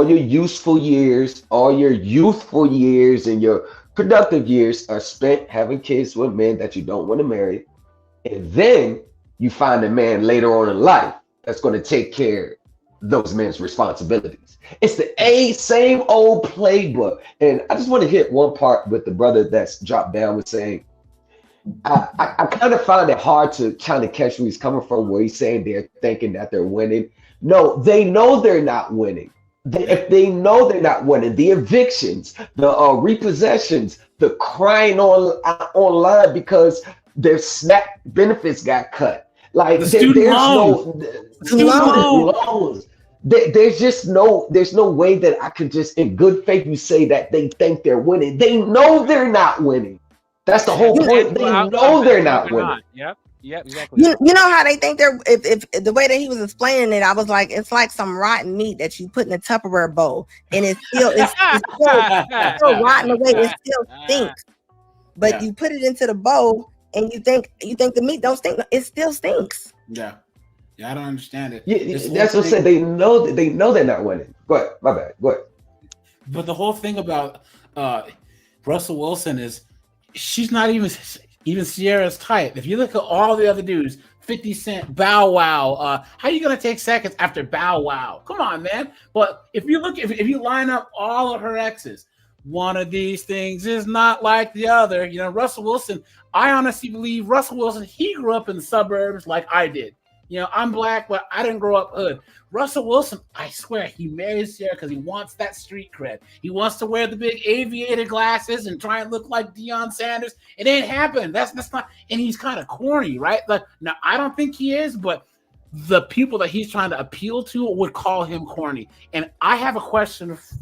your useful years, all your youthful years, and your productive years are spent having kids with men that you don't want to marry. And then you find a man later on in life that's going to take care of those men's responsibilities. It's the same old playbook. And I just want to hit one part with the brother that's dropped down with saying, I kind of find it hard to kind of catch where he's coming from, where he's saying they're thinking that they're winning. No, they know they're not winning. If they know they're not winning, the evictions, the repossessions, the crying online because their SNAP benefits got cut. Like there's no loans. There's no way that I could just in good faith you say that they think they're winning. They know they're not winning. That's the whole point. They know they're not winning. Yep, exactly. You know how they think they're if the way that he was explaining it, I was like, it's like some rotten meat that you put in a Tupperware bowl and it's still still rotten away, it still stinks. But you put it into the bowl and you think the meat don't stink, it still stinks. Yeah, I don't understand it. Yeah, that's what I said. They know they're not winning. Go ahead, my bad. Go ahead. But the whole thing about Russell Wilson is she's not even Sierra's type. If you look at all the other dudes, 50 Cent, Bow Wow, how are you gonna take seconds after Bow Wow? Come on, man. But if you line up all of her exes, one of these things is not like the other. Russell Wilson, I honestly believe Russell Wilson, he grew up in the suburbs like I did. I'm black, but I didn't grow up hood. Russell Wilson, I swear, he married Sierra because he wants that street cred. He wants to wear the big aviator glasses and try and look like Deion Sanders. It ain't happened. That's not, and he's kind of corny, right? Like, now, I don't think he is, but the people that he's trying to appeal to would call him corny. And I have a question for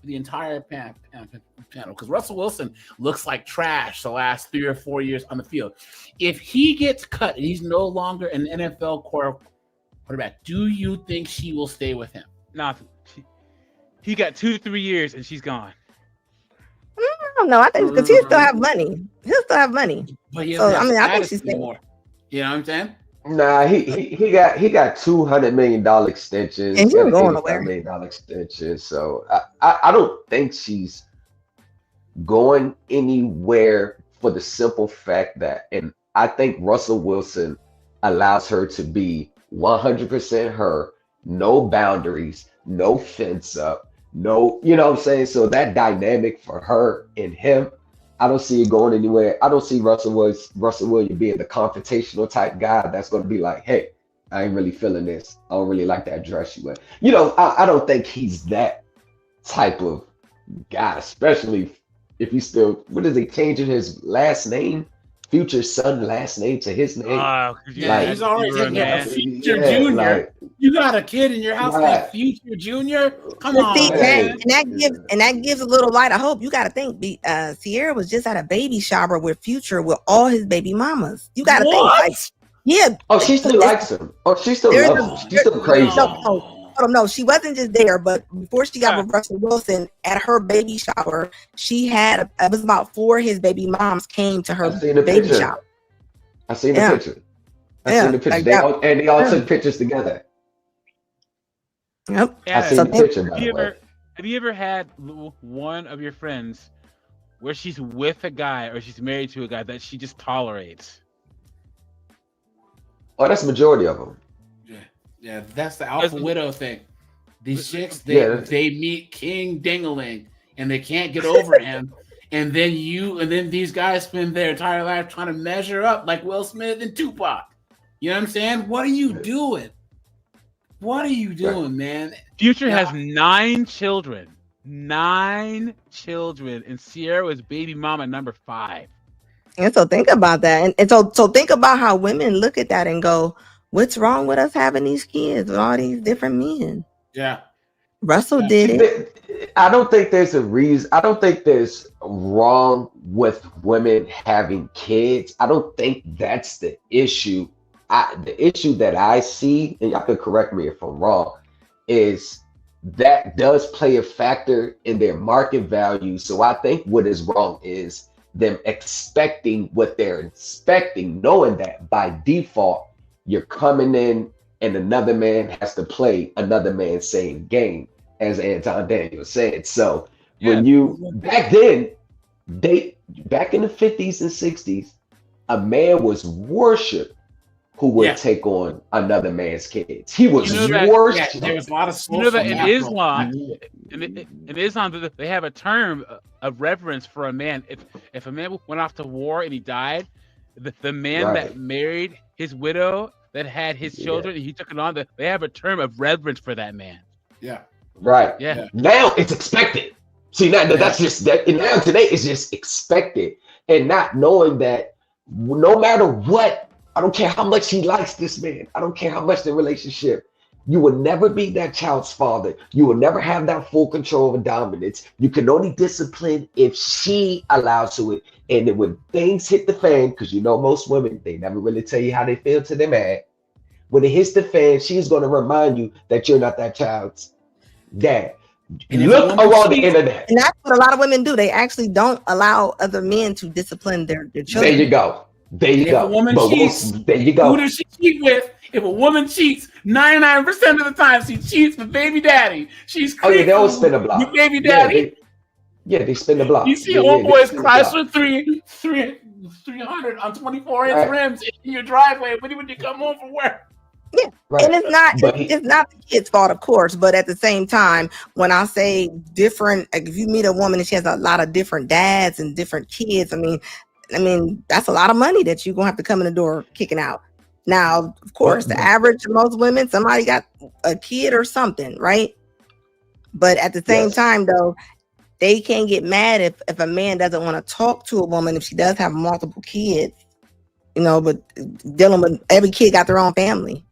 the entire panel, because Russell Wilson looks like trash the last 3 or 4 years on the field. If he gets cut and he's no longer an NFL quarterback, do you think she will stay with him? No, he got 2 to 3 years and she's gone. I don't know. I think because he'll still have money. But I think she's staying. More. You know what I'm saying? Nah, he got $200 million extensions. And got he's going $85 million extension. So I don't think she's going anywhere for the simple fact that, and I think Russell Wilson allows her to be 100% her, no boundaries, no fence up, no, you know what I'm saying? So that dynamic for her and him, I don't see it going anywhere. I don't see Russell Williams being the confrontational type guy that's going to be like, hey, I ain't really feeling this. I don't really like that dress you wear. I don't think he's that type of guy, especially if he's still, what is he, changing his last name? Future's son last name to his name. He's already taking a Future Junior. You got a kid in your house named Future Junior? Come on, man. And that gives a little light of hope. You got to think, Sierra was just at a baby shower with Future with all his baby mamas. You got to think, like, yeah. Oh, she still likes him. Oh, she still loves him. She's still crazy. No, she wasn't just there, but before she got with Russell Wilson, at her baby shower, she had, it was about 4 of his baby moms came to her baby shower. I seen the picture. I seen the picture. They all took pictures together. Yep. I Anna, seen So the think, picture, by the way. have you ever had one of your friends where she's with a guy or she's married to a guy that she just tolerates? Oh, that's the majority of them. Yeah, that's the alpha widow thing. These chicks, Yeah, they meet King Dingaling and they can't get over him. And then these guys spend their entire life trying to measure up like Will Smith and Tupac. You know what I'm saying? What are you doing? What are you doing, man? Future has 9 children. 9 children. And Sierra was baby mama number 5. and so think about that. And so think about how women look at that and go, what's wrong with us having these kids with all these different men? Yeah. Russell did it. I don't think there's a reason. I don't think there's wrong with women having kids. I don't think that's the issue. The issue that I see, and y'all could correct me if I'm wrong, is that does play a factor in their market value. So I think what is wrong is them expecting what they're expecting, knowing that by default you're coming in and another man has to play another man's same game, as Anton Daniel said. So when you back then, back in the 50s and 60s, a man was worshipped who would take on another man's kids. He was worshipped. There was a lot of You know that in Islam, they have a term of reverence for a man. If a man went off to war and he died, the man that married his widow that had his children, and he took it on, they have a term of reverence for that man. Yeah. Right. Yeah. Now it's expected. See, that's just that. Now today it's just expected, and not knowing that no matter what, I don't care how much he likes this man. I don't care how much the relationship. You will never be that child's father. You will never have that full control of dominance. You can only discipline if she allows to it. And then when things hit the fan, because you know most women, they never really tell you how they feel till they're mad. When it hits the fan, she's going to remind you that you're not that child's dad. Look around the internet. And that's what a lot of women do. They actually don't allow other men to discipline their children. There you go. There you go. If a woman cheats, there you go. Who does she cheat with? If a woman cheats, 99% of the time she cheats with baby daddy. She's Oh yeah, they always spin a block. With baby daddy. They spin the block. You see old boys Chrysler 300 on 24-inch rims in your driveway when you come home from work. Yeah, and it's not the kid's fault, of course, but at the same time, when I say different, like if you meet a woman and she has a lot of different dads and different kids, I mean that's a lot of money that you're gonna have to come in the door kicking out. Now, of course, the average of most women, somebody got a kid or something, right? But at the same time, though, they can't get mad if a man doesn't want to talk to a woman if she does have multiple kids, but dealing with every kid got their own family.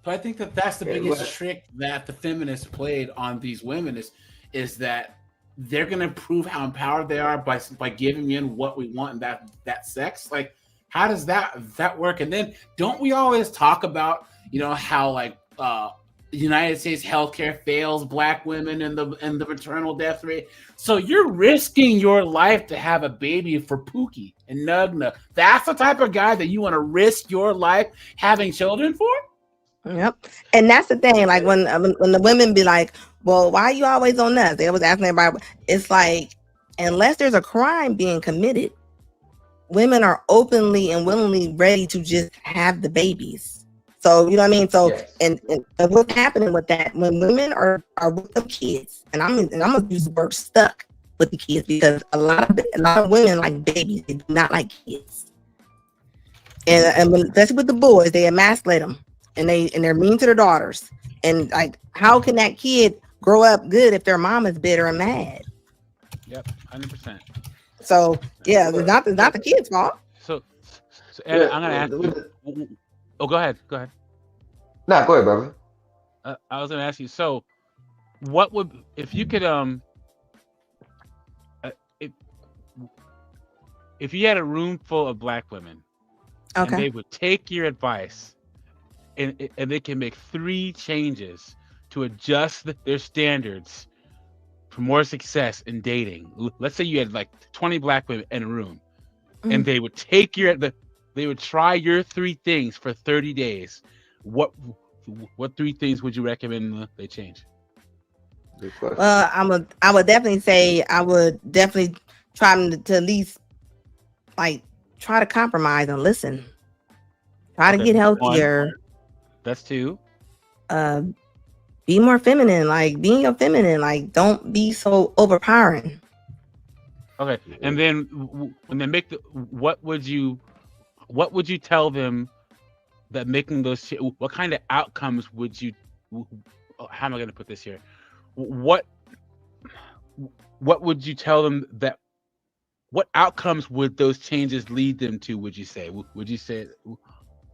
So I think that's the biggest trick that the feminists played on these women is that they're gonna prove how empowered they are by giving in what we want in that sex. Like, how does that work? And then don't we always talk about how like the United States healthcare fails Black women and the maternal death rate? So you're risking your life to have a baby for Pookie and Nugna. That's the type of guy that you want to risk your life having children for? Yep. And that's the thing, like when the women be like, well, why are you always on us? They always asking everybody. It's like, unless there's a crime being committed, women are openly and willingly ready to just have the babies. So, you know what I mean? So, and what's happening with that, when women are with the kids, and I'm going to use the word stuck with the kids, because a lot of women like babies, they do not like kids. And especially with the boys, they emasculate them. And they're mean to their daughters. And like, how can that kid grow up good if their mom is bitter and mad? Yep, 100%. So yeah, it's not the kid's fault. So Anna, I'm gonna ask you. Oh, go ahead. Nah, go ahead, brother. I was gonna ask you. So, what would if you could if you had a room full of Black women, and they would take your advice. And they can make 3 changes to adjust their standards for more success in dating. Let's say you had like 20 Black women in a room, and they would take they would try your 3 things for 30 days. What what 3 things would you recommend they change? Good question. I would definitely say I would definitely try to at least like try to compromise and listen. Try to Okay, get 1. healthier. That's 2. Be more feminine. Like being your feminine. Like don't be so overpowering. Okay, and then when they make what would you tell them that making those what kind of outcomes would you how am I going to put this here? What would you tell them that what outcomes would those changes lead them to, would you say? Would you say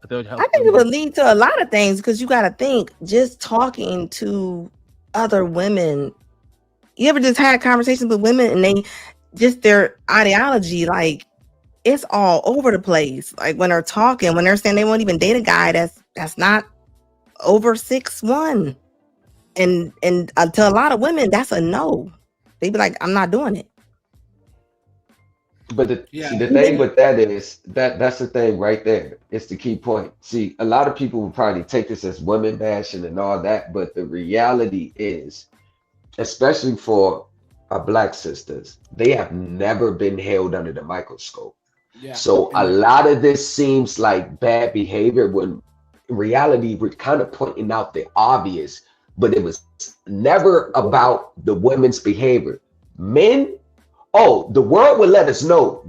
that would help I think them? it would lead to a lot of things because you got to think just talking to other women. You ever just had conversations with women and they just their ideology, like it's all over the place. Like when they're talking, when they're saying they won't even date a guy that's not over 6'1". And to a lot of women, that's a no. They be like, I'm not doing it. But see, the thing with that is that's the thing right there. It's the key point. See, a lot of people will probably take this as women bashing and all that, but the reality is, especially for our black sisters, they have never been held under the microscope. Yeah. So a lot of this seems like bad behavior when in reality we're kind of pointing out the obvious, but it was never about the women's behavior. Men, oh, the world would let us know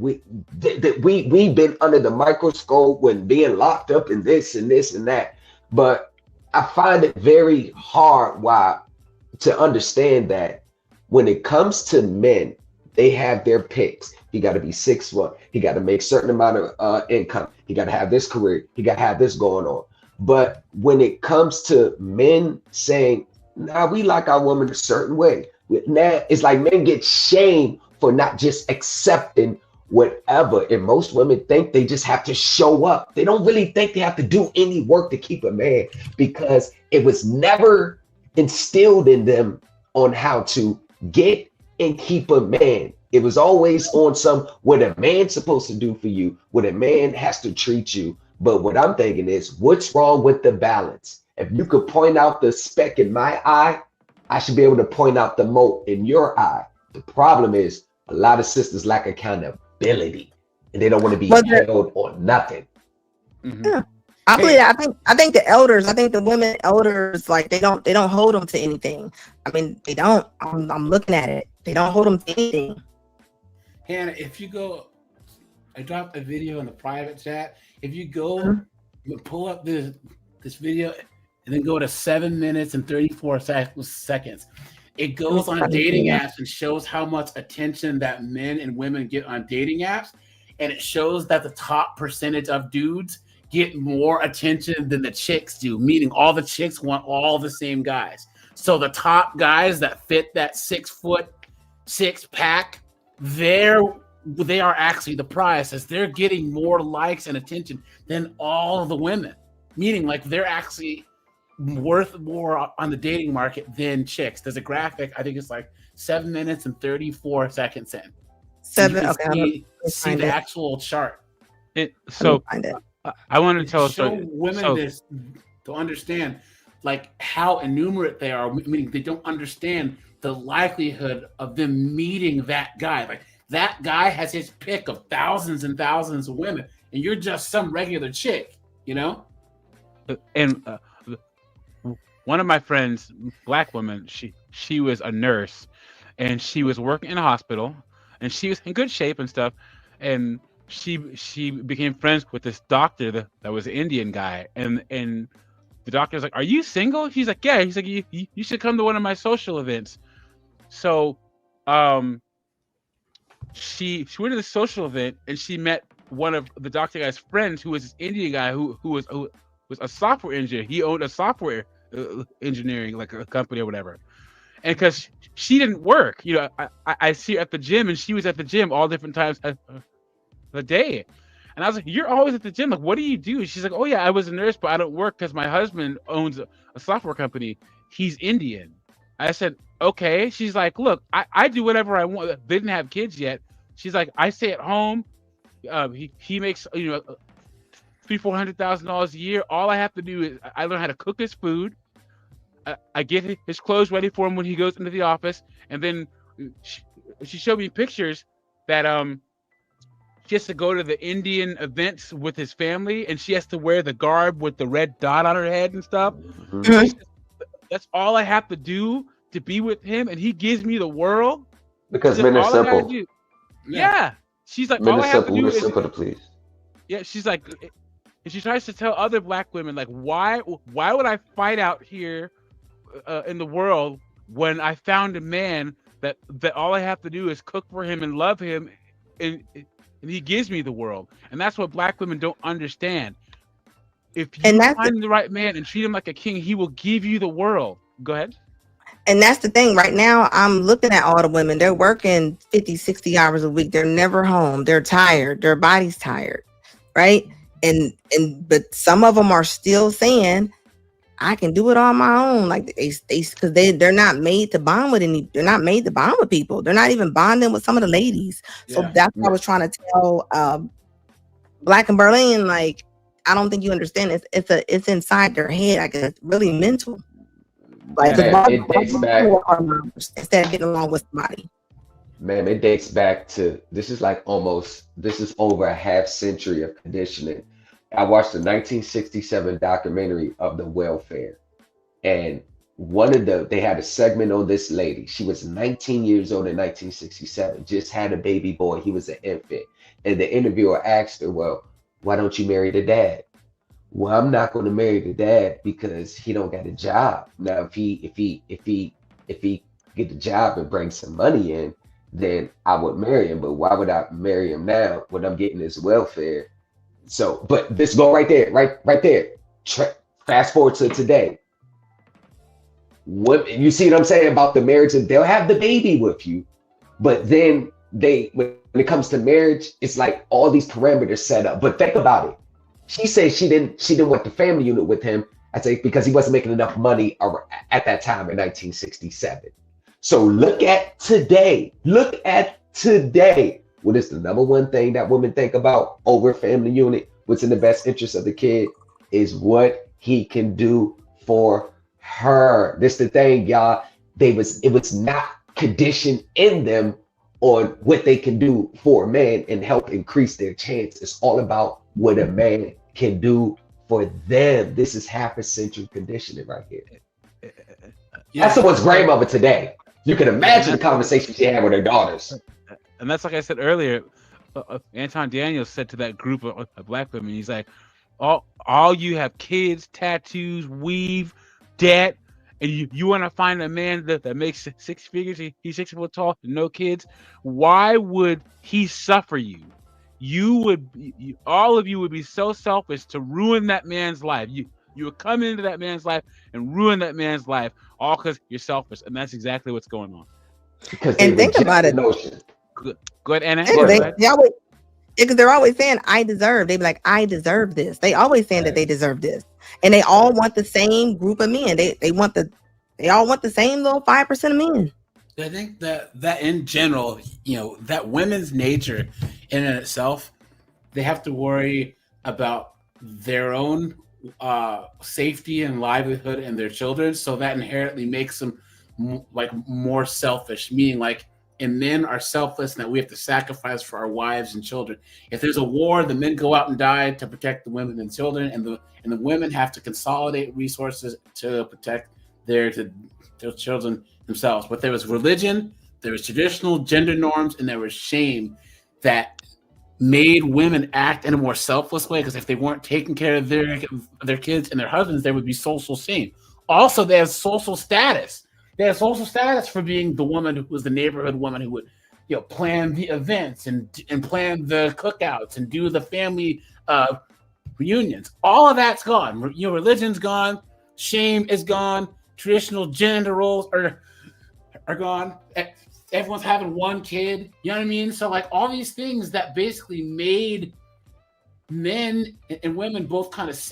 that we've been under the microscope when being locked up in this and this and that. But I find it very hard to understand that when it comes to men, they have their picks. He got to be 6'1". He got to make certain amount of income. He got to have this career. He got to have this going on. But when it comes to men saying, "Nah, we like our woman a certain way," now it's like men get shamed for not just accepting whatever. And most women think they just have to show up. They don't really think they have to do any work to keep a man because it was never instilled in them on how to get and keep a man. It was always on what a man's supposed to do for you, what a man has to treat you. But what I'm thinking is, what's wrong with the balance? If you could point out the speck in my eye, I should be able to point out the mote in your eye. The problem is a lot of sisters lack accountability and they don't want to be held on nothing. Mm-hmm. Yeah. I believe that. I think the elders, I think the women elders, like they don't hold them to anything. I mean, they don't. I'm looking at it. They don't hold them to anything. Hannah, if you go, I dropped a video in the private chat. If you go pull up this video and then go to 7 minutes and 34 seconds, it goes on dating apps and shows how much attention that men and women get on dating apps. And it shows that the top percentage of dudes get more attention than the chicks do, meaning all the chicks want all the same guys. So the top guys that fit that 6'6" pack, they are actually the prize, as they're getting more likes and attention than all of the women, meaning like they're actually worth more on the dating market than chicks. There's a graphic, I think it's like 7 minutes and 34 seconds in. See the actual chart. I want to tell show women this to understand like how innumerate they are, meaning they don't understand the likelihood of them meeting that guy. Like that guy has his pick of thousands and thousands of women, and you're just some regular chick, you know? And one of my friends, black woman, she was a nurse, and she was working in a hospital, and she was in good shape and stuff, and she became friends with this doctor that was an Indian guy, and the doctor's like, "Are you single?" She's like, "Yeah." He's like, "You should come to one of my social events." So, she went to the social event and she met one of the doctor guy's friends, who was this Indian guy who was a software engineer. He owned a software engineering like a company or whatever. And because she didn't work, you know, I see her at the gym, and she was at the gym all different times of the day. And I was like, "You're always at the gym. Like, what do you do?" She's like, "Oh yeah, I was a nurse, but I don't work because my husband owns a software company. He's Indian." I said, "Okay." She's like, "Look, I do whatever I want." They didn't have kids yet. She's like, "I stay at home. He makes, you know, $300,000-$400,000 a year. All I have to do is I learn how to cook his food. I get his clothes ready for him when he goes into the office, and then she showed me pictures that she has to go to the Indian events with his family, and she has to wear the garb with the red dot on her head and stuff. She says, that's all I have to do to be with him, and he gives me the world. Because Says, men are all I gotta simple. do. Yeah. She's like, Men all are I have to simple. do We're is. simple to please. Yeah, she's like, and she tries to tell other black women, like, why would I fight out here in the world when I found a man that all I have to do is cook for him and love him, and he gives me the world. And that's what black women don't understand. If you find the right man and treat him like a king, he will give you the world. Go ahead. And that's the thing. Right now, I'm looking at all the women. They're working 50, 60 hours a week. They're never home. They're tired. Their body's tired, right? But some of them are still saying, I can do it on my own. Like because they're not made to bond with any. They're not made to bond with people. They're not even bonding with some of the ladies. So that's what I was trying to tell Black in Berlin. Like, I don't think you understand. It's inside their head. I guess it's really mental. Like, it dates back. Instead of getting along with somebody. Man, it dates back to this is over a half century of conditioning. I watched the 1967 documentary of the welfare, and they had a segment on this lady. She was 19 years old in 1967, just had a baby boy. He was an infant, and the interviewer asked her, "Well, why don't you marry the dad?" Well, I'm not going to marry the dad because he don't got a job. Now, if he get the job and bring some money in, then I would marry him. But why would I marry him now when I'm getting his welfare? So, but this go right there, right there. Fast forward to today. What you see what I'm saying about the marriage? And they'll have the baby with you, but then when it comes to marriage, it's like all these parameters set up. But think about it. She said she didn't want the family unit with him. I say because he wasn't making enough money at that time in 1967. So look at today. Look at today. What is the number one thing that women think about over family unit? What's in the best interest of the kid is what he can do for her. This the thing, y'all. It was not conditioned in them on what they can do for a man and help increase their chance. It's all about what a man can do for them. This is half a century conditioning right here. That's someone's grandmother today. You can imagine the conversations she had with her daughters. And that's like I said earlier, Anton Daniels said to that group of black women, he's like, all you have kids, tattoos, weave, debt, and you want to find a man that makes six figures, he's 6 foot tall, no kids. Why would he suffer you? All of you would be so selfish to ruin that man's life. You would come into that man's life and ruin that man's life, all because you're selfish. And that's exactly what's going on. And think about it. Go ahead, Anna. Because they're always saying, I deserve. They be like, I deserve this. They always saying that they deserve this. And they all want the same group of men. They all want the same little 5% of men. I think that in general, that women's nature in and itself, they have to worry about their own safety and livelihood and their children. So that inherently makes them more selfish, meaning and men are selfless and that we have to sacrifice for our wives and children. If there's a war, the men go out and die to protect the women and children, and the women have to consolidate resources to protect their children themselves. But there was religion, there was traditional gender norms, and there was shame that made women act in a more selfless way, because if they weren't taking care of their kids and their husbands, there would be social shame. Also, they have social status. They have social status for being the woman who was the neighborhood woman who would, plan the events and plan the cookouts and do the family reunions. All of that's gone. Religion's gone. Shame is gone. Traditional gender roles are gone. Everyone's having one kid. You know what I mean? So all these things that basically made men and women both kind of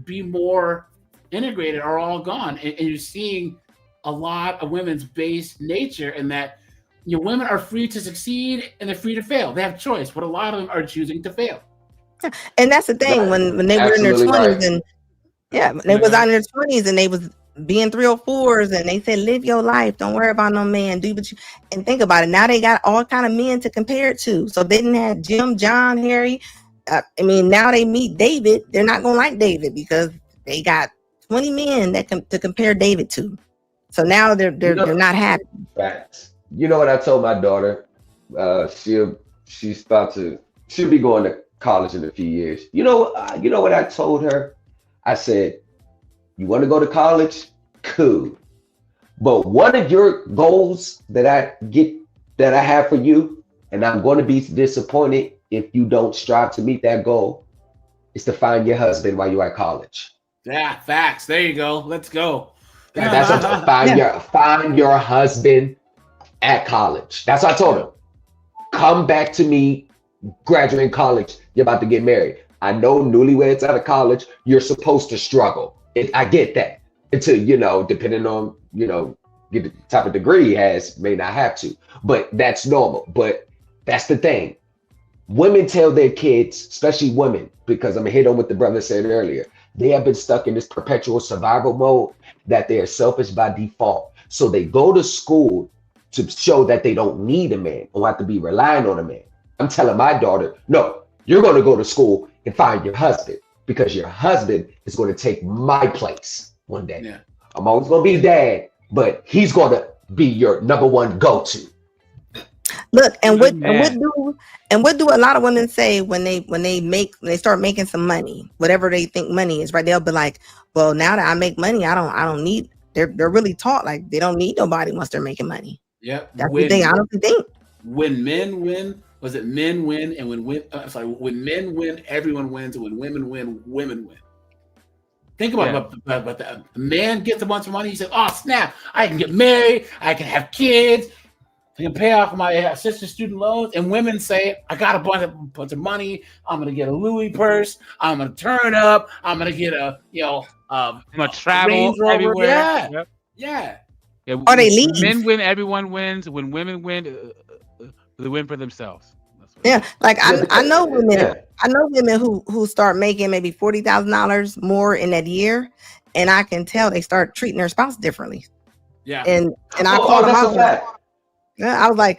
be more integrated are all gone. And you're seeing a lot of women's base nature in that women are free to succeed and they're free to fail. They have choice, but a lot of them are choosing to fail. And that's the thing, when they were in their Absolutely 20s right. and when they was out in their 20s and they was being 304s and they said, live your life, don't worry about no man, do what you, and think about it. Now they got all kind of men to compare it to. So they didn't have Jim, John, Harry. I mean, now they meet David, they're not gonna like David because they got 20 men that to compare David to. So now they're not happy. Facts. You know what I told my daughter? She'll be going to college in a few years. You know what I told her? I said, you want to go to college? Cool. But one of your goals that I have for you, and I'm going to be disappointed if you don't strive to meet that goal, is to find your husband while you're at college. Yeah, facts. There you go. Let's go. That's what find your husband at college. That's what I told him. Come back to me, graduating college. You're about to get married. I know newlyweds out of college, you're supposed to struggle. I get that. Until, depending on, get the type of degree he has, may not have to. But that's normal. But that's the thing. Women tell their kids, especially women, because I'm going to hit on what the brother said earlier, they have been stuck in this perpetual survival mode that they are selfish by default. So they go to school to show that they don't need a man or have to be relying on a man. I'm telling my daughter, no, you're going to go to school and find your husband because your husband is going to take my place one day. Yeah. I'm always going to be dad, but he's going to be your number one go-to. Look, and what do a lot of women say when they start making some money, whatever they think money is, right? They'll be like, well, now that I make money, I don't need, they're really taught like they don't need nobody once they're making money. Yep. That's the thing. I don't think when men win, was it men win? And when men win, everyone wins. And when women win, women win. Think about it. But the man gets a bunch of money. He says, oh, snap. I can get married. I can have kids. I can pay off my sister's student loans. And women say, I got a bunch of money. I'm going to get a Louis purse. I'm going to turn up. I'm going to get I'm going to travel everywhere. Yeah. Yep. Yeah. Yeah, or they leave. Men win, everyone wins. When women win, they win for themselves. Yeah, like I know women. Yeah. I know women who start making maybe $40,000 more in that year, and I can tell they start treating their spouse differently. Yeah, and I called them out. I was like,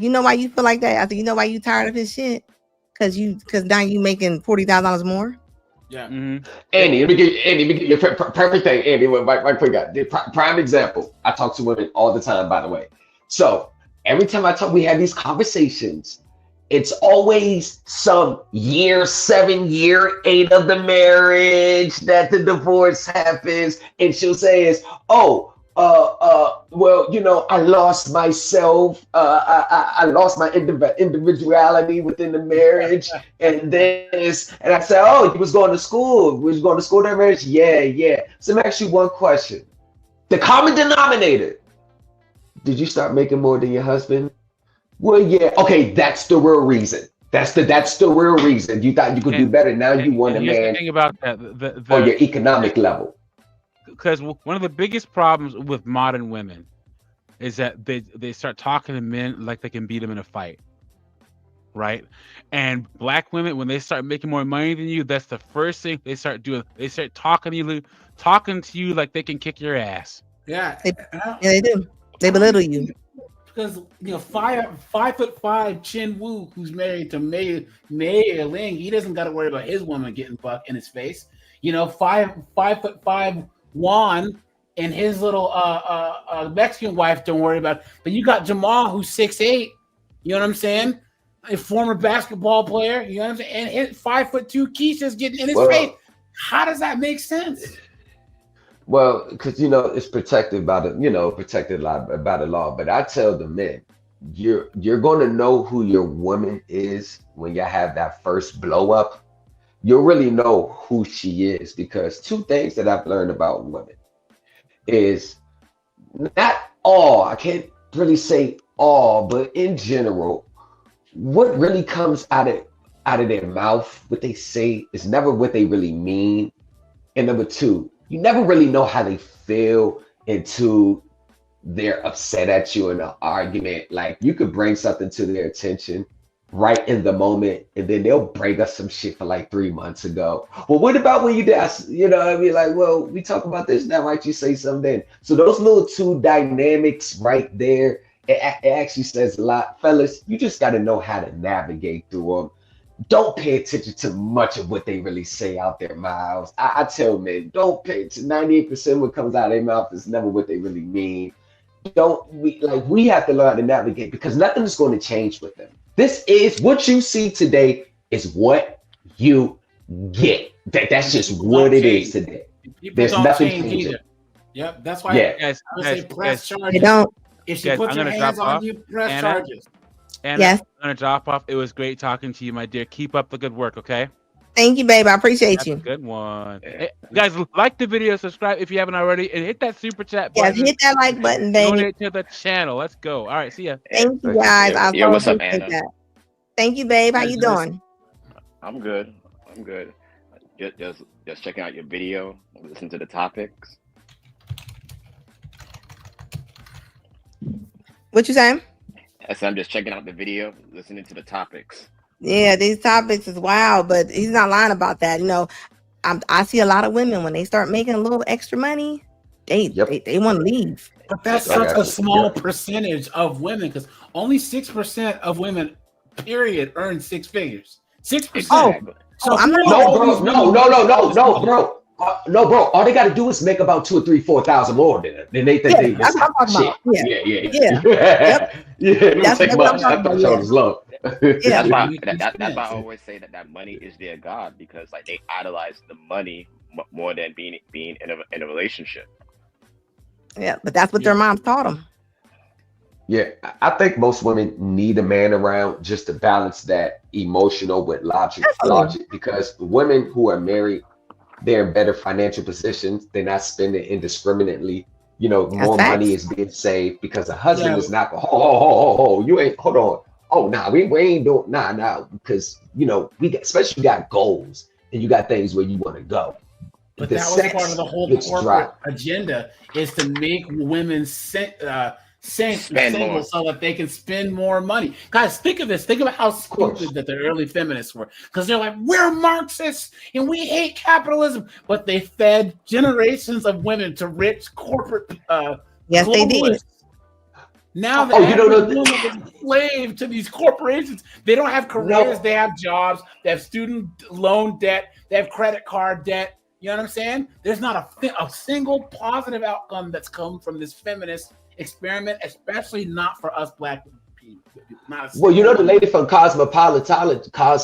you know why you feel like that? I said, you know why you tired of his shit? Because now you making $40,000 more. Yeah. Mm-hmm. Andy, let me give you a perfect thing. Andy, prime example. I talk to women all the time, by the way. So every time we have these conversations, it's always some year 7, year 8 of the marriage that the divorce happens. And she'll say well, I lost myself. I lost my individuality within the marriage, and this. And I said, oh, you was going to school. Was you going to school during marriage? Yeah. So let me ask you one question: the common denominator. Did you start making more than your husband? Well, yeah. Okay, that's the real reason. That's the real reason. You thought you could do better. Now you want a man. The thing about that, on your economic level. Because one of the biggest problems with modern women is that they start talking to men like they can beat them in a fight, right? And black women, when they start making more money than you, that's the first thing they start doing. They start talking to you like they can kick your ass. Yeah, they do. They belittle you. Because 5'5" Chin Woo, who's married to Mei Ling, he doesn't got to worry about his woman getting fucked in his face. 5'5" Juan and his little Mexican wife don't worry about it. But you got Jamal, who's 6'8", you know what I'm saying? A former basketball player, you know what I'm saying? And 5'2" Keisha's getting in his face. How does that make sense? Well, because it's protected by the law. But I tell the men, you're going to know who your woman is when you have that first blow up. You'll really know who she is, because 2 things that I've learned about women is not all, I can't really say all, but in general, what really comes out of their mouth, what they say, is never what they really mean. And number 2, you never really know how they feel until they're upset at you in an argument. Like, you could bring something to their attention right in the moment, and then they'll bring us some shit for like 3 months ago. Well, what about when you dance? You know what I mean? Like, well, we talk about this now. Why don't you say something then? So those little two dynamics right there, it actually says a lot. Fellas, you just got to know how to navigate through them. Don't pay attention to much of what they really say out their mouths. I tell men, don't pay attention. 98% of what comes out of their mouth is never what they really mean. We have to learn how to navigate because nothing is going to change with them. This is what you see today is what you get. That's just what it is today. There's nothing changing. Yep, that's why Yeah. I would say press charges. They don't. If she Guys, puts I'm her gonna hands drop on off. you, press Anna? charges. Anna, Yes. I'm gonna drop off. It was great talking to you, my dear. Keep up the good work, okay? Thank you, babe. I appreciate That's you. a good one. Hey, guys, like the video, subscribe if you haven't already, and hit that super chat Yes, button. hit that like button, baby. Donate to the channel. Let's go. All right, see ya. Thank you, guys. I so what's up, appreciate Anna? that. Thank you, babe. How you doing? I'm good. I'm good. Just checking out your video. Listen to the topics. What you saying? I said I'm just checking out the video, listening to the topics. Yeah, these topics is wild, but he's not lying about that. You know, I see a lot of women when they start making a little extra money, they want to leave. But that's such a small percentage of women because only 6% of women, period, earn 6 figures. 6%. Oh, I'm not. No, bro. No, bro. All they got to do is make about 2 or 3, 4,000 more than they think they. That's what I'm talking about. Yeah. Yep. It don't take what I'm much. talking I about, thought y'all was low. That's why I always say that money is their god because like they idolize the money more than being in a relationship. Yeah, but that's what their moms taught them. Yeah, I think most women need a man around just to balance that emotional with logic. Because women who are married, they're in better financial positions. They're not spending indiscriminately. You know, more money is being saved because a husband is not. You ain't. Hold on. Oh, nah, we ain't doing. Nah. Because you know especially you got goals and you got things where you want to go. But that was part of the whole corporate agenda is to make women single so that they can spend more money. Guys, think of this. Think about how stupid that the early feminists were. Because they're like, we're Marxists and we hate capitalism. But they fed generations of women to rich corporate yes, they did. Now the average woman is a slave to these corporations. They don't have careers. They have jobs. They have student loan debt. They have credit card debt. You know what I'm saying? There's not a single positive outcome that's come from this feminist experiment, especially not for us black people. Well, you know the lady from Cosmopolitan, I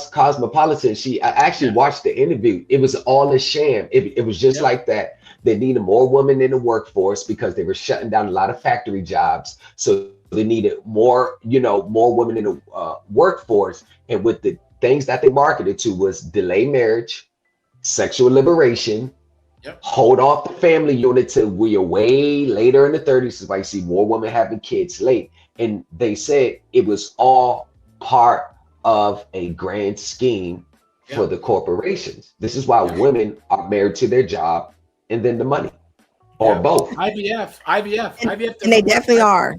actually watched the interview. It was all a sham. It was just like that. They needed more women in the workforce because they were shutting down a lot of factory jobs. So they needed more women in the workforce. And with the things that they marketed to was delay marriage, sexual liberation, hold off the family unit till we're way later in the 30s. So I see more women having kids late. And they said it was all part of a grand scheme for the corporations. This is why women are married to their job and then the money, or both. IVF. And they definitely are.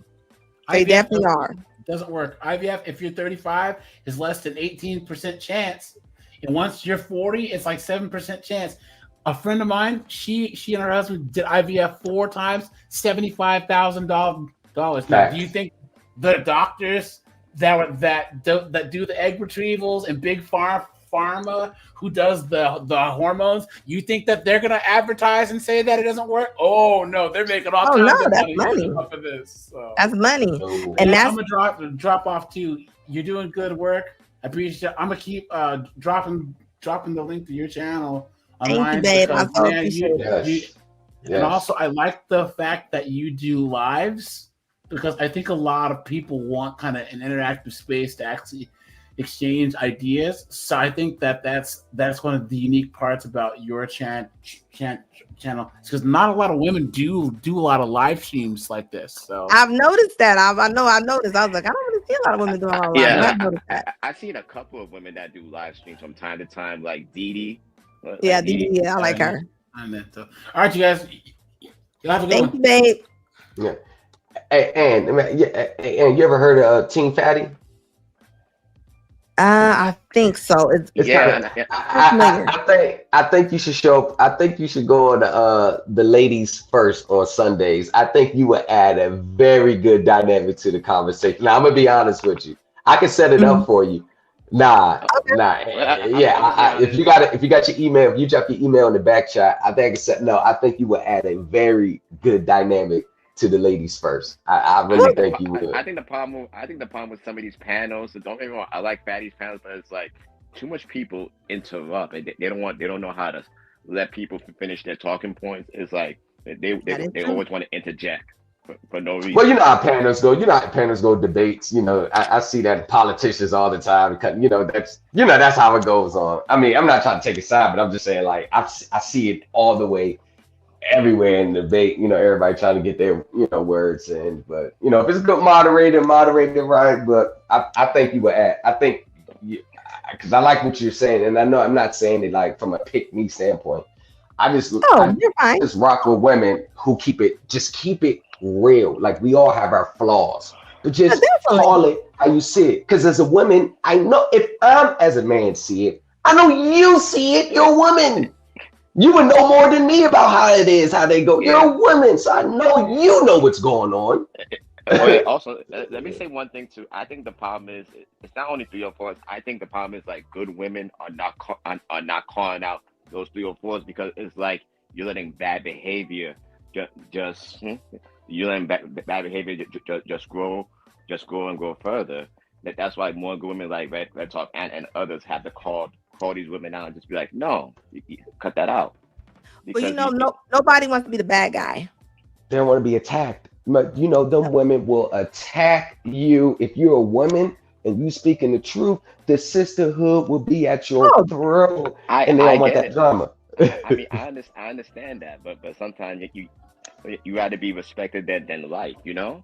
They definitely are. Doesn't work. IVF, if you're 35, is less than 18% chance. And once you're 40, it's like 7% chance. A friend of mine, she and her husband did IVF 4 times, $75,000. Now, do you think the doctors that do the egg retrievals and big pharma who does the hormones, you think that they're gonna advertise and say that it doesn't work? Oh no, they're making all kinds of money off of this. So. That's money, and I'm gonna drop off too. You're doing good work. I appreciate it. I'm gonna keep dropping the link to your channel online. Thank you, babe. I so appreciate it. And also, I like the fact that you do lives because I think a lot of people want kind of an interactive space to actually exchange ideas. So I think that's one of the unique parts about your channel because not a lot of women do a lot of live streams like this. So I've noticed that. I noticed. I was like, I don't really see a lot of women doing a lot of live. Yeah, I've noticed that. I've seen a couple of women that do live streams from time to time, like Dee. Yeah, Dee. Yeah, I like her. All right, you guys. Thank you, babe. Yeah. Hey, and you ever heard of Team Fatty? I think so. It's Yeah, kind of. and Familiar. I think you should show up. I think you should go on the ladies first on Sundays. I think you would add a very good dynamic to the conversation. Now I'm gonna be honest with you. I can set it up for you. Yeah. I'm gonna be honest. If you got your email, if you drop your email in the back chat, I think I said no. I think you would add a very good dynamic to the ladies first. I really think you would. I think the problem with some of these panels. So don't get me wrong. I like Fatty's panels, but it's like too much people interrupt. And they don't know how to let people finish their talking points. It's like they always want to interject for no reason. Well, you know how panels go. You know how panels go debates. You know, I see that politicians all the time. You know, that's how it goes on. I mean, I'm not trying to take a side, but I'm just saying, like, I see it all the way everywhere in the debate. You know, everybody trying to get their words in. But you know, if it's good moderated right. But I think you would add. I think because I like what you're saying, and I know I'm not saying it like from a pick me standpoint. I just you're fine. just rock with women who keep it real. Like we all have our flaws, but just call it how you see it. Because as a woman, I know if I'm as a man see it, I know you see it. You're a woman. You would know more than me about how it is, how they go. You're a woman, so I know you know what's going on. Also, let me say one thing too. I think the problem is it's not only 3 or 4s. I think the problem is like good women are not calling out those 3 or 4s because it's like you're letting bad behavior just grow and grow further. That's why more good women like Red Talk and others have to call these women out and just be like, no, you cut that out. Well, nobody wants to be the bad guy. They don't want to be attacked. But you know, them women will attack you if you're a woman and you speaking the truth. The sisterhood will be at your throat, and they don't want that drama. I mean, I understand that, but sometimes you got to be respected than liked, you know.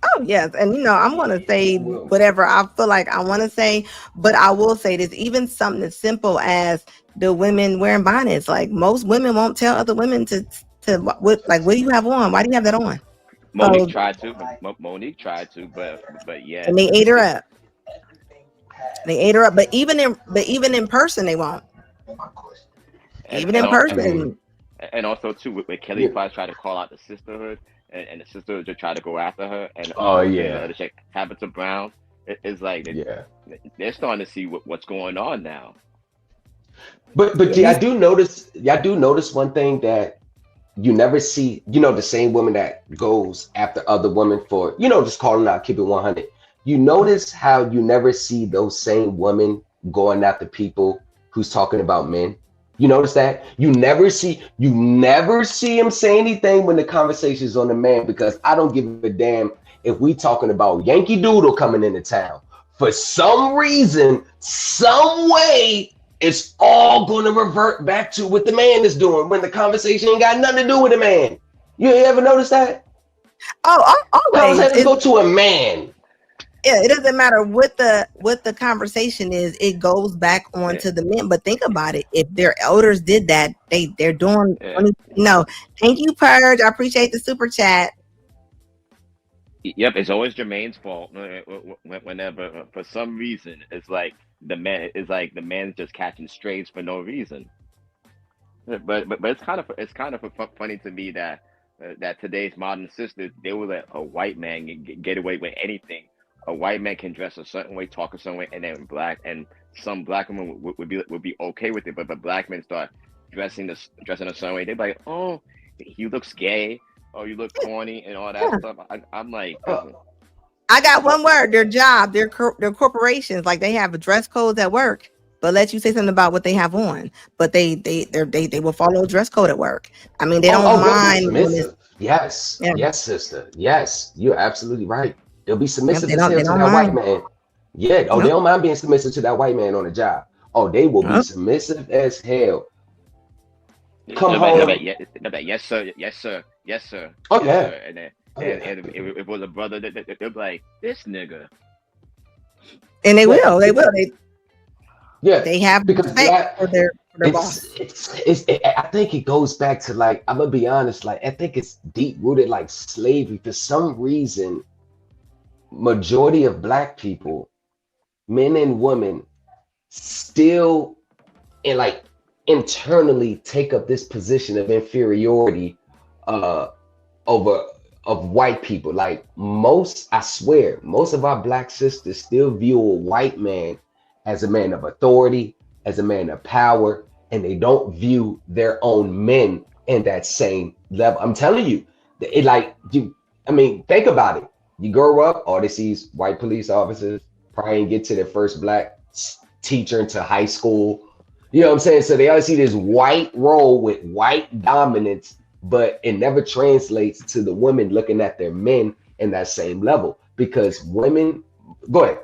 Oh yes, and I'm gonna say whatever I feel like I want to say, but I will say this: even something as simple as the women wearing bonnets. Like most women won't tell other women to what do you have on? Why do you have that on? Monique tried to, but yeah. And they ate her up. But even in person, they won't. Even in person. And also too, with Kelly Price tried to call out the sisterhood, and the sisterhood just tried to go after her, and the other chick Tabitha Brown. It's like they're starting to see what's going on now. But yeah, I do notice one thing that you never see. The same woman that goes after other women for just calling out, keep it 100. You notice how you never see those same women going after people who's talking about men. You notice that you never see him say anything when the conversation is on the man, because I don't give a damn if we talking about Yankee Doodle coming into town. For some reason, some way, it's all going to revert back to what the man is doing when the conversation ain't got nothing to do with the man. You ever notice that? Oh, always. It has to go to a man. Yeah, it doesn't matter what the conversation is. It goes back on to the men. But think about it. If their elders did that, they're doing. No, thank you, Purge. I appreciate the super chat. Yep, it's always Jermaine's fault. Whenever for some reason it's like the man's just catching strays for no reason. But it's kind of funny to me that today's modern sisters, they will let a white man get away with anything. A white man can dress a certain way, talk a certain way, and then some black women would be okay with it. But black men start dressing a certain way, they're like, oh, he looks gay, oh, you look corny, and all that stuff. I'm like, I got one word: their job, their corporations. Like they have dress codes at work, but let you say something about what they have on, but they will follow a dress code at work. I mean, they don't mind. Yes, sister. Yes, you're absolutely right. They'll be submissive to that white man. Yeah. Oh, they don't mind being submissive to that white man on the job. Oh, they will be submissive as hell. Come home. Yes, sir. Yes, sir. Yes, sir. Oh, yeah. Sir. And if it was a brother, they'll be like, this nigga. And they will. They have because respect for their boss. I think it goes back to, like, I'm gonna be honest, like I think it's deep rooted, like slavery. For some reason, majority of black people, men and women still and like internally take up this position of inferiority over of white people. Like I swear, most of our black sisters still view a white man as a man of authority, as a man of power, and they don't view their own men in that same level. I'm telling you, it like you. I mean, think about it. You grow up, all they see is white police officers, probably didn't get to their first black teacher into high school. You know what I'm saying? So they always see this white role with white dominance, but it never translates to the women looking at their men in that same level because women. Go ahead.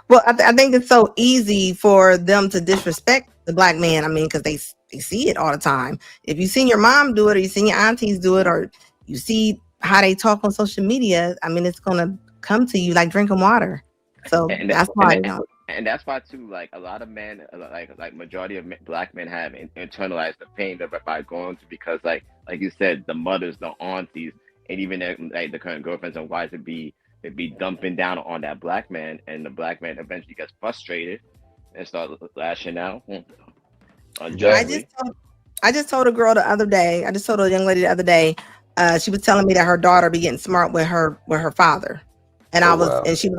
Well, I think it's so easy for them to disrespect the black man. I mean, because they see it all the time. If you seen your mom do it, or you seen your aunties do it, or you see how they talk on social media, I mean, it's gonna come to you like drinking water. So that's why, you know. And that's why too, like a lot of men, like majority of black men have internalized the pain by going to, because like you said, the mothers, the aunties, and even like the current girlfriends and wives would be dumping down on that black man, and the black man eventually gets frustrated and start lashing out unjustly. I just told a girl the other day. I just told a young lady the other day. She was telling me that her daughter be getting smart with her father. And and she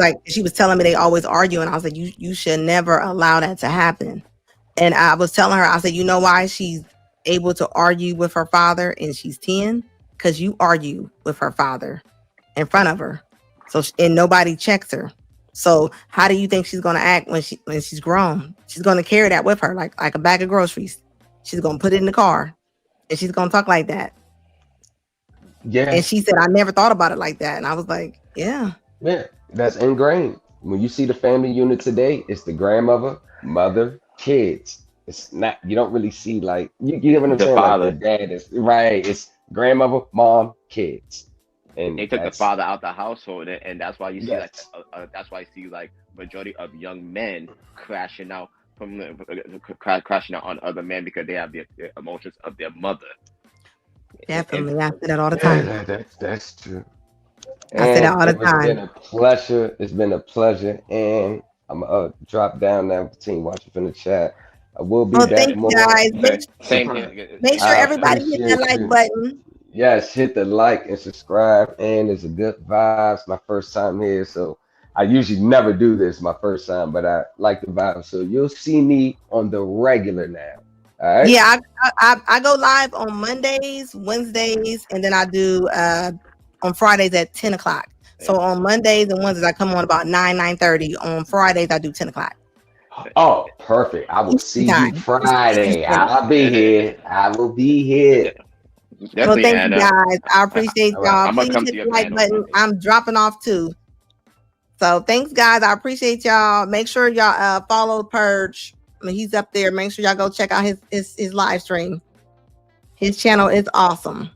was telling me they always argue. And I was like, you should never allow that to happen. And I was telling her, I said, you know why she's able to argue with her father and she's 10? Because you argue with her father in front of her. So, and nobody checks her. So how do you think she's going to act when she's grown? She's going to carry that with her, like a bag of groceries. She's going to put it in the car and she's going to talk like that. Yeah. And she said, I never thought about it like that. And I was like, yeah. Yeah, that's ingrained. When you see the family unit today, it's the grandmother, mother, kids. It's not, you don't really see like, you get what I'm The saying? father. Like the dad is, right. It's grandmother, mom, kids. And They took the father out the household, and that's why you see Yes. that's why you see like majority of young men crashing out crashing out on other men because they have the emotions of their mother. Definitely. I say that all the time. That's true. I say that all the It has time. been a pleasure. It's been a pleasure. And I'm gonna drop down now for team watching from the chat. I will be Oh, back thank you more. guys. Make sure I everybody hit that appreciate like you. button. Yes, hit the like and subscribe. And it's a good vibes. My first time here, so I usually never do this my first time, but I like the vibe. So you'll see me on the regular now. All right. Yeah, I go live on Mondays, Wednesdays, and then I do on Fridays at 10 o'clock. So on Mondays and Wednesdays, I come on about 9:30. On Fridays, I do 10 o'clock. Oh, perfect. I will see you Time. Friday. I'll be here. I will be here. Well, Definitely, thank you Anna. guys. I appreciate All right. y'all. I'm gonna Please come hit to the your like panel. button. I'm dropping off too. So thanks, guys. I appreciate y'all. Make sure y'all follow Purge. I mean, he's up there. Make sure y'all go check out his live stream. His channel is awesome.